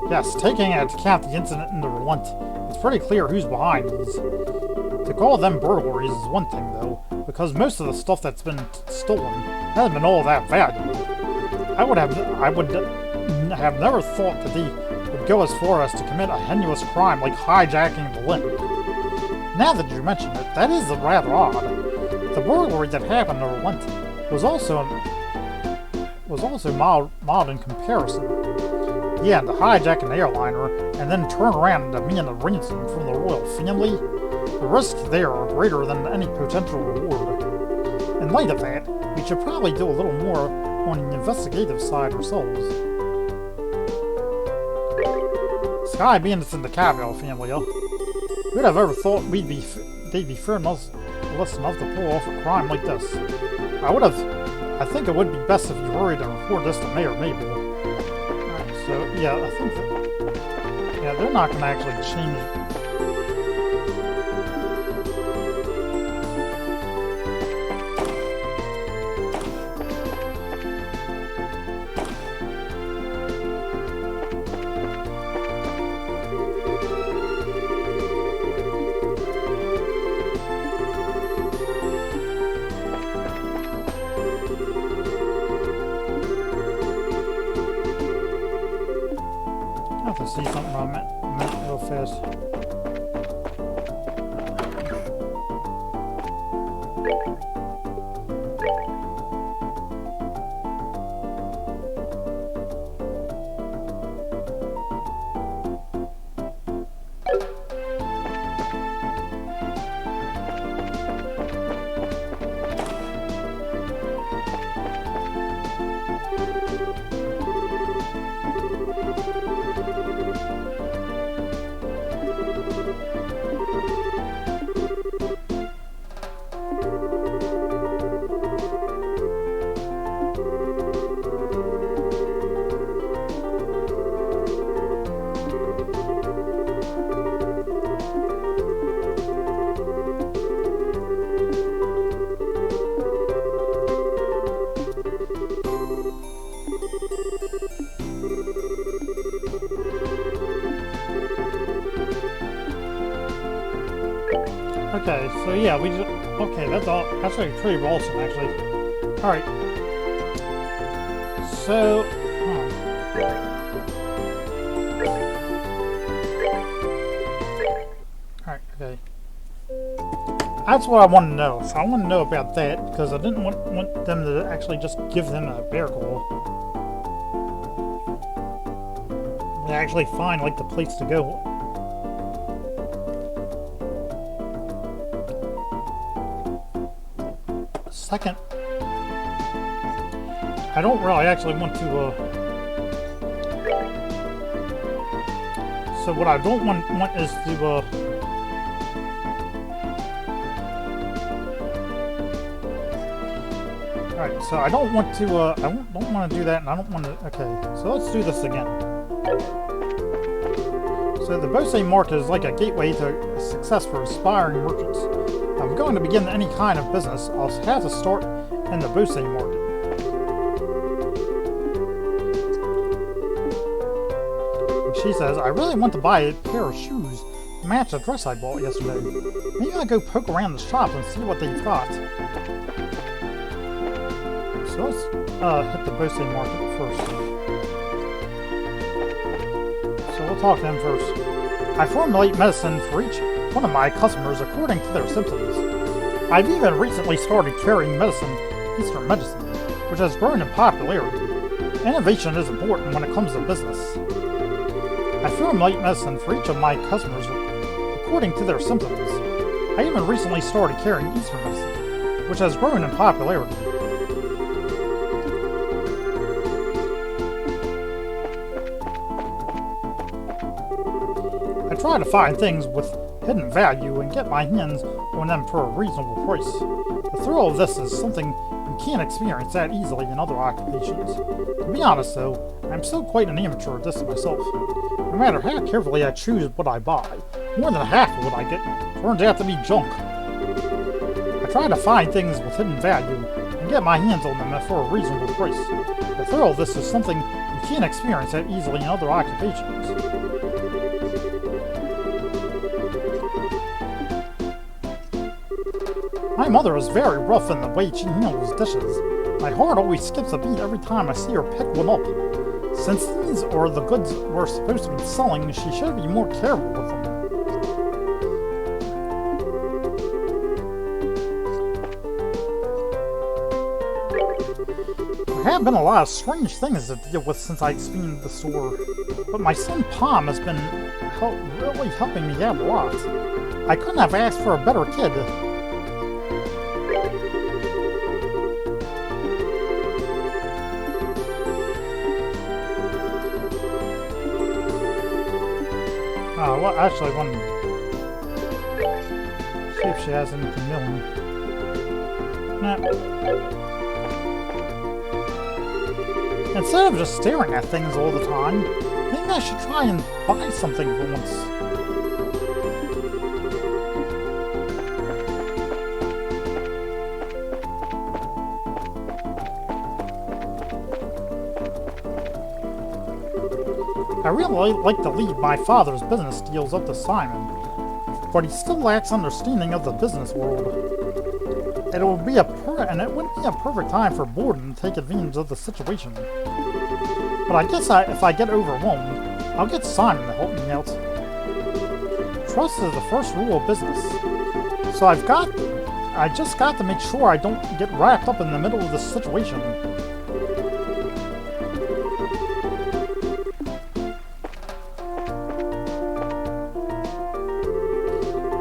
Yes, taking into account the incident in the Relent, it's pretty clear who's behind these. To call them burglaries is one thing, though, because most of the stuff that's been stolen hasn't been all that valuable. I would have never thought that they would go as far as to commit a heinous crime like hijacking the Link. Now that you mention it, that is rather odd. The burglary that happened in the Relent was also mild in comparison. Yeah, to hijack an airliner and then turn around and demand a ransom from the royal family, the risks there are greater than any potential reward. In light of that, we should probably do a little more on the investigative side ourselves. Sky bandits in the Cabell family, huh? Who'd have ever thought they'd be fearless enough to pull off a crime like this? I think it would be best if you hurried and report this to Mayor Mabel. Alright, so yeah, I think that, yeah, they're not gonna actually change. I have to see something on that real fast. Okay, so yeah, we just, okay, that's all, actually pretty awesome, actually. Alright. So, Alright, okay. That's what I want to know, so I want to know about that, because I didn't want them to actually just give them a bear call. They actually find, like, the place to go. Second, I don't really actually want to, so what I don't want is to, alright, so I don't want to, I don't want to do that, and I don't want to, okay, so let's do this again. So the Bose market is like a gateway to success for aspiring merchants. If I'm going to begin any kind of business, I'll have to start in the Bose market. And she says, I really want to buy a pair of shoes to match the dress I bought yesterday. Maybe I'll go poke around the shop and see what they've got. So let's hit the Bose market first. So we'll talk to them first. I formulate medicine for each one of my customers according to their symptoms. I've even recently started carrying Eastern medicine, which has grown in popularity. Innovation is important when it comes to business. I formulate medicine for each of my customers according to their symptoms. I even recently started carrying Eastern medicine, which has grown in popularity. I try to find things with hidden value and get my hands on them for a reasonable price. The thrill of this is something you can't experience that easily in other occupations. To be honest though, I'm still quite an amateur at this myself. No matter how carefully I choose what I buy, more than half of what I get turns out to be junk. I try to find things with hidden value and get my hands on them for a reasonable price. The thrill of this is something you can't experience that easily in other occupations. My mother is very rough in the way she handles dishes. My heart always skips a beat every time I see her pick one up. Since these are the goods we're supposed to be selling, she should be more careful with them. There have been a lot of strange things to deal with since I expanded the store, but my son Palm has been really helping me out a lot. I couldn't have asked for a better kid. Well, actually, I want to see if she has anything milling. Nah. Instead of just staring at things all the time, maybe I should try and buy something for once. I really like to leave my father's business deals up to Simon, but he still lacks understanding of the business world. It wouldn't be a perfect time for Borden to take advantage of the situation. But I guess if I get overwhelmed, I'll get Simon to help me out. Trust is the first rule of business, so I just got to make sure I don't get wrapped up in the middle of this situation.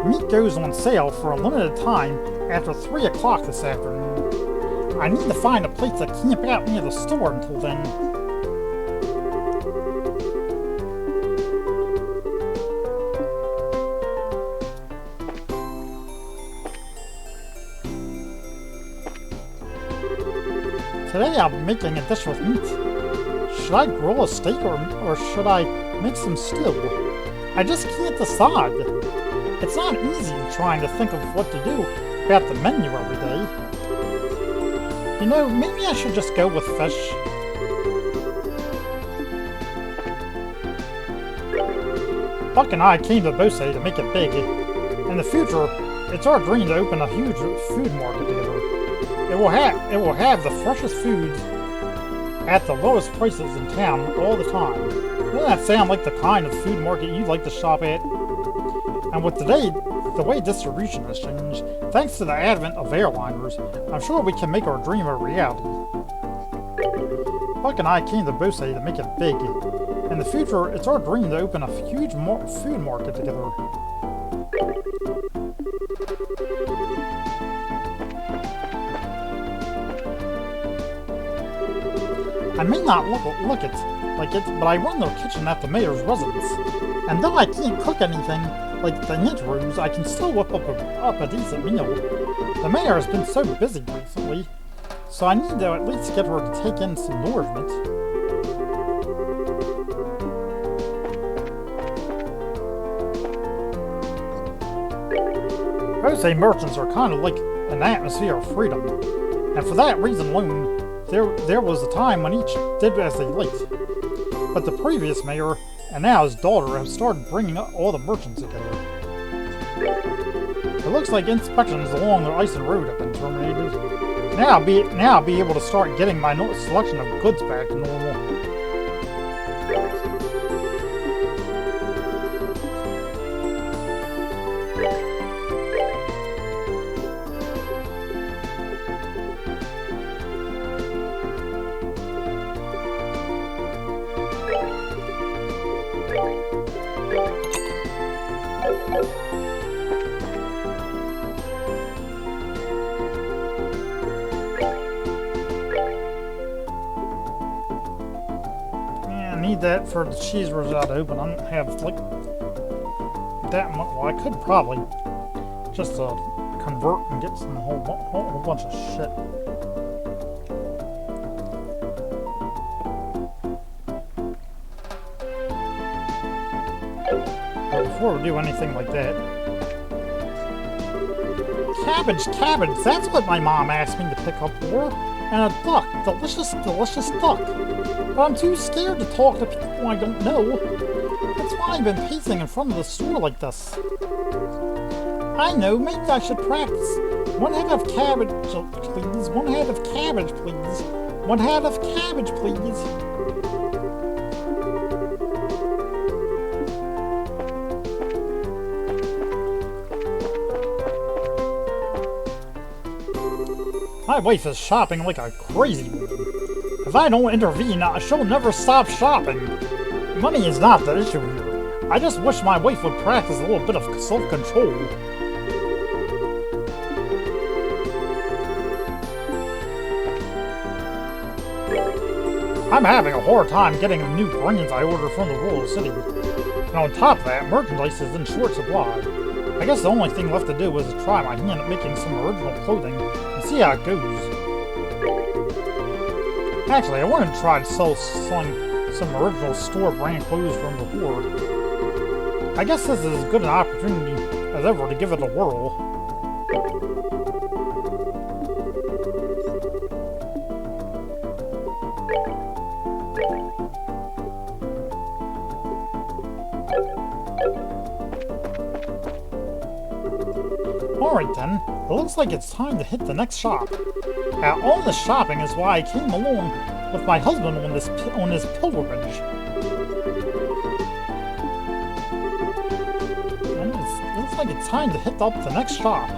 Meat goes on sale for a limited time after 3 o'clock this afternoon. I need to find a place to camp out near the store until then. Today I'll be making a dish with meat. Should I grill a steak or should I make some stew? I just can't decide. It's not easy trying to think of what to do about the menu every day. You know, maybe I should just go with fish. Buck and I came to Bose to make it big. In the future, it's our dream to open a huge food market together. It will have the freshest foods at the lowest prices in town all the time. Doesn't that sound like the kind of food market you'd like to shop at? And with the way distribution has changed, thanks to the advent of airliners, I'm sure we can make our dream a reality. Buck and I came to Bose to make it big. In the future, it's our dream to open a huge food market together. I may not look like it, but I run their kitchen at the mayor's residence. And though I can't cook anything like the Ninjaroos, I can still whip up a decent meal. The mayor has been so busy recently, so I need to at least get her to take in some nourishment. Bose merchants are kind of like an atmosphere of freedom, and for that reason alone, there was a time when each did as they liked. But the previous mayor and now his daughter have started bringing all the merchants together. It looks like inspections along the Ison Road have been terminated. Now I'll be able to start getting my selection of goods back to normal. That for the cheese rosette to open. I don't have like that much. Well, I could probably just convert and get some whole bunch of shit. But before we do anything like that... Cabbage, cabbage, that's what my mom asked me to pick up for. And a duck, delicious, delicious duck. But I'm too scared to talk to people I don't know. That's why I've been pacing in front of the store like this. I know, maybe I should practice. 1 head of cabbage, please. 1 head of cabbage, please. 1 head of cabbage, please. My wife is shopping like a crazy woman. If I don't intervene, she'll never stop shopping. Money is not the issue here. I just wish my wife would practice a little bit of self-control. I'm having a hard time getting the new brains I ordered from the Royal City. And on top of that, merchandise is in short supply. I guess the only thing left to do is to try my hand at making some original clothing and see how it goes. Actually, I wanted to try to selling some original store brand clothes from before. I guess this is as good an opportunity as ever to give it a whirl. Alright then, it looks like it's time to hit the next shop. All this shopping is why I came along with my husband on his pilgrimage. And it looks like it's time to hit up the next shop.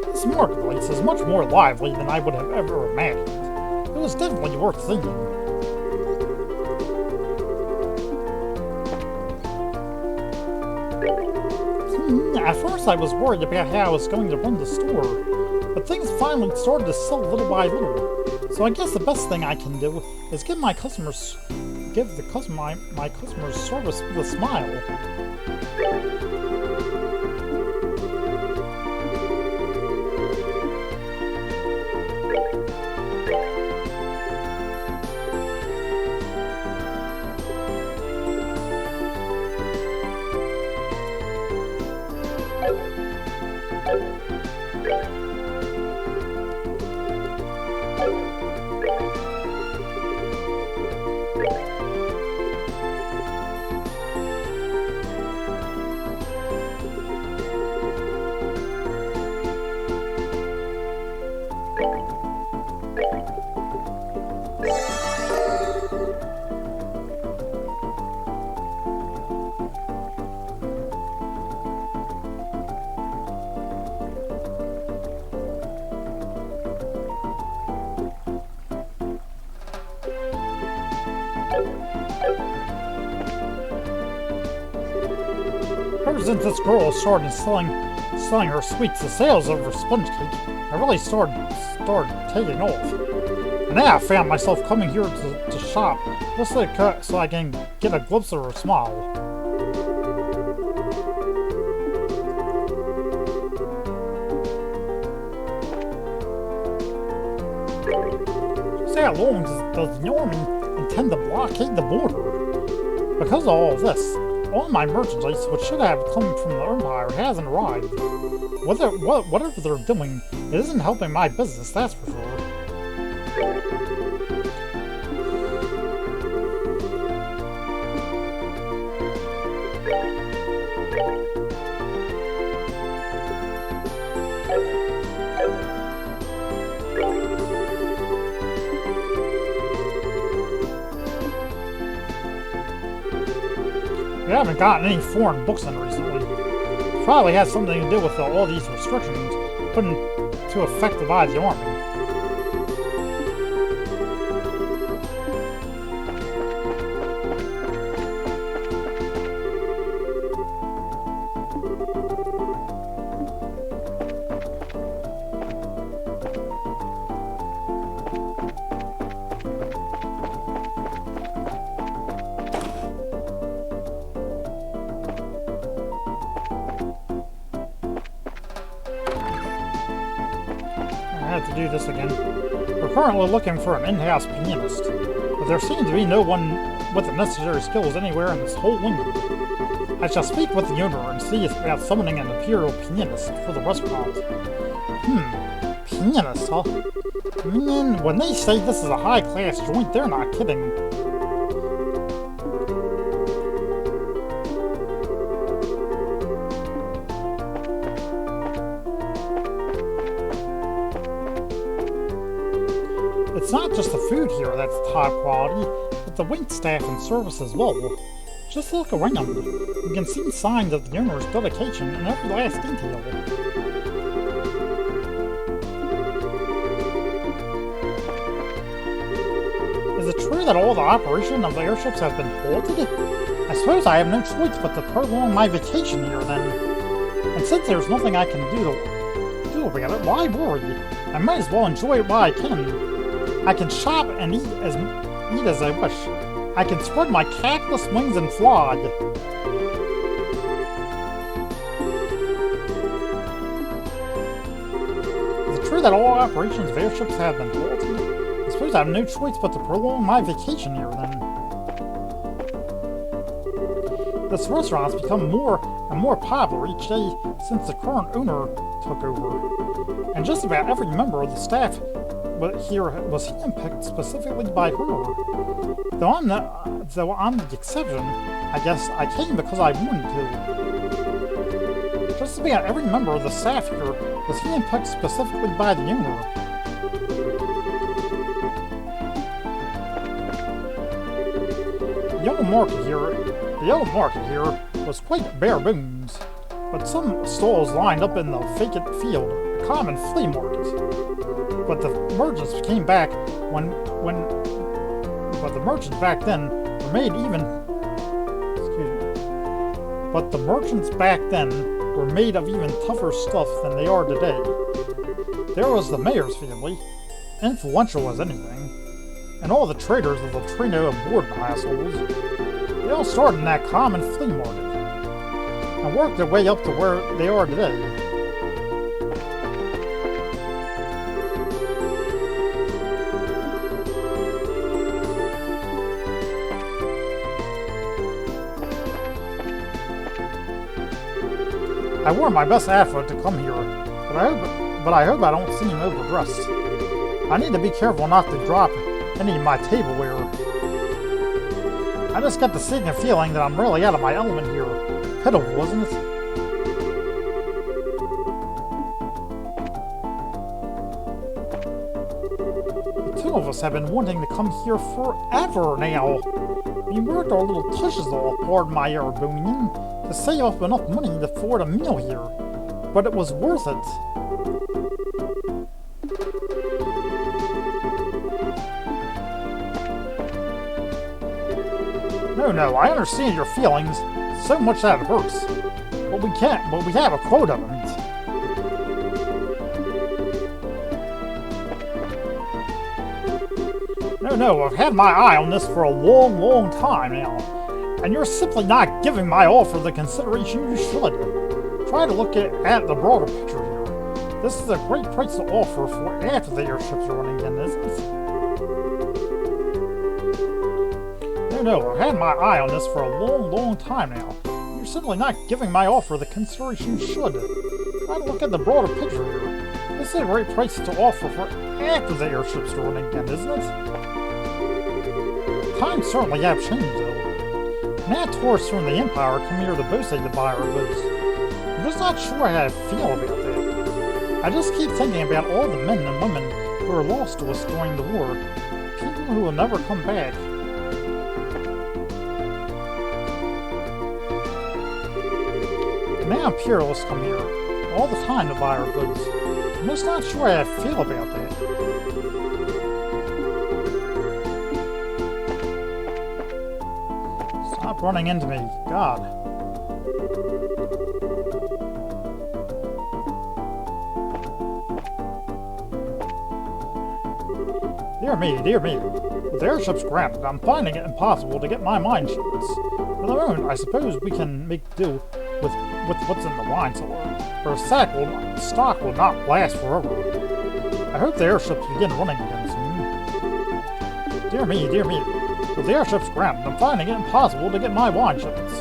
This marketplace is much more lively than I would have ever imagined. It was definitely worth seeing. At first I was worried about how I was going to run the store, but things finally started to sell little by little. So I guess the best thing I can do is give my customers service with a smile. Ever since this girl started selling her sweets, the sales of her sponge cake have really started taking off. And now I found myself coming here to shop just so I can get a glimpse of her smile. Just how long does the army intend to blockade the border? Because of all of this, all my merchandise, which should have come from the Empire, hasn't arrived. Whatever they're doing, it isn't helping my business, that's for sure. We haven't gotten any foreign books in recently. Probably has something to do with all these restrictions put into effect by the army. I have to do this again. We're currently looking for an in-house pianist, but there seems to be no one with the necessary skills anywhere in this whole England. I shall speak with the owner and see about summoning an imperial pianist for the restaurant. Pianist, huh? Man, when they say this is a high-class joint, they're not kidding. It's not just the food here that's top quality, but the wait staff and service as well. Just look around. You can see signs of the owner's dedication in every last detail. Is it true that all the operation of the airships has been halted? I suppose I have no choice but to prolong my vacation here then. And since there's nothing I can do about it, why worry? I might as well enjoy it while I can. I can shop and eat as I wish. I can spread my catless wings and fly. Is it true that all operations of airships have been halted? I suppose I have no choice but to prolong my vacation here then. This restaurant has become more and more popular each day since the current owner took over. And just about every member of the staff here was handpicked specifically by her. Though I'm the exception, I guess I came because I wanted to. Just about every member of the staff here was handpicked specifically by the owner. The old market here was quite bare bones, but some stalls lined up in the vacant field, a common flea market. But the merchants came back but the merchants back then were made of even tougher stuff than they are today. There was the mayor's family, influential as anything, and all the traders of the Trino and boarding households. They all started in that common flea market and worked their way up to where they are today. I wore my best outfit to come here, but I hope I don't seem overdressed. I need to be careful not to drop any of my tableware. I just got the sinking feeling that I'm really out of my element here. Pitiful, wasn't it? The two of us have been wanting to come here forever now. We worked our little tushes off, pardon my Arbonian, to save up enough money to afford a meal here, but it was worth it. No, I understand your feelings, so much that it hurts. But we have a quota of it. No, I've had my eye on this for a long time now. And you're simply not giving my offer the consideration you should. Try to look at the broader picture here. This is a great price to offer for after the airships are running again, isn't it? No, I've had my eye on this for a long time now. You're simply not giving my offer the consideration you should. Try to look at the broader picture here. This is a great price to offer for after the airships are running again, isn't it? Times certainly have changed, though. Now tourists from the Empire come here to Bose to buy our goods. I'm just not sure how I feel about that. I just keep thinking about all the men and women who were lost to us during the war. People who will never come back. Now Imperialists come here all the time to buy our goods. I'm just not sure how I feel about that. Stop running into me, God. Dear me. With airships grounded, I'm finding it impossible to get my mine shipments. For the moment, I suppose we can make do with what's in the wine cellar. Our stock will not last forever. I hope the airships begin running again soon. Dear me, dear me. With the airships grounded, I'm finding it impossible to get my wine shipments.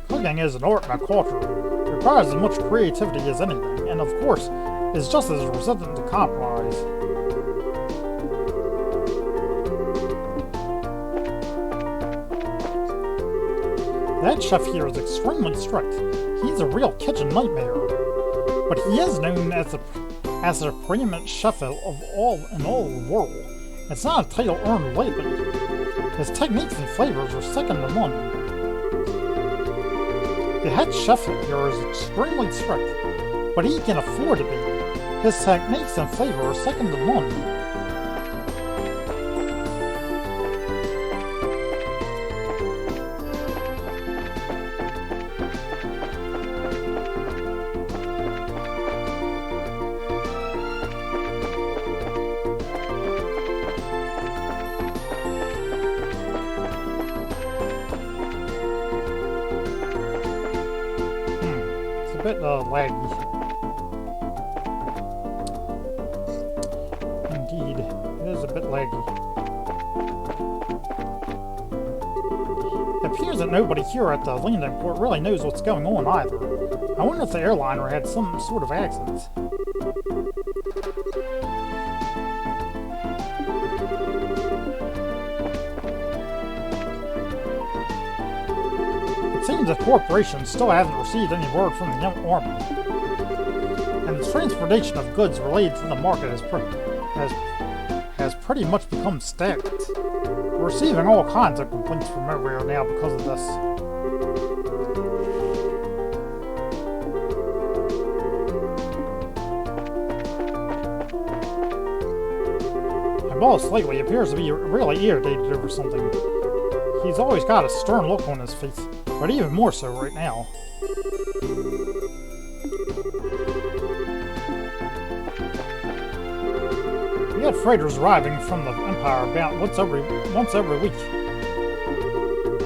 Cooking is an art and a culture. It requires as much creativity as anything, and of course, is just as resistant to compromise. That chef here is extremely strict. He's a real kitchen nightmare. But he is known as the preeminent chef of all in all the world. It's not a title earned lately. His techniques and flavors are second to none. The head chef here is extremely strict, but he can afford to be. His techniques and flavor are second to none. A bit laggy. Indeed, it is a bit laggy. It appears that nobody here at the landing port really knows what's going on either. I wonder if the airliner had some sort of accident. It seems the corporation still hasn't received any word from the Army, and the transportation of goods related to the market has pretty much become stagnant. We're receiving all kinds of complaints from everywhere now because of this. My boss lately appears to be really irritated over something. He's always got a stern look on his face, but even more so right now. We get freighters arriving from the Empire about once every week.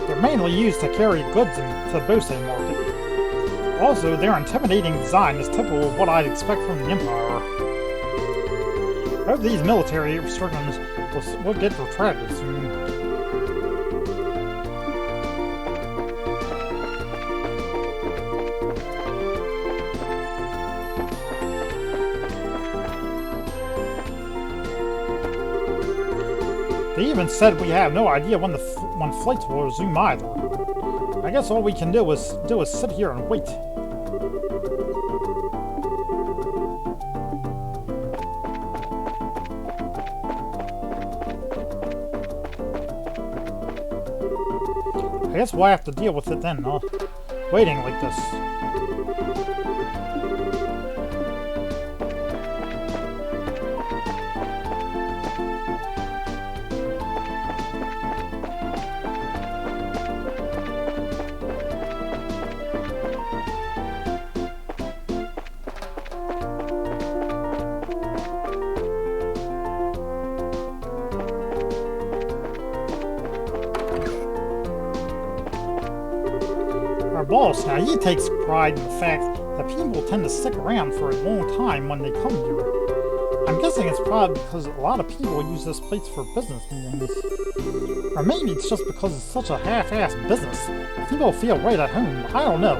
They're mainly used to carry goods into the Bose market. Also, their intimidating design is typical of what I'd expect from the Empire. I hope these military restrictions will get retracted soon. They even said we have no idea when flights will resume either. I guess all we can do is sit here and wait. I guess we'll have to deal with it then, waiting like this. Our boss, now he takes pride in the fact that people tend to stick around for a long time when they come here. I'm guessing it's probably because a lot of people use this place for business meetings. Or maybe it's just because it's such a half-assed business. People feel right at home. I don't know.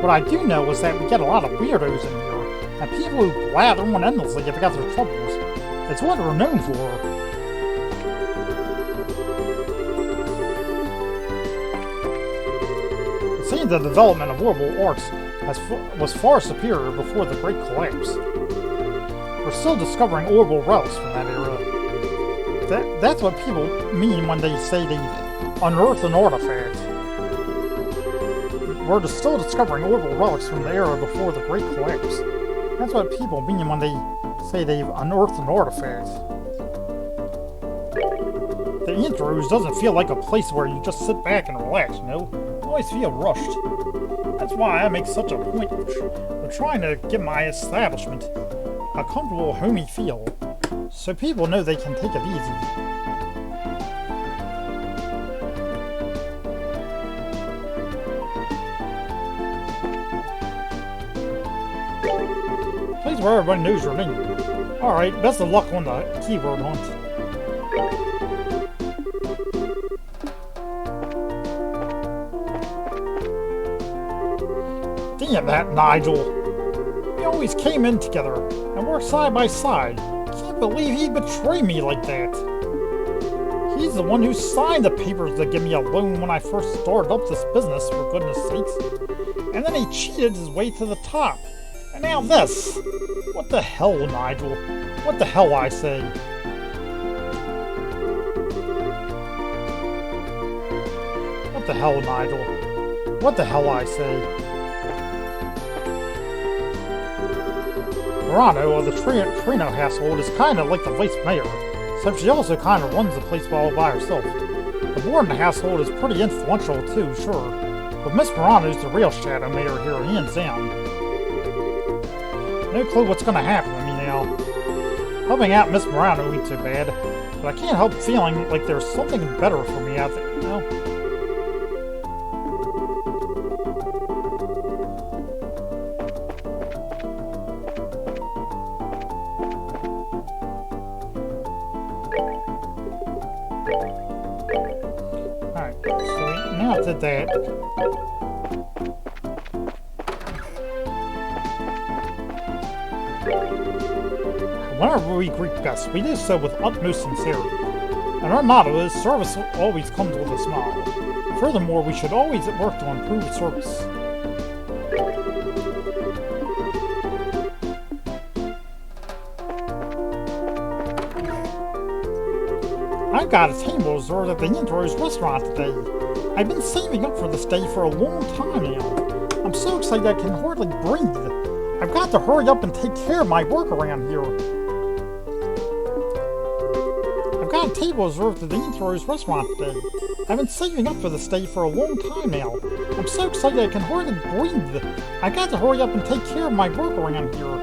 What I do know is that we get a lot of weirdos in here, and people who blather on endlessly about their troubles. It's what we're known for. It seems the development of orbital arcs was far superior before the Great Collapse. We're still discovering orbital relics from that era. That's what people mean when they say they unearth an artifact. We're still discovering orbital relics from the era before the Great Collapse. That's what people mean when they say they've unearthed an artifact. The Andrews doesn't feel like a place where you just sit back and relax, you know? I always feel rushed. That's why I make such a point of trying to give my establishment a comfortable, homey feel, so people know they can take it easy. Place where everyone knows your name. Alright, best of luck on the keyword hunt. Damn that Nigel! We always came in together and worked side by side. Can't believe he'd betray me like that. He's the one who signed the papers to give me a loan when I first started up this business, for goodness sakes. And then he cheated his way to the top. And now this! What the hell, Nigel? What the hell, I say? What the hell, Nigel? What the hell, I say? Morano of the Trino household is kind of like the vice mayor, except she also kind of runs the place all by herself. The board in the household is pretty influential too, sure, but Miss Morano's the real shadow mayor here, hands down. No clue what's gonna happen to me now. Helping out Miss Morano ain't too bad, but I can't help feeling like there's something better for me out there, you know? Alright, so we now did that. Whenever we greet guests, we do so with utmost sincerity. And our motto is, service always comes with a smile. Furthermore, we should always work to improve service. I got a table reserved at the Andrew's restaurant today. I've been saving up for this day for a long time now. I'm so excited I can hardly breathe. I've got to hurry up and take care of my work around here. I've got a table reserved at the Andrew's restaurant today. I've been saving up for this day for a long time now. I'm so excited I can hardly breathe. I've got to hurry up and take care of my work around here.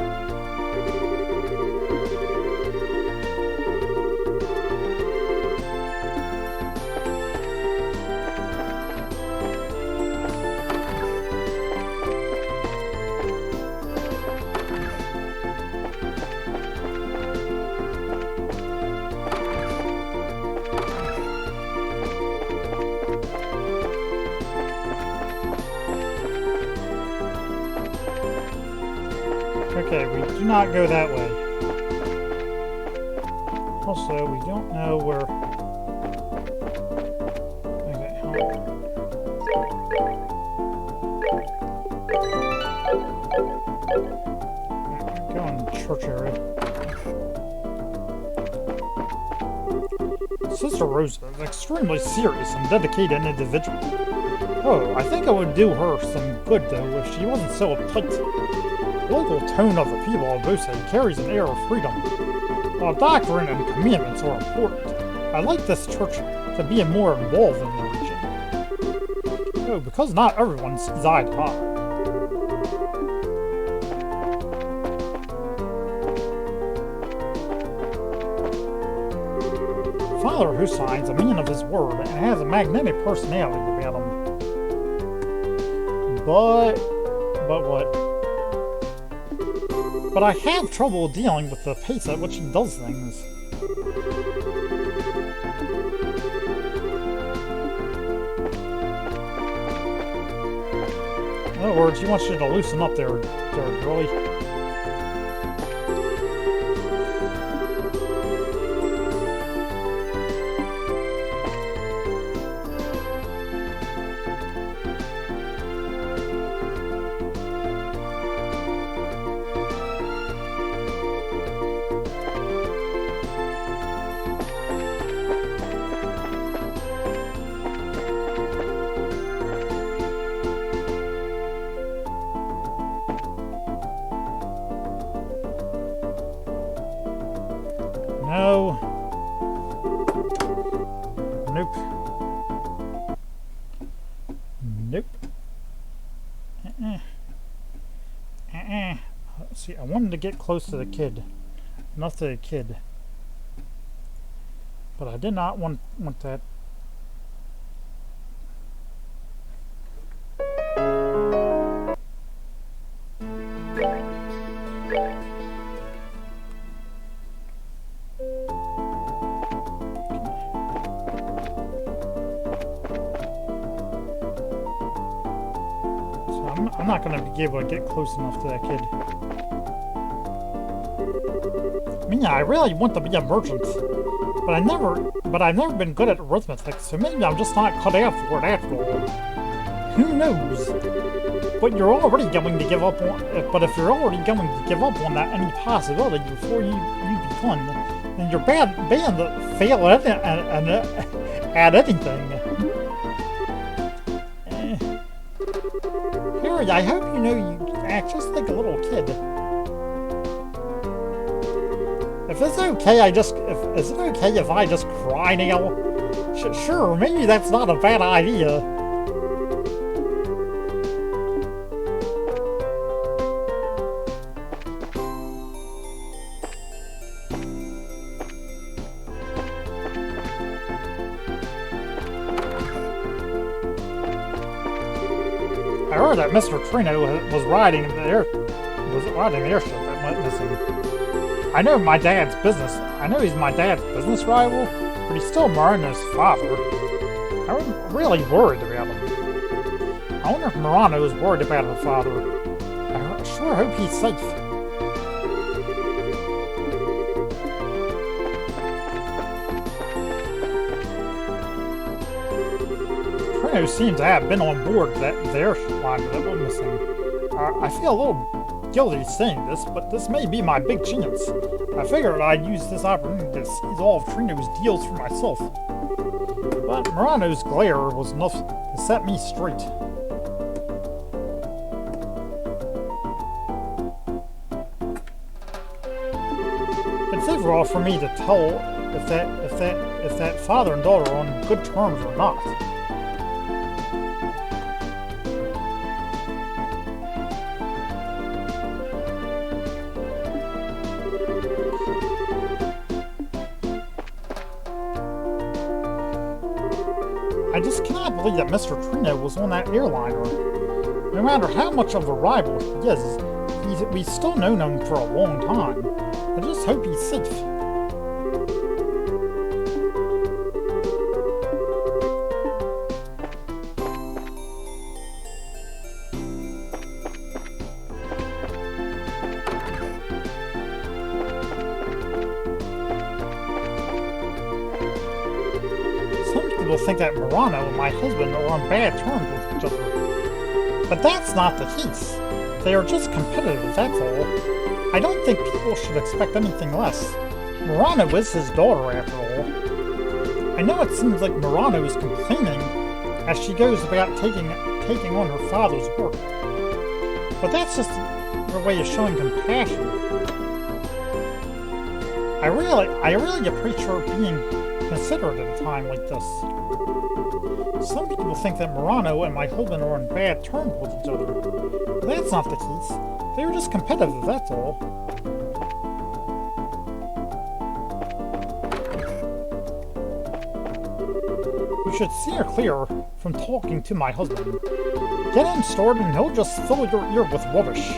Okay, we do not go that way. Also, we don't know where... Okay, go in the church area. Sister Rosa is an extremely serious and dedicated individual. Oh, I think it would do her some good, though, if she wasn't so uptight. The local tone of the people of Bose carries an air of freedom. While doctrine and commandments are important, I like this church to be more involved in the region. Oh, because not everyone sees eye to eye. Father Hussein's a man of his word and has a magnetic personality about him. But what? But I have trouble dealing with the pace at which he does things. In other words, he wants you to loosen up there, girlie. No. Nope. Nope. Let's see, I wanted to get close to the kid. Not to the kid. But I did not want that. not going to be able to get close enough to that kid. I mean, yeah, I really want to be a merchant, but I've never been good at arithmetic, so maybe I'm just not cut out for it after all. Who knows? But you're already going to give up on. If you're already going to give up on that any possibility before you begin, then you're bound to fail at anything. Harry, I hope you know you act just like a little kid. If it's okay, is it okay if I just cry now? Sure, maybe that's not a bad idea. I heard that Mr. Trino was riding the airship that went missing. I know he's my dad's business rival, but he's still Marano's father. I'm really worried about him. I wonder if Marano is worried about her father. I sure hope he's safe. Trino seems to have been on board the airship liner that went missing. I feel a little guilty saying this, but this may be my big chance. I figured I'd use this opportunity to seize all of Trino's deals for myself. But Marano's glare was enough to set me straight. It's difficult for me to tell if that father and daughter are on good terms or not. I just cannot believe that Mr. Trino was on that airliner. No matter how much of a rival he is, we've still known him for a long time. I just hope he's safe. People think that Marano and my husband are on bad terms with each other. But that's not the case. They are just competitive, that's all. I don't think people should expect anything less. Marano is his daughter, after all. I know it seems like Marano is complaining as she goes about taking on her father's work. But that's just her way of showing compassion. I really appreciate her being considerate at a time like this. Some people think that Marano and my husband are on bad terms with each other. But that's not the case. They were just competitive, that's all. You should steer clear from talking to my husband. Get him started and he'll just fill your ear with rubbish.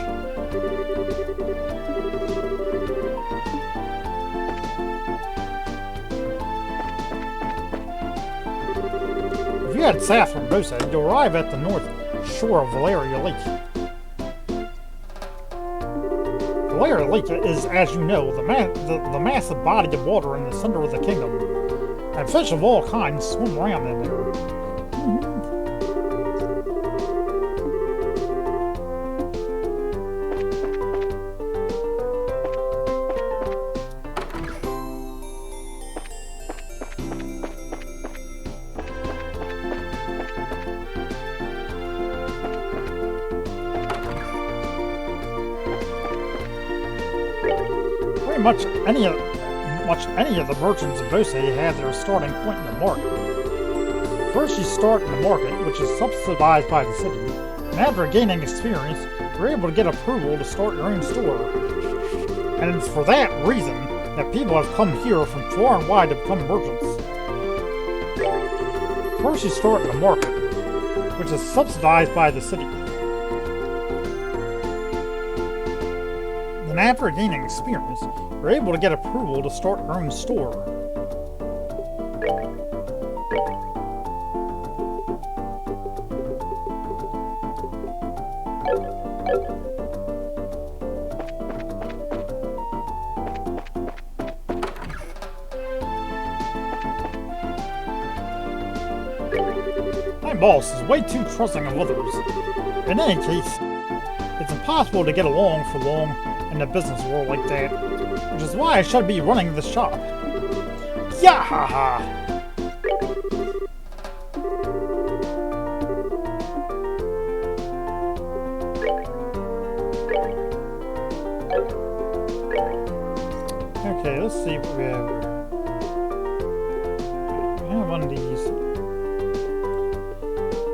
If you head south from Bosa, you'll arrive at the north shore of Valeria Lake. Valeria Lake is, as you know, the massive body of water in the center of the kingdom, and fish of all kinds swim around in there. Much any of the merchants of Bose had their starting point in the market. First you start in the market, which is subsidized by the city, and after gaining experience, you're able to get approval to start your own store. And it's for that reason that people have come here from far and wide to become merchants. First you start in the market, which is subsidized by the city. And after gaining experience, you're able to get approval to start your own store. boss is way too trusting of others. In any case, it's impossible to get along for long in a business world like that, which is why I should be running this shop. Yahaha! Okay, let's see what we have. We have one of these.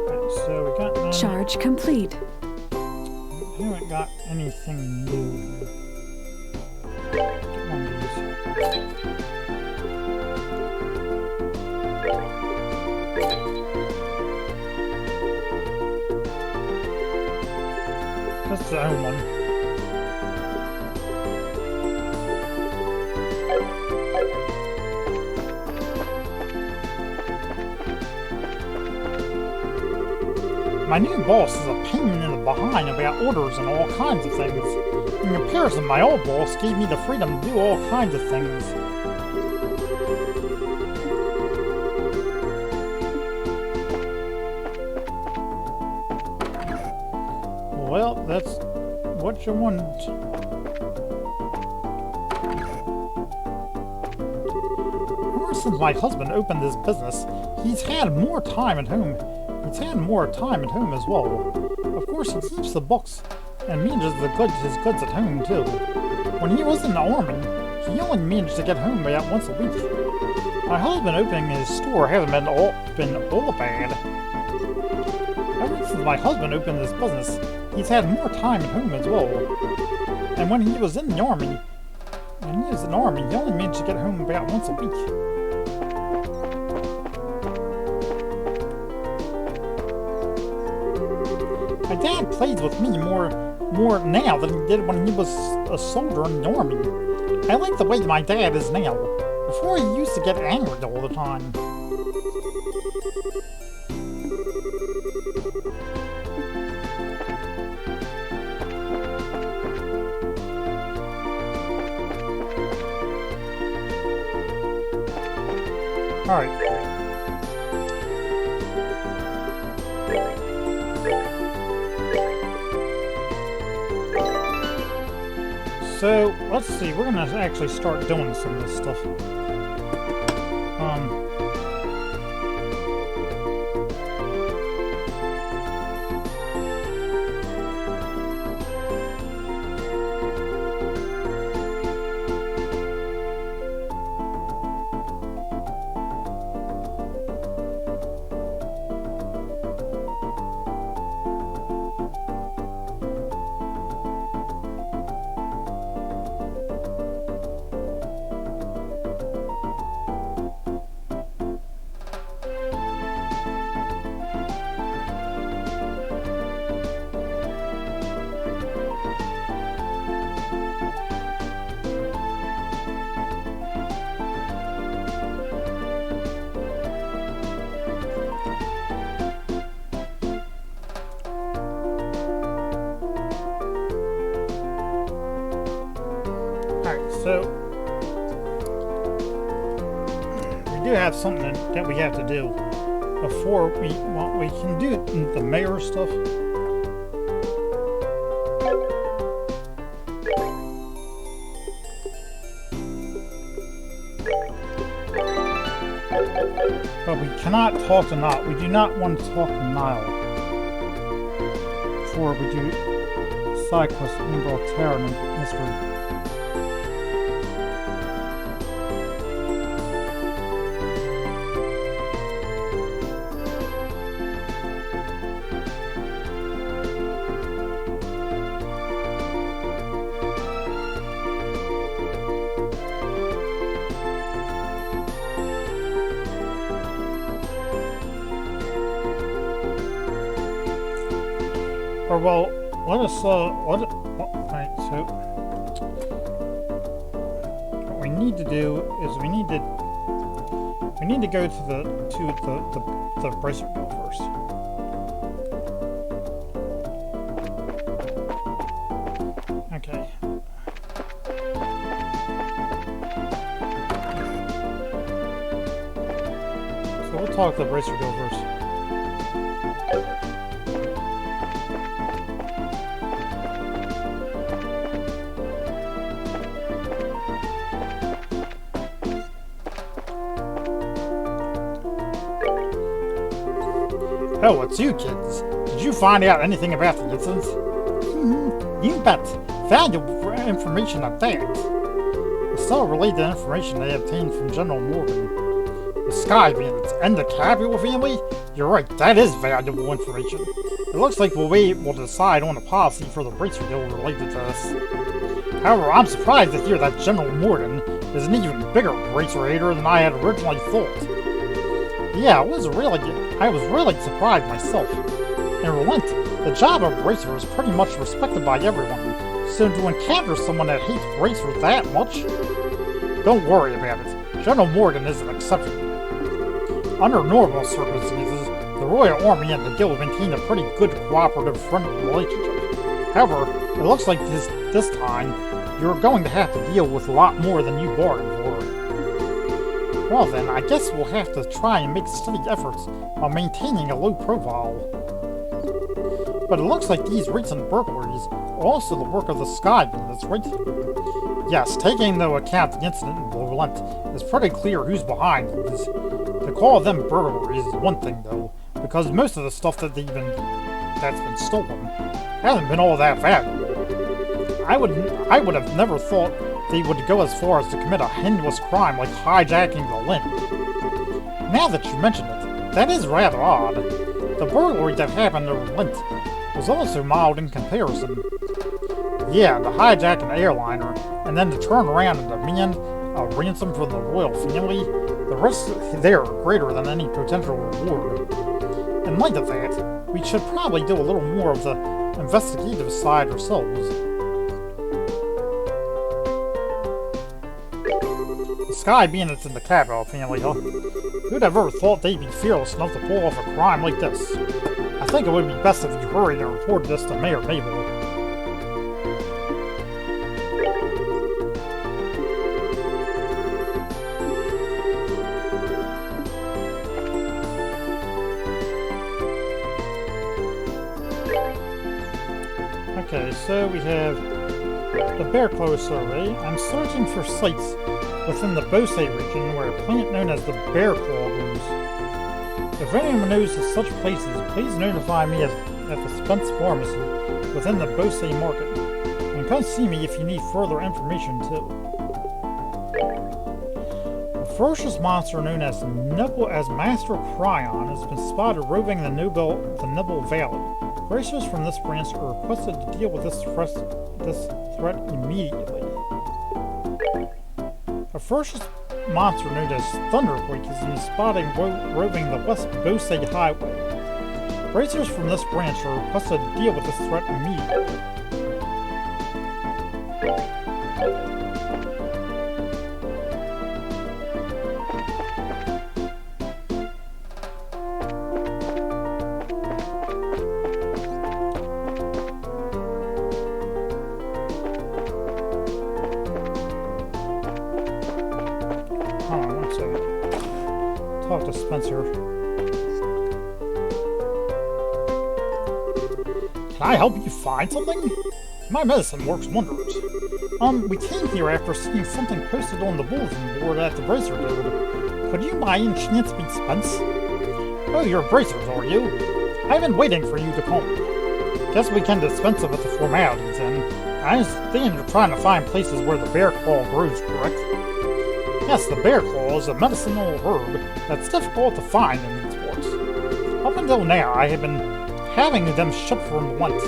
Right, so we got none.
Charge complete.
We haven't got anything new. Get one of these. That's the only one. My new boss is a pain in the behind about orders and all kinds of things. In comparison, my old boss gave me the freedom to do all kinds of things. Well, that's what you want. Ever since my husband opened this business, he's had more time at home. He's had more time at home as well. Of course, he keeps the books and manages his goods at home too. When he was in the army, he only managed to get home about once a week. My husband opening his store hasn't been all bad. Ever since my husband opened this business, he's had more time at home as well. And when he was in the army, he only managed to get home about once a week. My dad plays with me more now than he did when he was a soldier in the army. I like the way my dad is now. Before he used to get angry all the time. Alright. So, let's see, we're gonna actually start doing some of this stuff. So, we do have something that we have to do before we can do the mayor stuff. But we cannot talk to Nile. We do not want to talk to Nile before we do side quest Amberl Tower mystery. Or well, let us right, so what we need to do is we need to go to the bracelet wheel first. Okay. So we'll talk to the bracelet wheel first. Oh, it's you kids. Did you find out anything about the incident? You bet. Valuable information at that. It's still related information they obtained from General Morgan. The Sky Bandits and the Capital family? You're right, that is valuable information. It looks like we'll be able to decide on a policy for the Bracer Guild related to this. However, I'm surprised to hear that General Morgan is an even bigger Bracer hater than I had originally thought. Yeah, I was really surprised myself. In Relent, the job of Bracer is pretty much respected by everyone, so to encounter someone that hates Bracer that much? Don't worry about it. General Morgan is an exception. Under normal circumstances, the Royal Army and the Guild maintain a pretty good cooperative friendly relationship. However, it looks like this time, you're going to have to deal with a lot more than you bargained for. Well then, I guess we'll have to try and make steady efforts on maintaining a low profile. But it looks like these recent burglaries are also the work of the Sky Bandits, right? Yes, taking into account the incident in Relent, it's pretty clear who's behind these. To call them burglaries is one thing though, because most of the stuff that's been stolen hasn't been all that valuable. I would have never thought they would go as far as to commit a heinous crime like hijacking the Lynn. Now that you mention it, that is rather odd. The burglary that happened to Lint was also mild in comparison. Yeah, to hijack an airliner, and then to turn around and demand a ransom from the royal family, the risks there are greater than any potential reward. In light of that, we should probably do a little more of the investigative side ourselves. The Sky Bandits in the Capital family, huh? Who'd have ever thought they'd be fearless enough to pull off a crime like this? I think it would be best if you hurried and reported this to Mayor Mabel. Okay, so we have the Bear Claw survey. I'm searching for sites within the Bose region where a plant known as the Bear Claw grows. If anyone knows of such places, please notify me at the Spence Pharmacy within the Bose market. And come see me if you need further information too. A ferocious monster known as Master Cryon has been spotted roving the Nibble Valley. Racers from this branch are requested to deal with this threat immediately. A ferocious monster known as Thunderquake has been spotted roving the West Bose Highway. Racers from this branch are requested to deal with this threat immediately. Talk to Spencer. Can I help you find something? My medicine works wonders. We came here after seeing something posted on the bulletin board at the Bracer Guild. Could you by any chance be Spence? Oh, you're Bracers, are you? I've been waiting for you to come. Guess we can dispense with the formalities then. I understand you're trying to find places where the Bear Claw grows, correct? Yes, the Bear Claw is a medicinal herb that's difficult to find in these parts. Up until now, I have been having them shipped from Lent.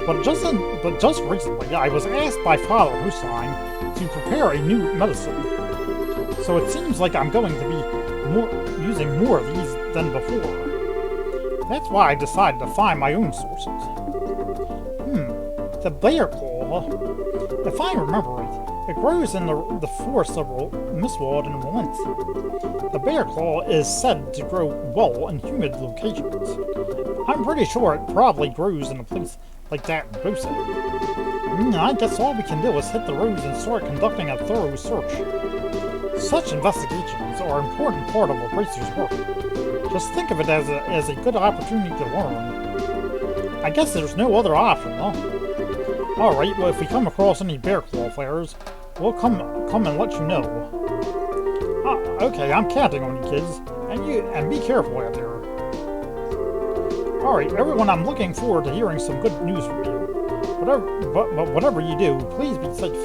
But just recently, I was asked by Father Hussein to prepare a new medicine. So it seems like I'm going to be using more of these than before. That's why I decided to find my own sources. The Bear Claw, if I remember right, it grows in the forest of Mistwald and Relent. The Bear Claw is said to grow well in humid locations. I'm pretty sure it probably grows in a place like that in Bose. I guess all we can do is hit the roads and start conducting a thorough search. Such investigations are an important part of a Bracer's work. Just think of it as a good opportunity to learn. I guess there's no other option, huh? Alright, well if we come across any Bear Claw flares, we'll come and let you know. Okay, I'm counting on you kids, and be careful out there. Alright, everyone, I'm looking forward to hearing some good news from you. Whatever you do, please be safe.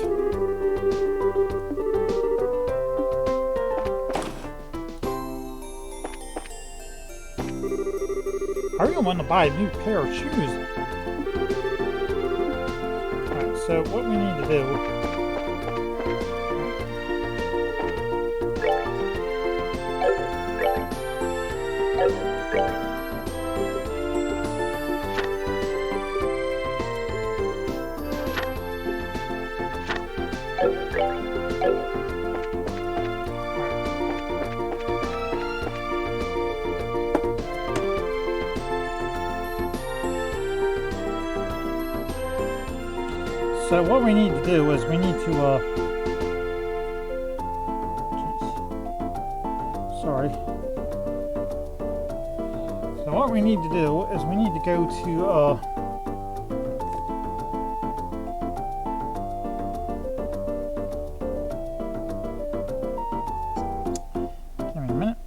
I really want to buy a new pair of shoes. Alright, so what we need to do... So what we need to do is we need to, sorry. So what we need to do is we need to go to, give me a minute.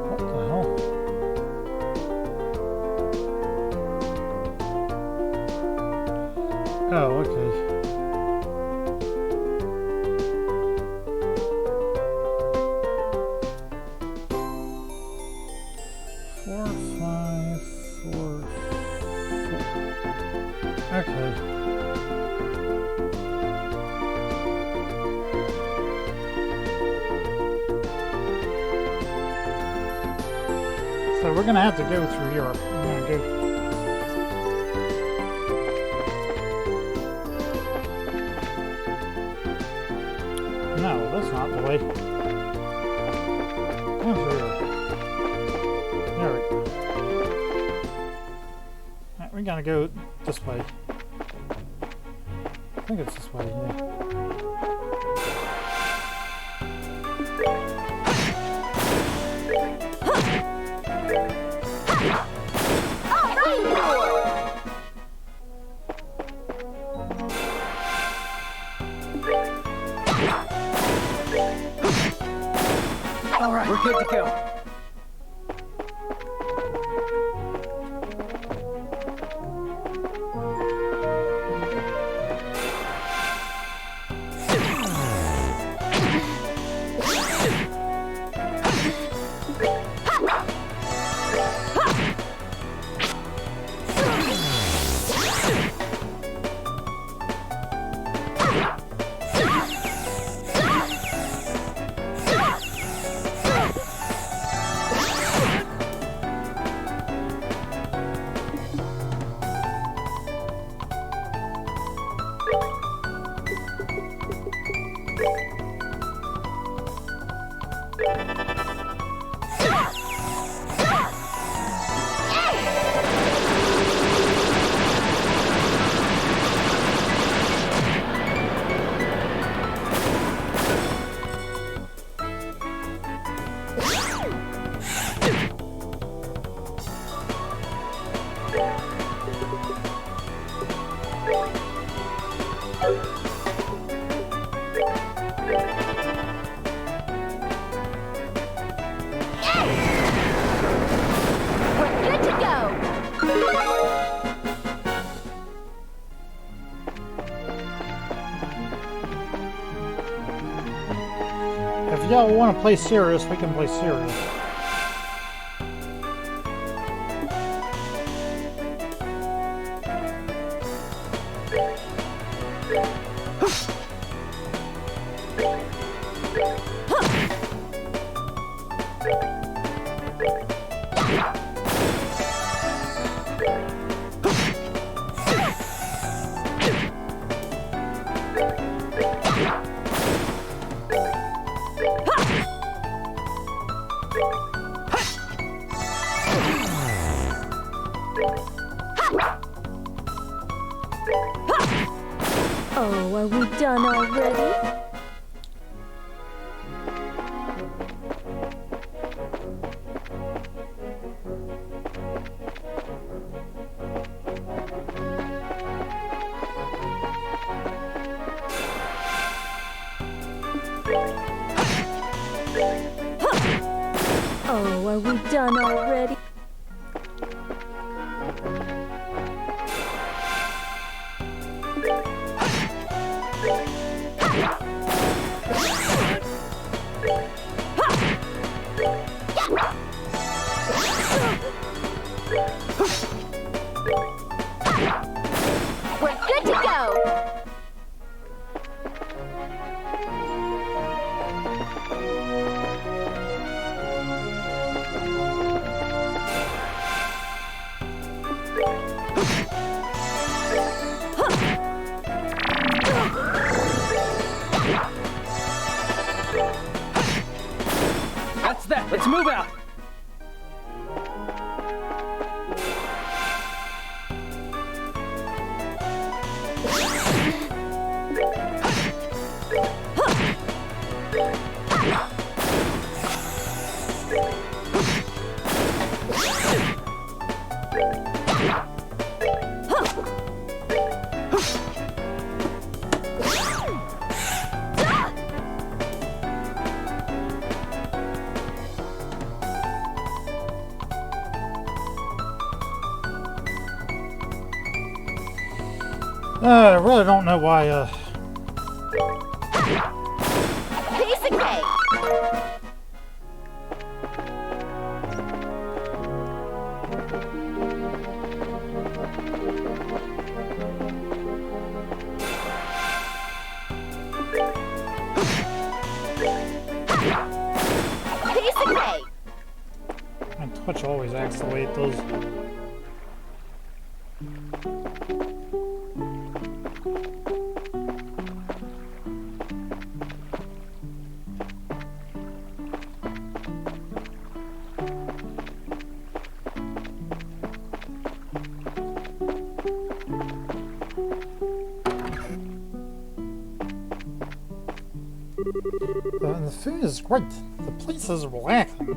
What the hell? Oh, okay. Four, five, four, four. Okay. So we're gonna have to go through Europe. We're gonna go. No, that's not the way. Come through here. There we go. Alright, we gotta go this way. I think it's this way, yeah.
All right, we're good to go.
If y'all want to play serious, we can play serious.
Oh, are we done already? Oh, are we done already?
We're good to go.
That's that. Let's move out.
I really don't know why,
Piece of cake. Piece of cake.
my Twitch always acts the way it does. The food is great. The place is relaxing.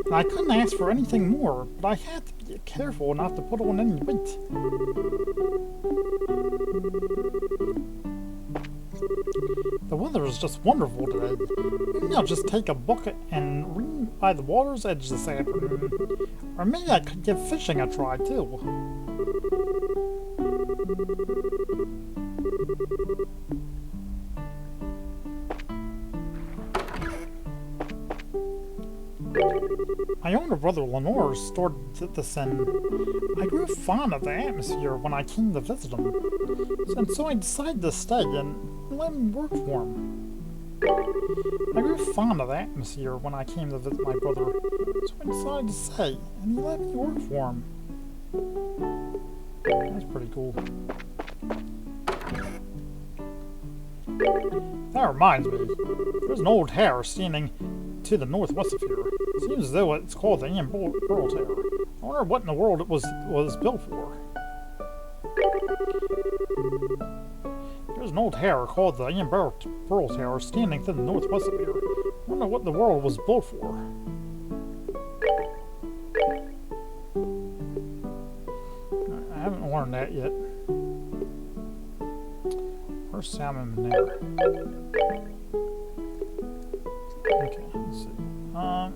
And I couldn't ask for anything more, but I had to be careful not to put on any weight. The weather is just wonderful today. Maybe I'll just take a bucket and read by the water's edge this afternoon. Or maybe I could give fishing a try too. My older brother Lenore stored this in. I grew fond of the atmosphere when I came to visit him, and so I decided to stay and let him work for him. I grew fond of the atmosphere when I came to visit my brother, so I decided to stay, and he let me work for him. That's pretty cool. That reminds me, there's an old tower standing to the northwest of here. Seems as though it's called the Amberl Tower. I wonder what in the world it was built for. There's an old tower called the Amberl Tower standing to the northwest of here. I wonder what the world was built for. I haven't learned that yet. Where's salmon in there? Okay, let's see.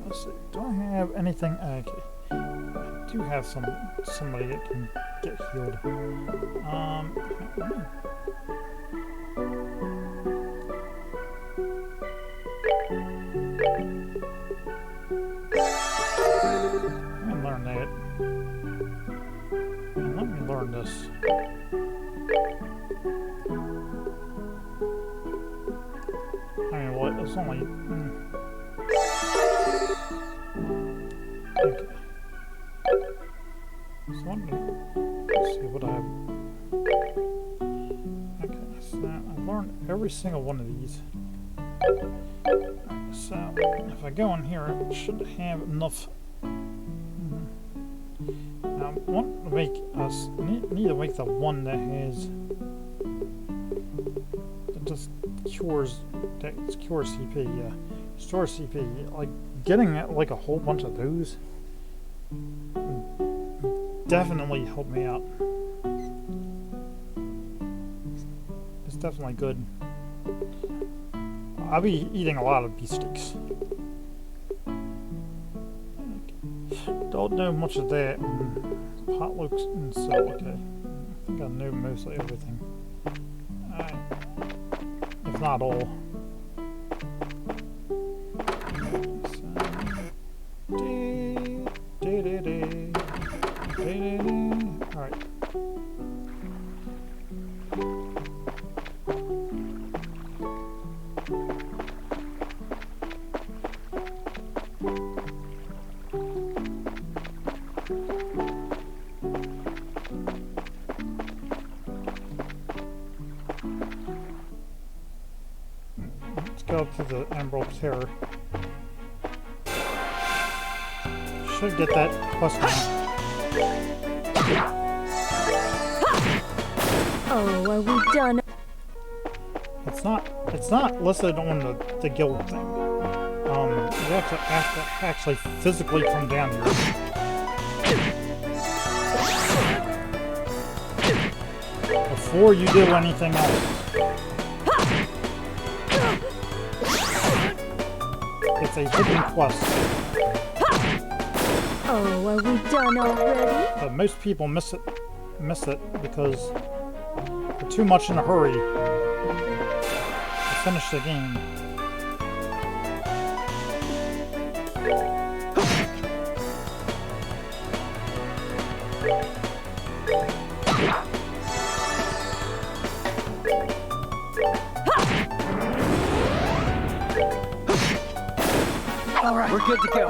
Let's see. Do I have anything? Okay, I do have somebody that can get healed. Let me learn that. And let me learn this. I mean, what? It's only. Okay. So let's see what I have. Okay, so I've learned every single one of these. Right, so if I go in here, it should have enough. Now I want to make us need to make the one that has just cures CP, yeah. Store CP. Like, getting like a whole bunch of those definitely helped me out. It's definitely good. I'll be eating a lot of beef steaks. Don't know much of that. Potlucks and so, okay. I think I know mostly everything. Alright. If not all. Alright. Let's go up to the Amberl Tower. Should get that quest now.
Oh, are we done?
It's not listed on the guild thing. You have to actually physically come down here. Before you do anything else. It's a hidden quest.
Oh, are we done already?
But most people miss it because they're too much in a hurry to finish the game.
All right, we're good to go.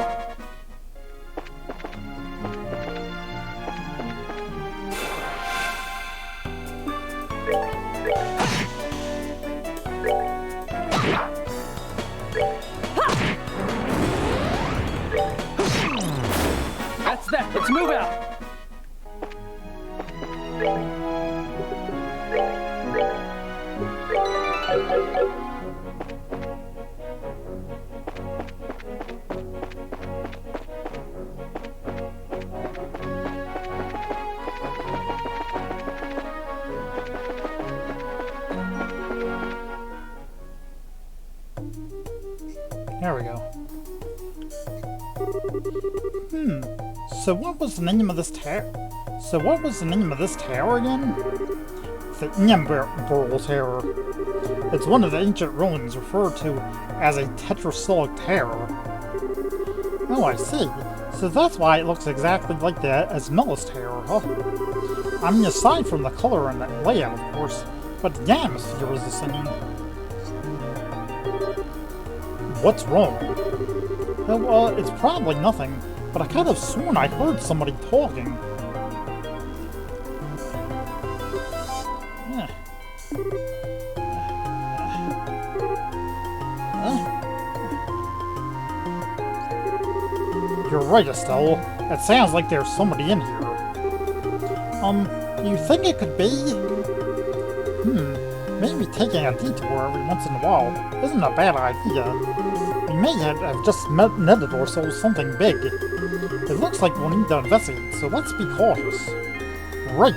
That's that. Let's move out.
There we go. So what was the name of this tower? Again? The Amberl Tower. It's one of the ancient ruins referred to as a tetrasolic tower. Oh, I see. So that's why it looks exactly like that as Mella's Tower, huh? I mean, aside from the color and the layout, of course, but the atmosphere is the same. What's wrong? Well, it's probably nothing, but I could have sworn I heard somebody talking. You're right, Estelle. It sounds like there's somebody in here. You think it could be? Maybe taking a detour every once in a while isn't a bad idea. We may have just netted ourselves something big. It looks like we'll need to investigate, so let's be cautious. Right.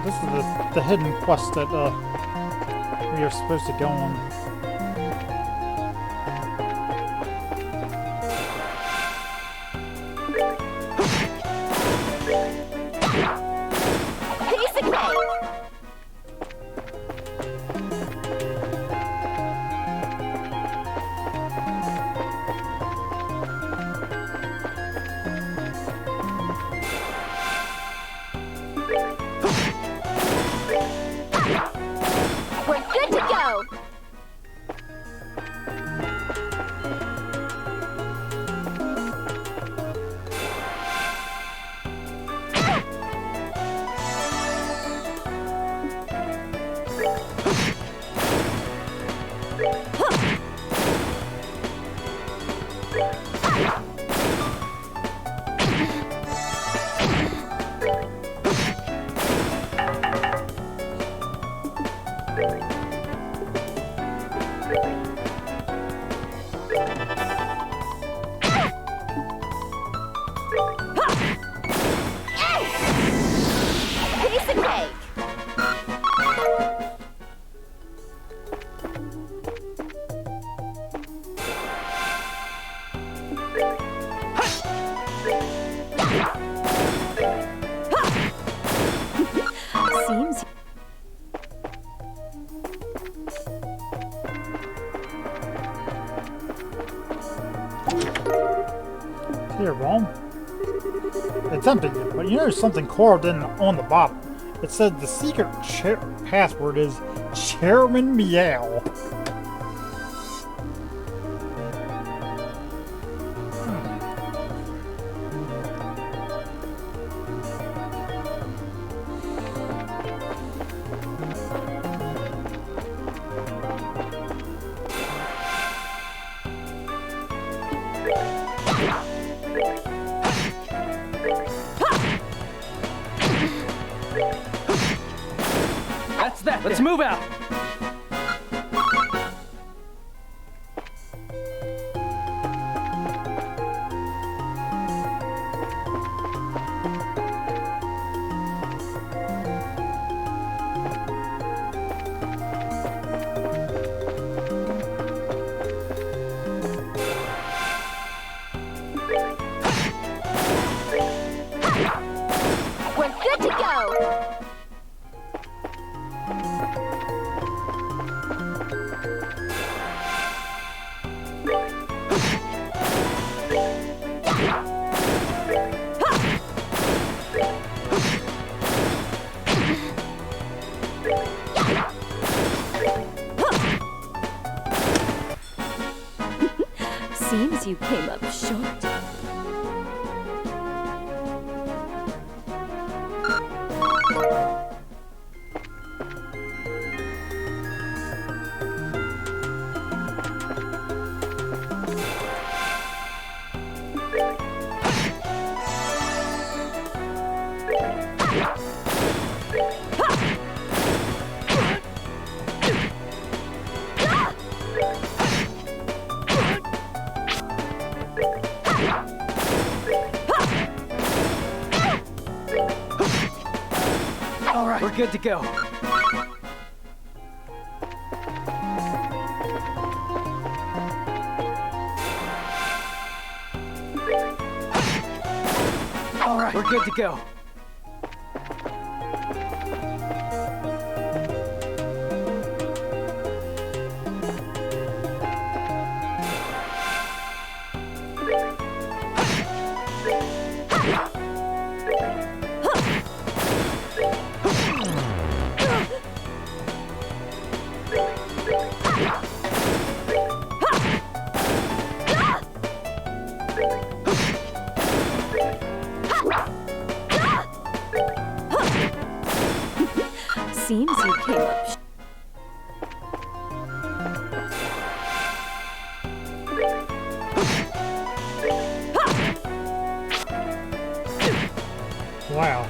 This is the hidden quest that we are supposed to go on. Here, Rome. It's empty, but you notice something carved in on the bottom. It says the secret password is Chairman Meow.
That's that. Let's move out.
We're good to go.
Seems you came up short.
All right, we're good to go. All right, we're good to go.
Seems you came up short.
Wow.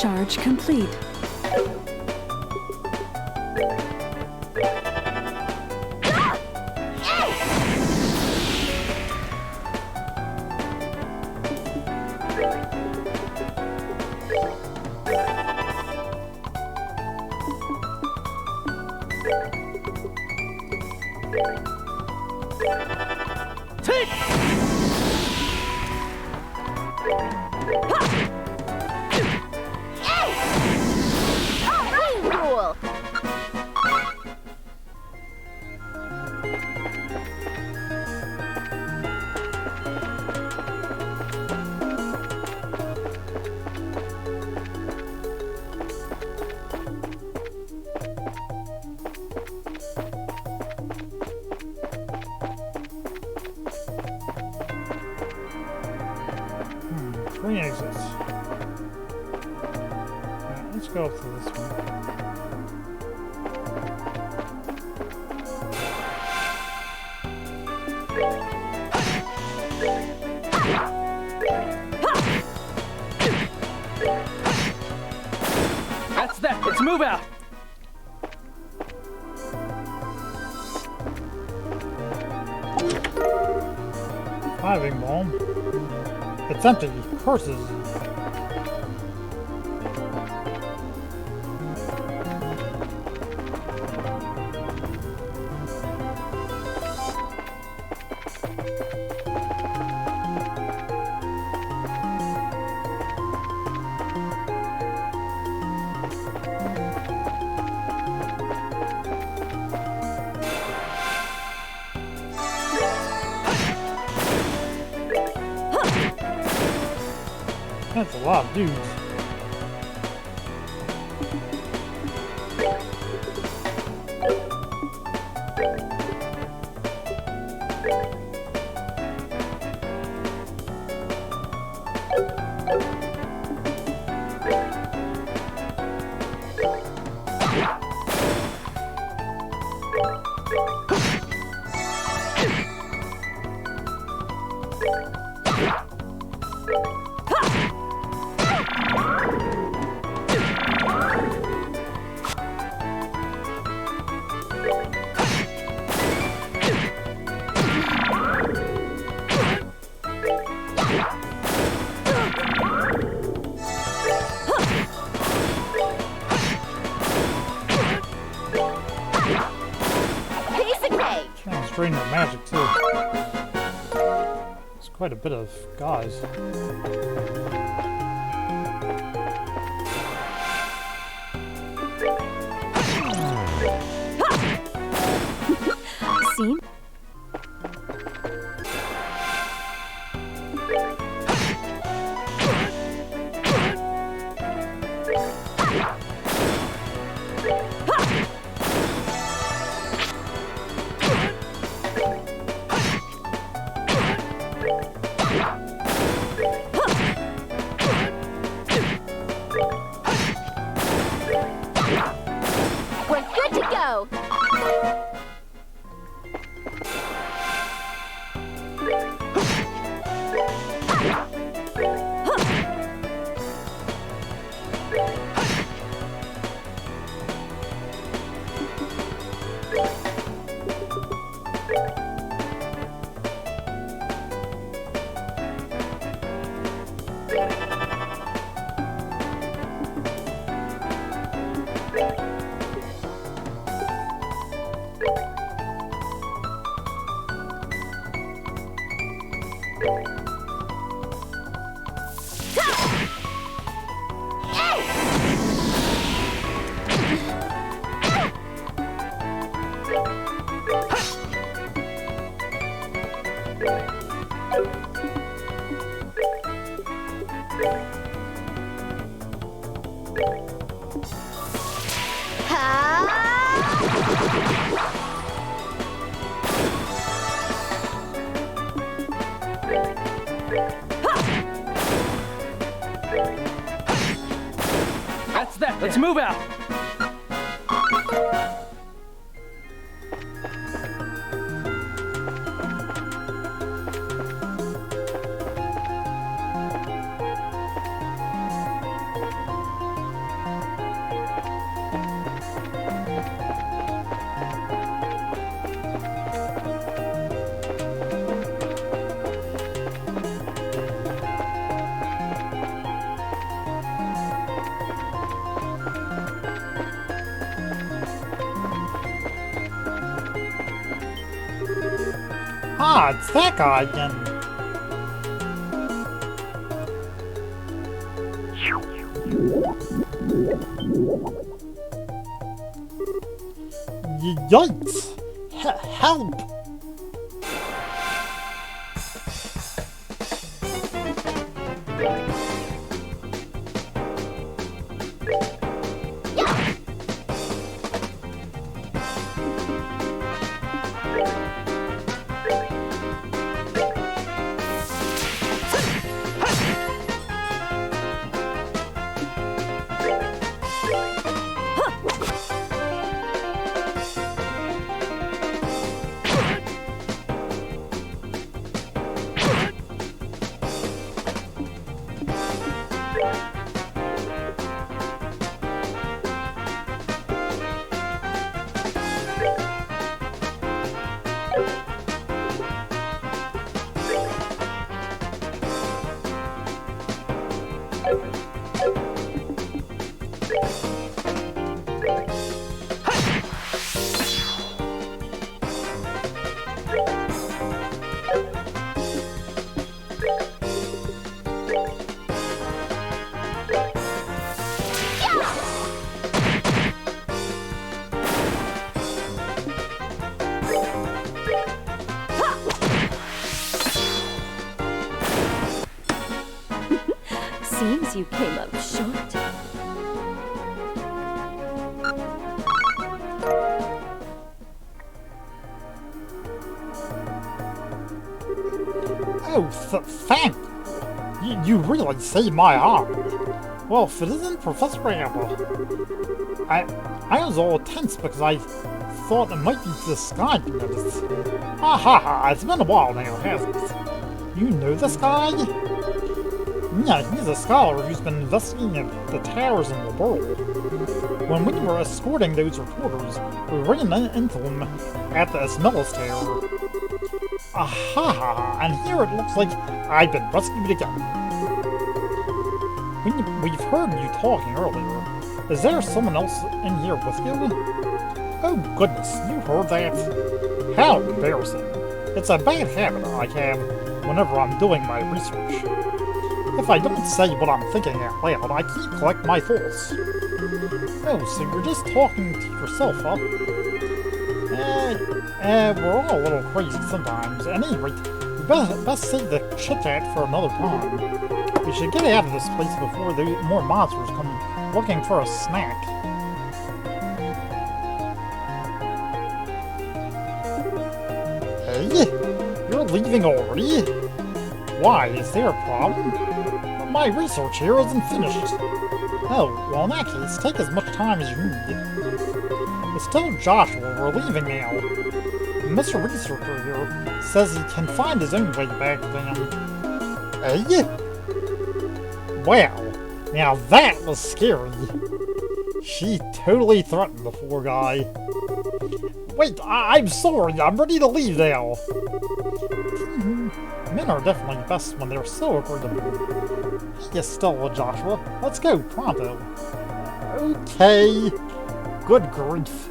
Charge complete.
Take!
Alright, rule.
Three exits. Alright, let's go up to this one.
That's that. Let's move out.
Diving bomb. It's empty. Curses. That's a lot of dudes.
Piece of cake.
Demonstrating their magic too. It's quite a bit of guys.
Seen?
We're good to go.
That's that. Let's move out.
Ah, it's that guy again. Yikes! Help!
Seems you came up short.
Oh, thank you. You really saved my arm. Well, if it isn't Professor Amber, I was all tense because I thought it might be this guy you noticed. Ha ha ha, it's been a while now, hasn't it? You know this guy? Yeah, he's a scholar who's been investigating the towers in the world. When we were escorting those reporters, we ran into him at the Amberl Tower. Aha! And here it looks like I've been rescued again. We've heard you talking earlier. Is there someone else in here with you? Oh goodness, you heard that? How embarrassing. It's a bad habit I have whenever I'm doing my research. If I don't say what I'm thinking out loud, I can't collect my thoughts. Oh, so you're just talking to yourself, huh? We're all a little crazy sometimes. At any rate, we best save the chit-chat for another time. We should get out of this place before the more monsters come looking for a snack. Hey, you're leaving already? Why, is there a problem? My research here isn't finished. Oh, well in that case, take as much time as you need. It's still Joshua, we're leaving now. Mr. Researcher here says he can find his own way back then. Eh? Wow, now that was scary. She totally threatened the poor guy. Wait, I'm sorry, I'm ready to leave now. Men are definitely best when they're so agreeable. Yes, Stella, Joshua. Let's go, pronto. Okay. Good grief.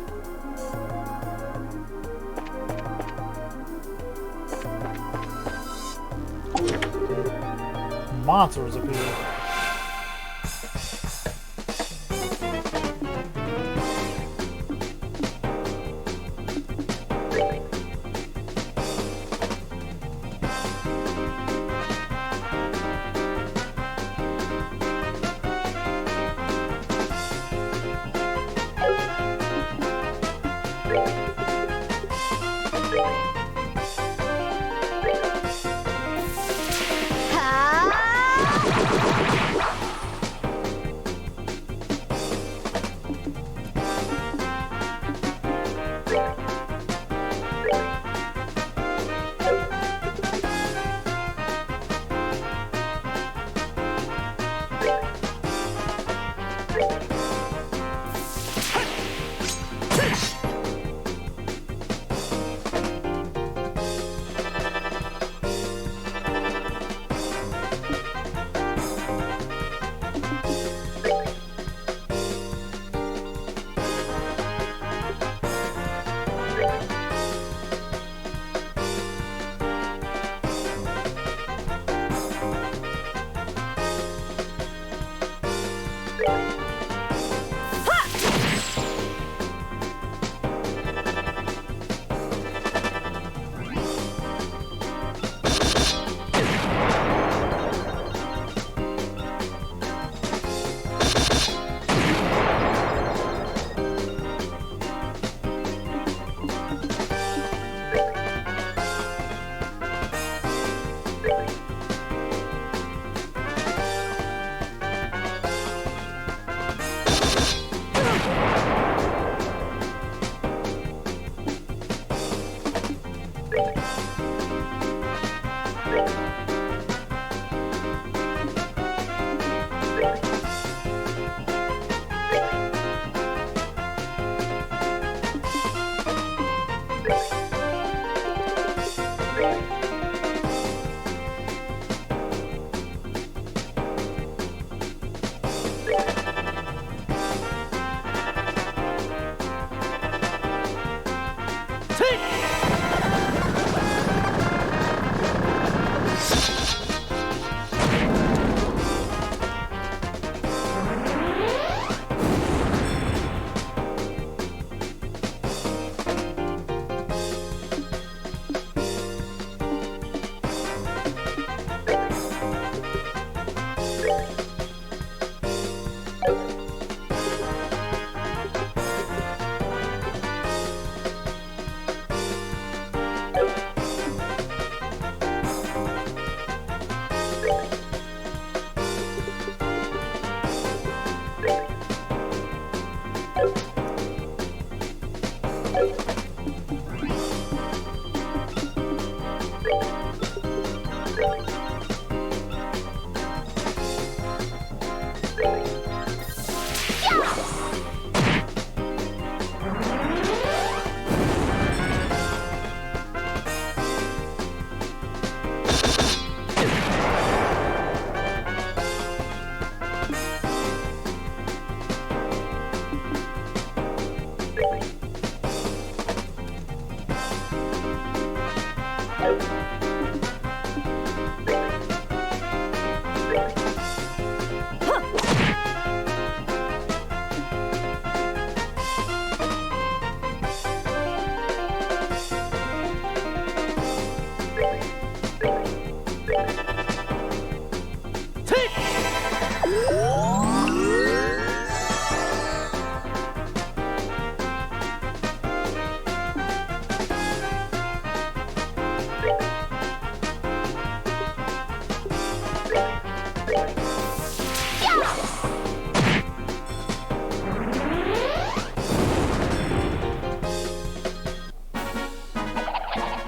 Monsters appear.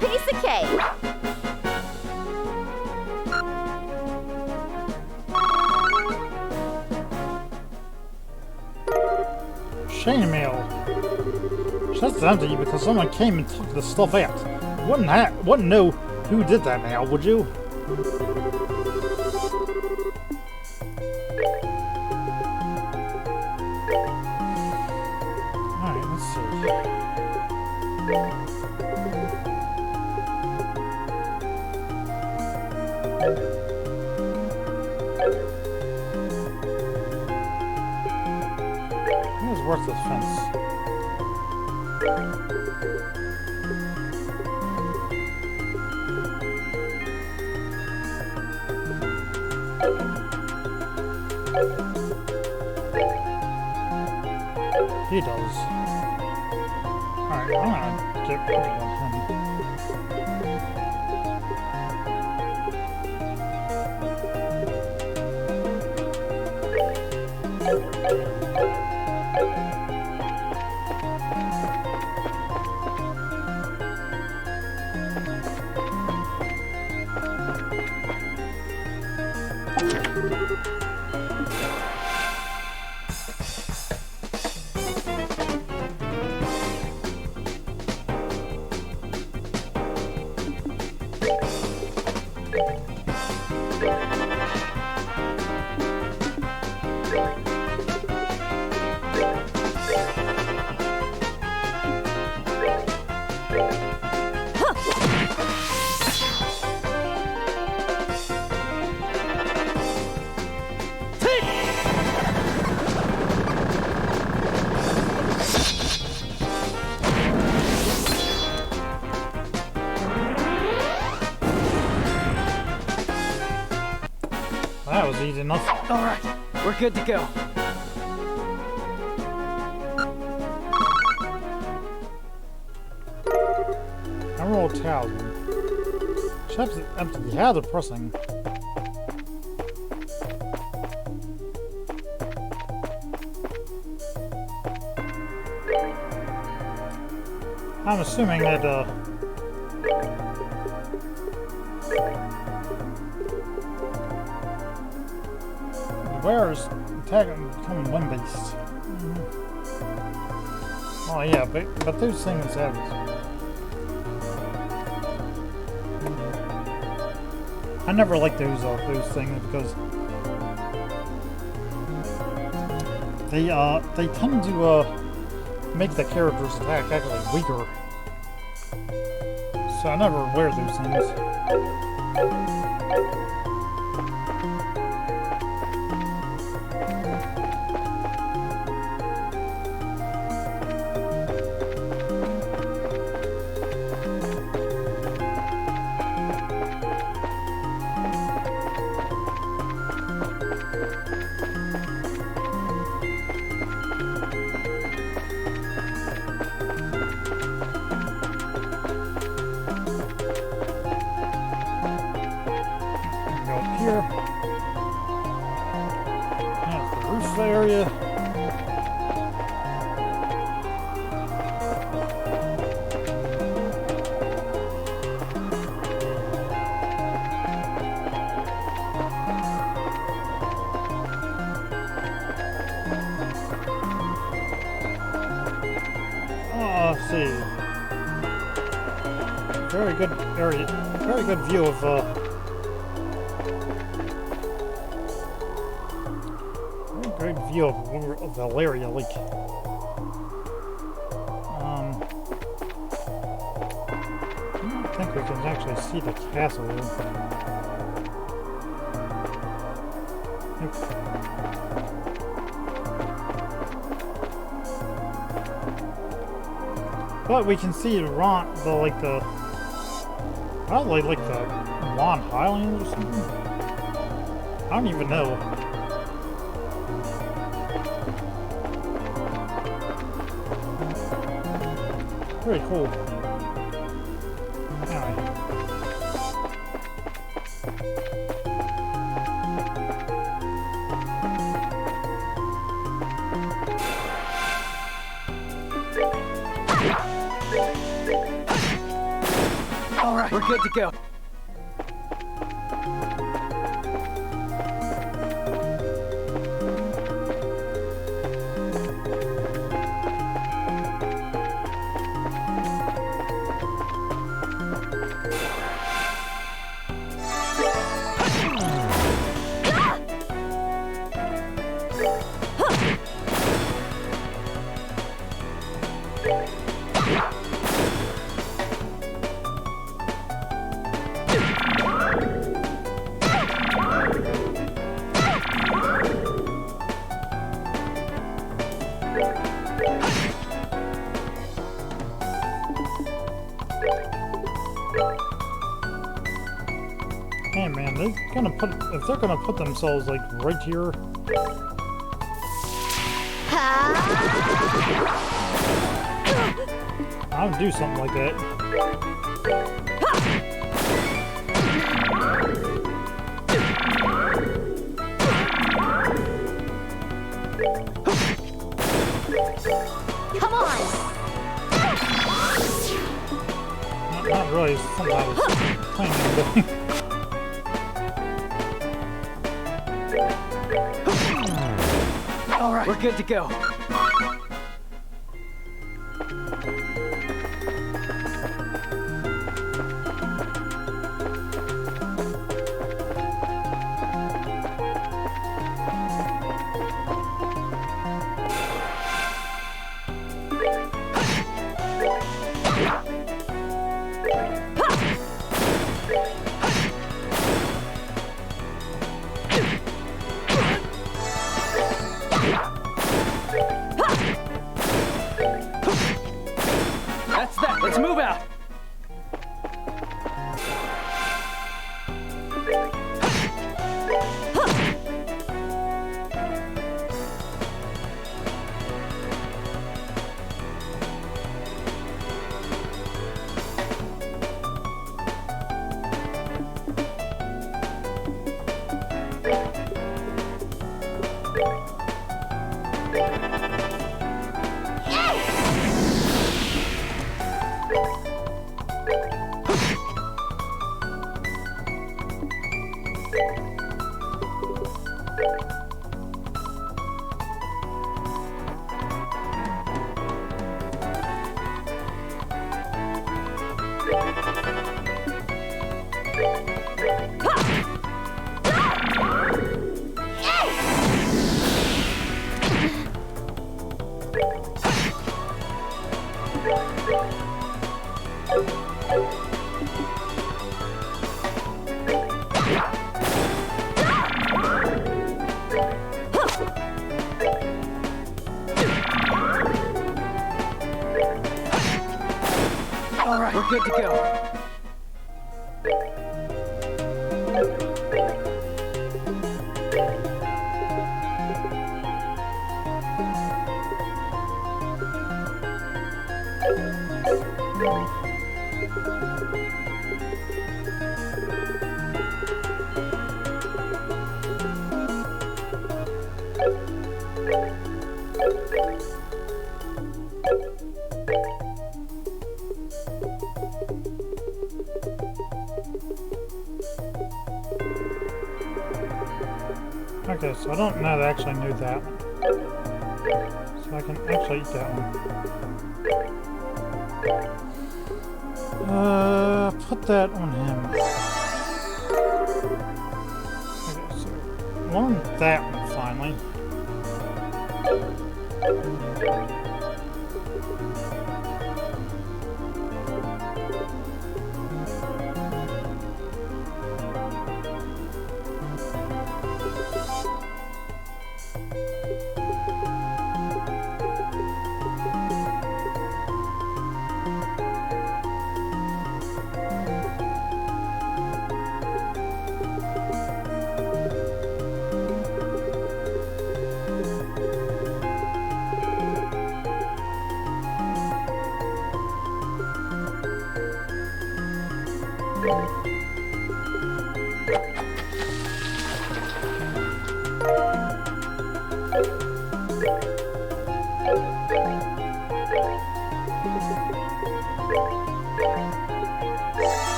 Piece of cake.
Chain mail. Chest's empty because someone came and took the stuff out. Wouldn't know who did that now, would you? Alright, let's see. Here's worth this fence. He does. Alright, I'm gonna get rid of him. That was easy enough.
All right, we're good to go.
Amberl Tower. Chap's empty. How depressing. I'm assuming that, the bears attack and become wind beasts. Oh yeah, but those things have. I never liked those things because they tend to make the character's attack actually weaker. So I never wear those things. Here. That's the roof area. Let's see. Very good area. Very good view of great view of Valeria Lake. think we can actually see the castle. Nope. But we can see probably like the Ron Highlands or something. I don't even know. Very cool. Anyway.
All right, we're good to go.
Hey man, if they're gonna put themselves like right here. I'll do something like that.
Come on!
Not really, sometimes playing anything.
All right, we're good to go. That's that. Let's move out. All right, we're good to go.
Okay, so I don't know that I actually knew that one. So I can actually eat that one. Put that on him. Okay, so learn that one finally.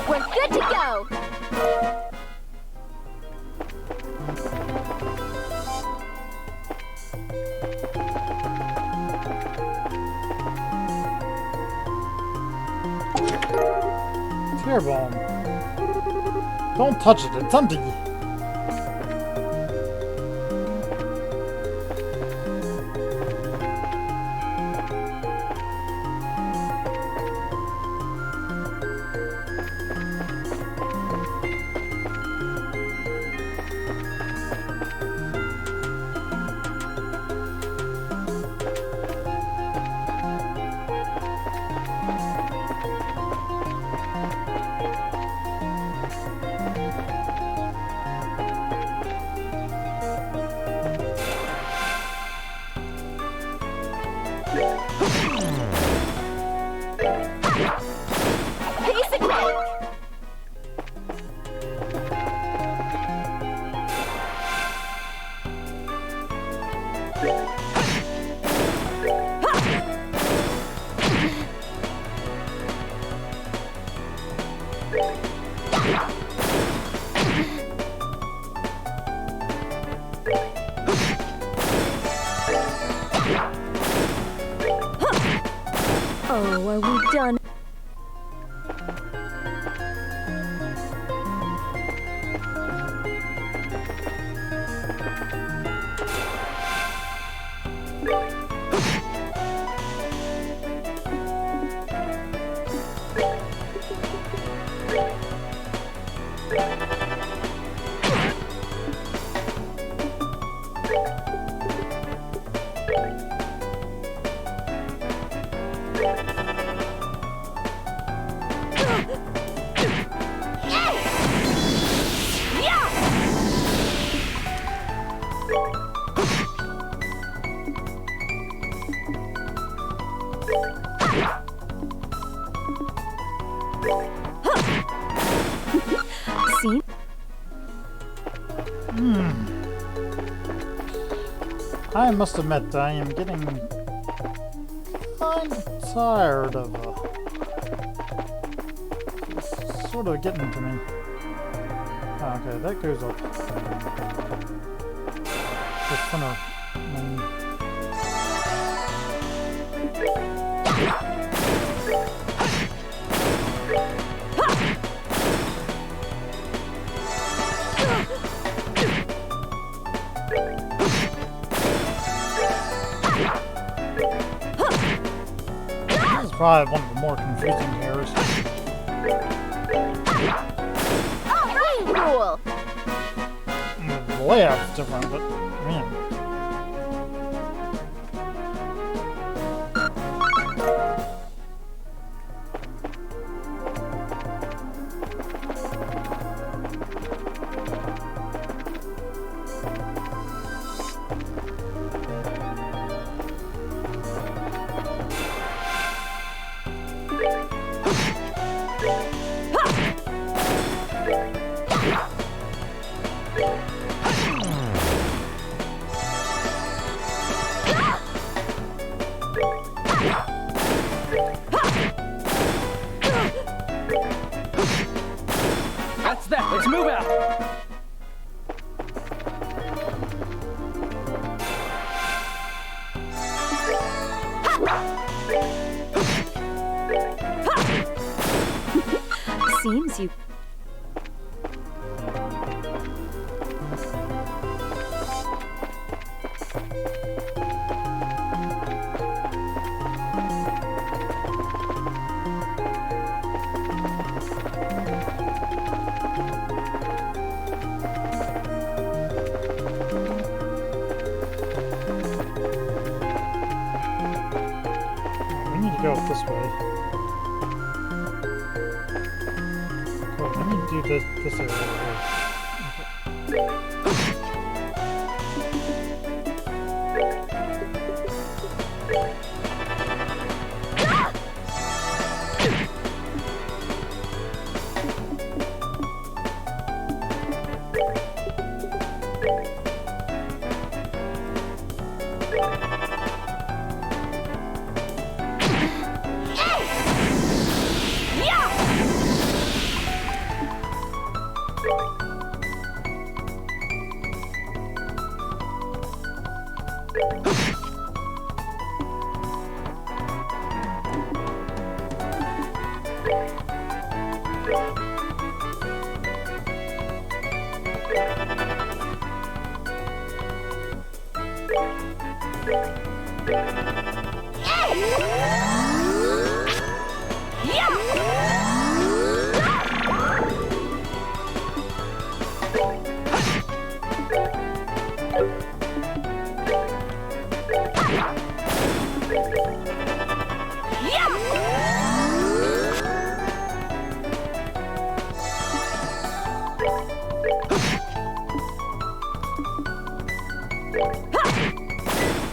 We're good to go.
Tear bomb. Don't touch it, it's empty.
Piece of cake.
Oh, are we done? See?
I must admit, I am getting kind of tired of it's sort of getting to me. Oh, okay, that goes up. The center. probably one of the more confusing areas.
Alright, rule!
The layout's different, but man.
That's that. Let's move out.
Seems you.
We need to go this way. Cool, let me do this area over here.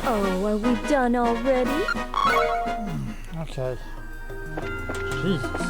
Oh, are we done already?
Okay. Jesus.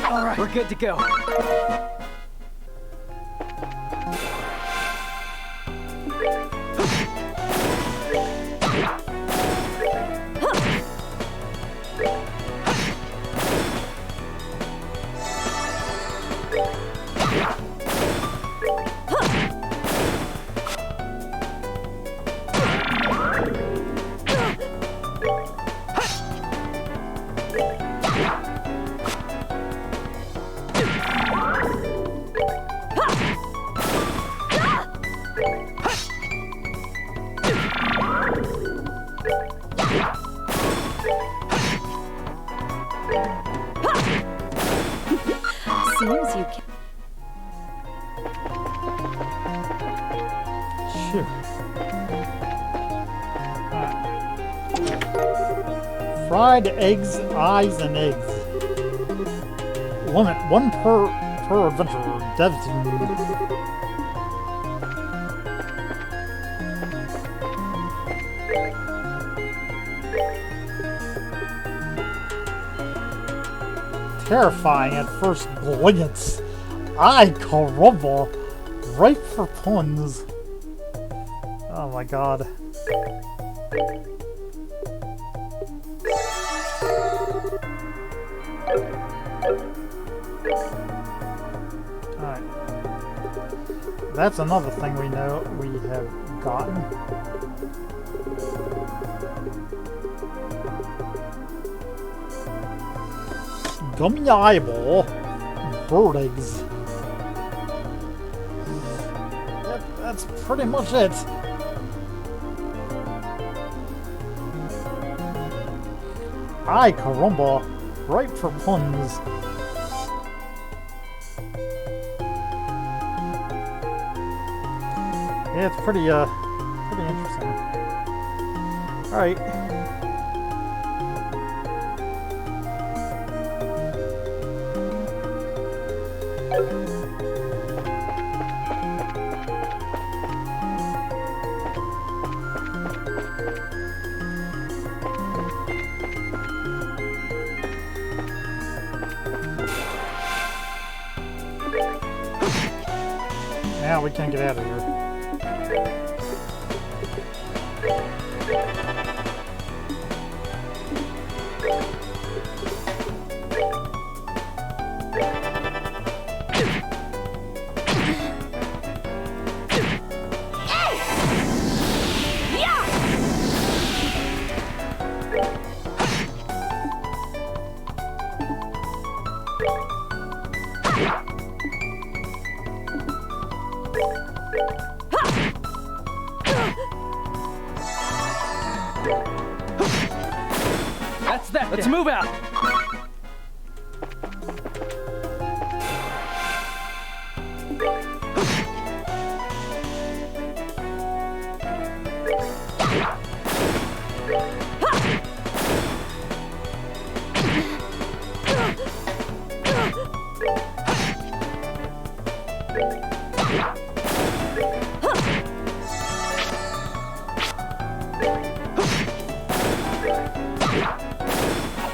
All right, we're good to go.
Seems you can.
Shoot. Fried eggs, eyes, and eggs. Limit one per adventurer. Dev team. terrifying at first glance. Ay caramba! Ripe for puns. Oh my god. Alright. That's another thing we know we have gotten. Gummy eyeball. Bird eggs. Yep, that's pretty much it. Ay caramba. Ripe for puns. Yeah, it's pretty interesting. Alright. Now we can't get out of here.
That's that. Let's move out.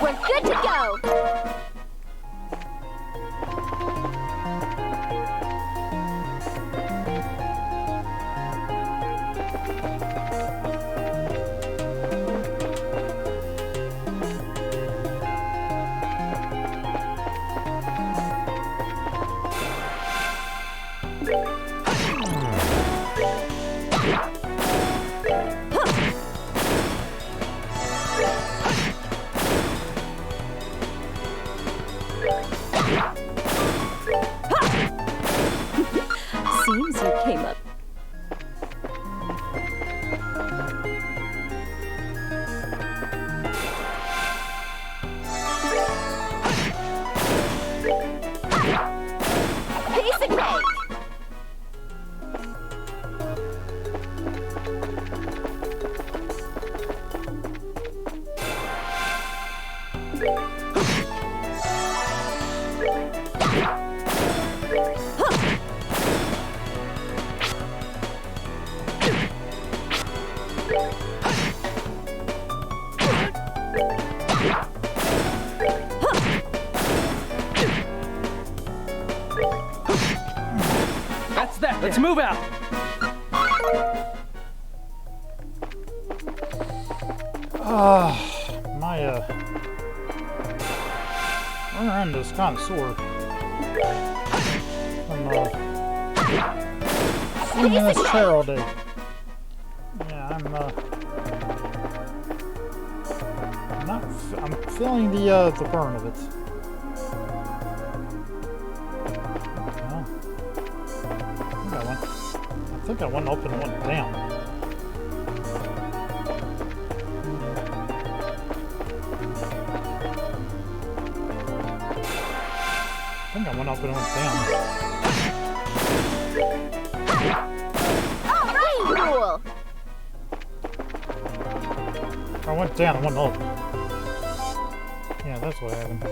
We're good to go.
Seems you came up.
Piece of cake.
That's that. Let's move out.
My rear end is kind of sore. I'm sitting in this chair all day. Yeah, I'm feeling the burn of it. Well, I think I went up and went down. I think I went up and went down.
All right, cool.
I went down and went up. Yeah, that's what happened.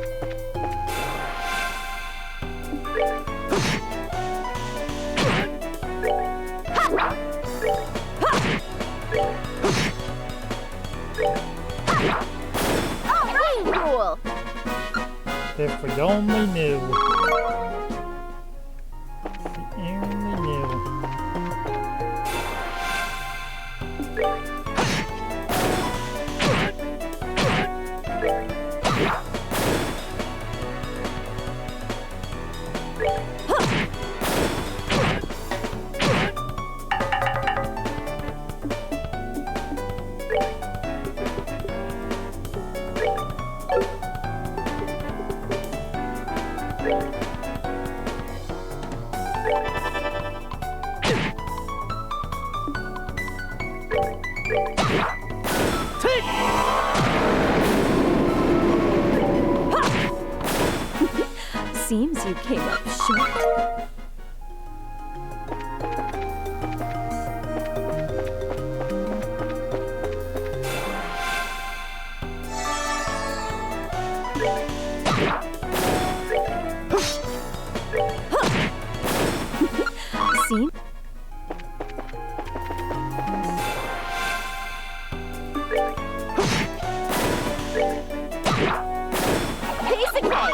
All right, cool.
If we only knew. If we only knew.
Seems you came up short. Seems
Piece of cake.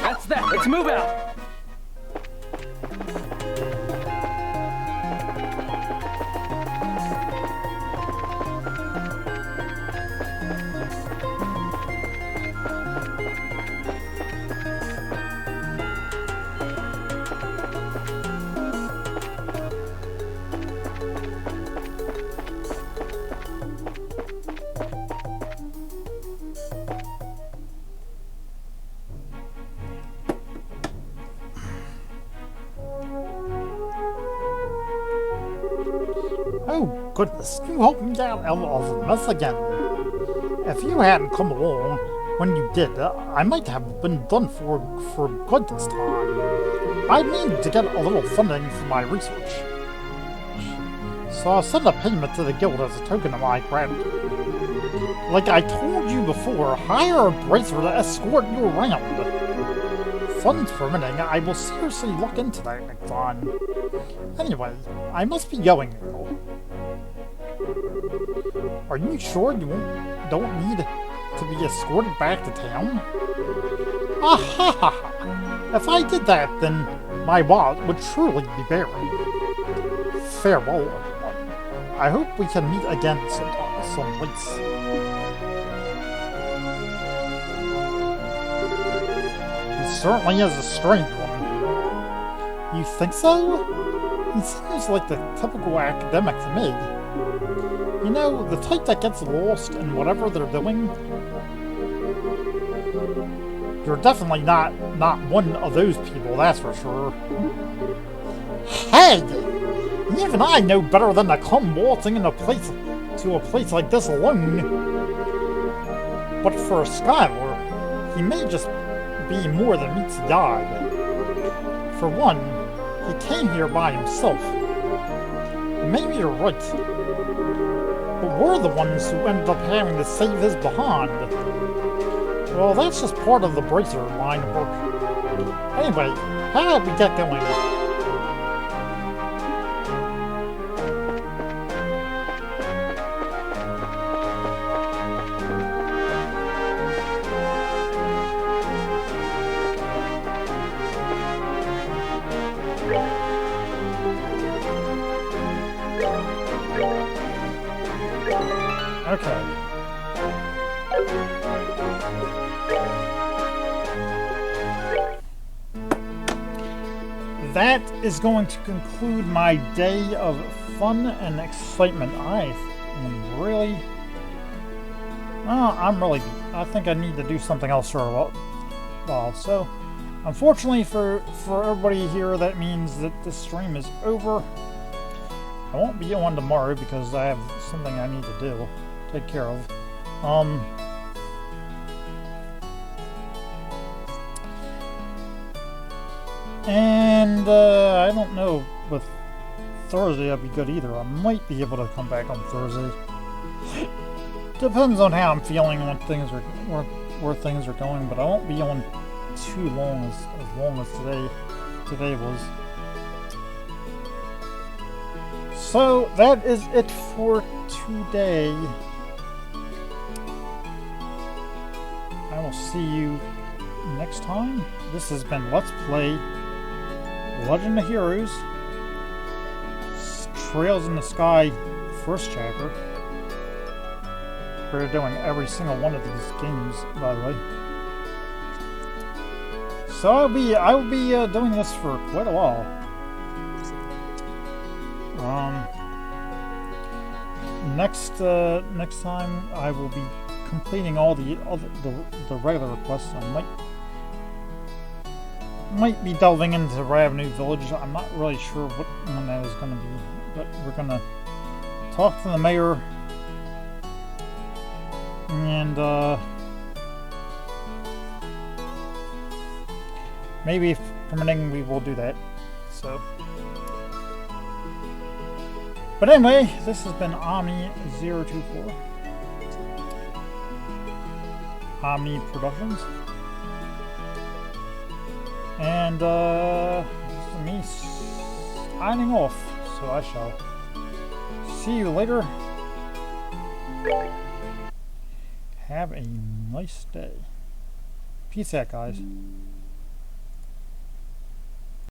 That's that. Let's move out.
Oh, goodness, you helped me out of a mess again. If you hadn't come along when you did, I might have been done for good this time. I need to get a little funding for my research. So I'll send a payment to the guild as a token of my gratitude. Like I told you before, hire a bracer to escort you around. Funds permitting, I will seriously look into that next time. Anyway, I must be going now. Are you sure you don't need to be escorted back to town? Ah ha ha ha! If I did that, then my wallet would truly be buried. Farewell, everyone. I hope we can meet again someplace. He certainly is a strange one. You think so? He seems like the typical academic to me. You know, the type that gets lost in whatever they're doing. You're definitely not one of those people, that's for sure. Hey! Even I know better than to come waltzing to a place like this alone. But for a Skylar, he may just be more than meets the eye. For one, he came here by himself. Maybe you're right. But we're the ones who ended up having to save his behind. Well, that's just part of the bracer line of work. Anyway, how about we get going? Okay. That is going to conclude my day of fun and excitement. I'm really I think I need to do something else for a while. So, unfortunately for everybody here, that means that this stream is over. I won't be on tomorrow because I have something I need to take care of. And I don't know, but Thursday I'll be good either. I might be able to come back on Thursday. Depends on how I'm feeling and where things are going, but I won't be on too long as long as today was. So that is it for today. I will see you next time. This has been Let's Play Legend of Heroes Trails in the Sky first chapter. We're doing every single one of these games, by the way. So I will be doing this for quite a while. Next time I will be completing all the regular quests. I might be delving into Ravenue Village. I'm not really sure when that is going to be, but we're going to talk to the mayor, and maybe if permitting we will do that. So, but anyway, this has been Omni024, Omni Productions. And this is me signing off, so I shall see you later. Have a nice day. Peace out, guys.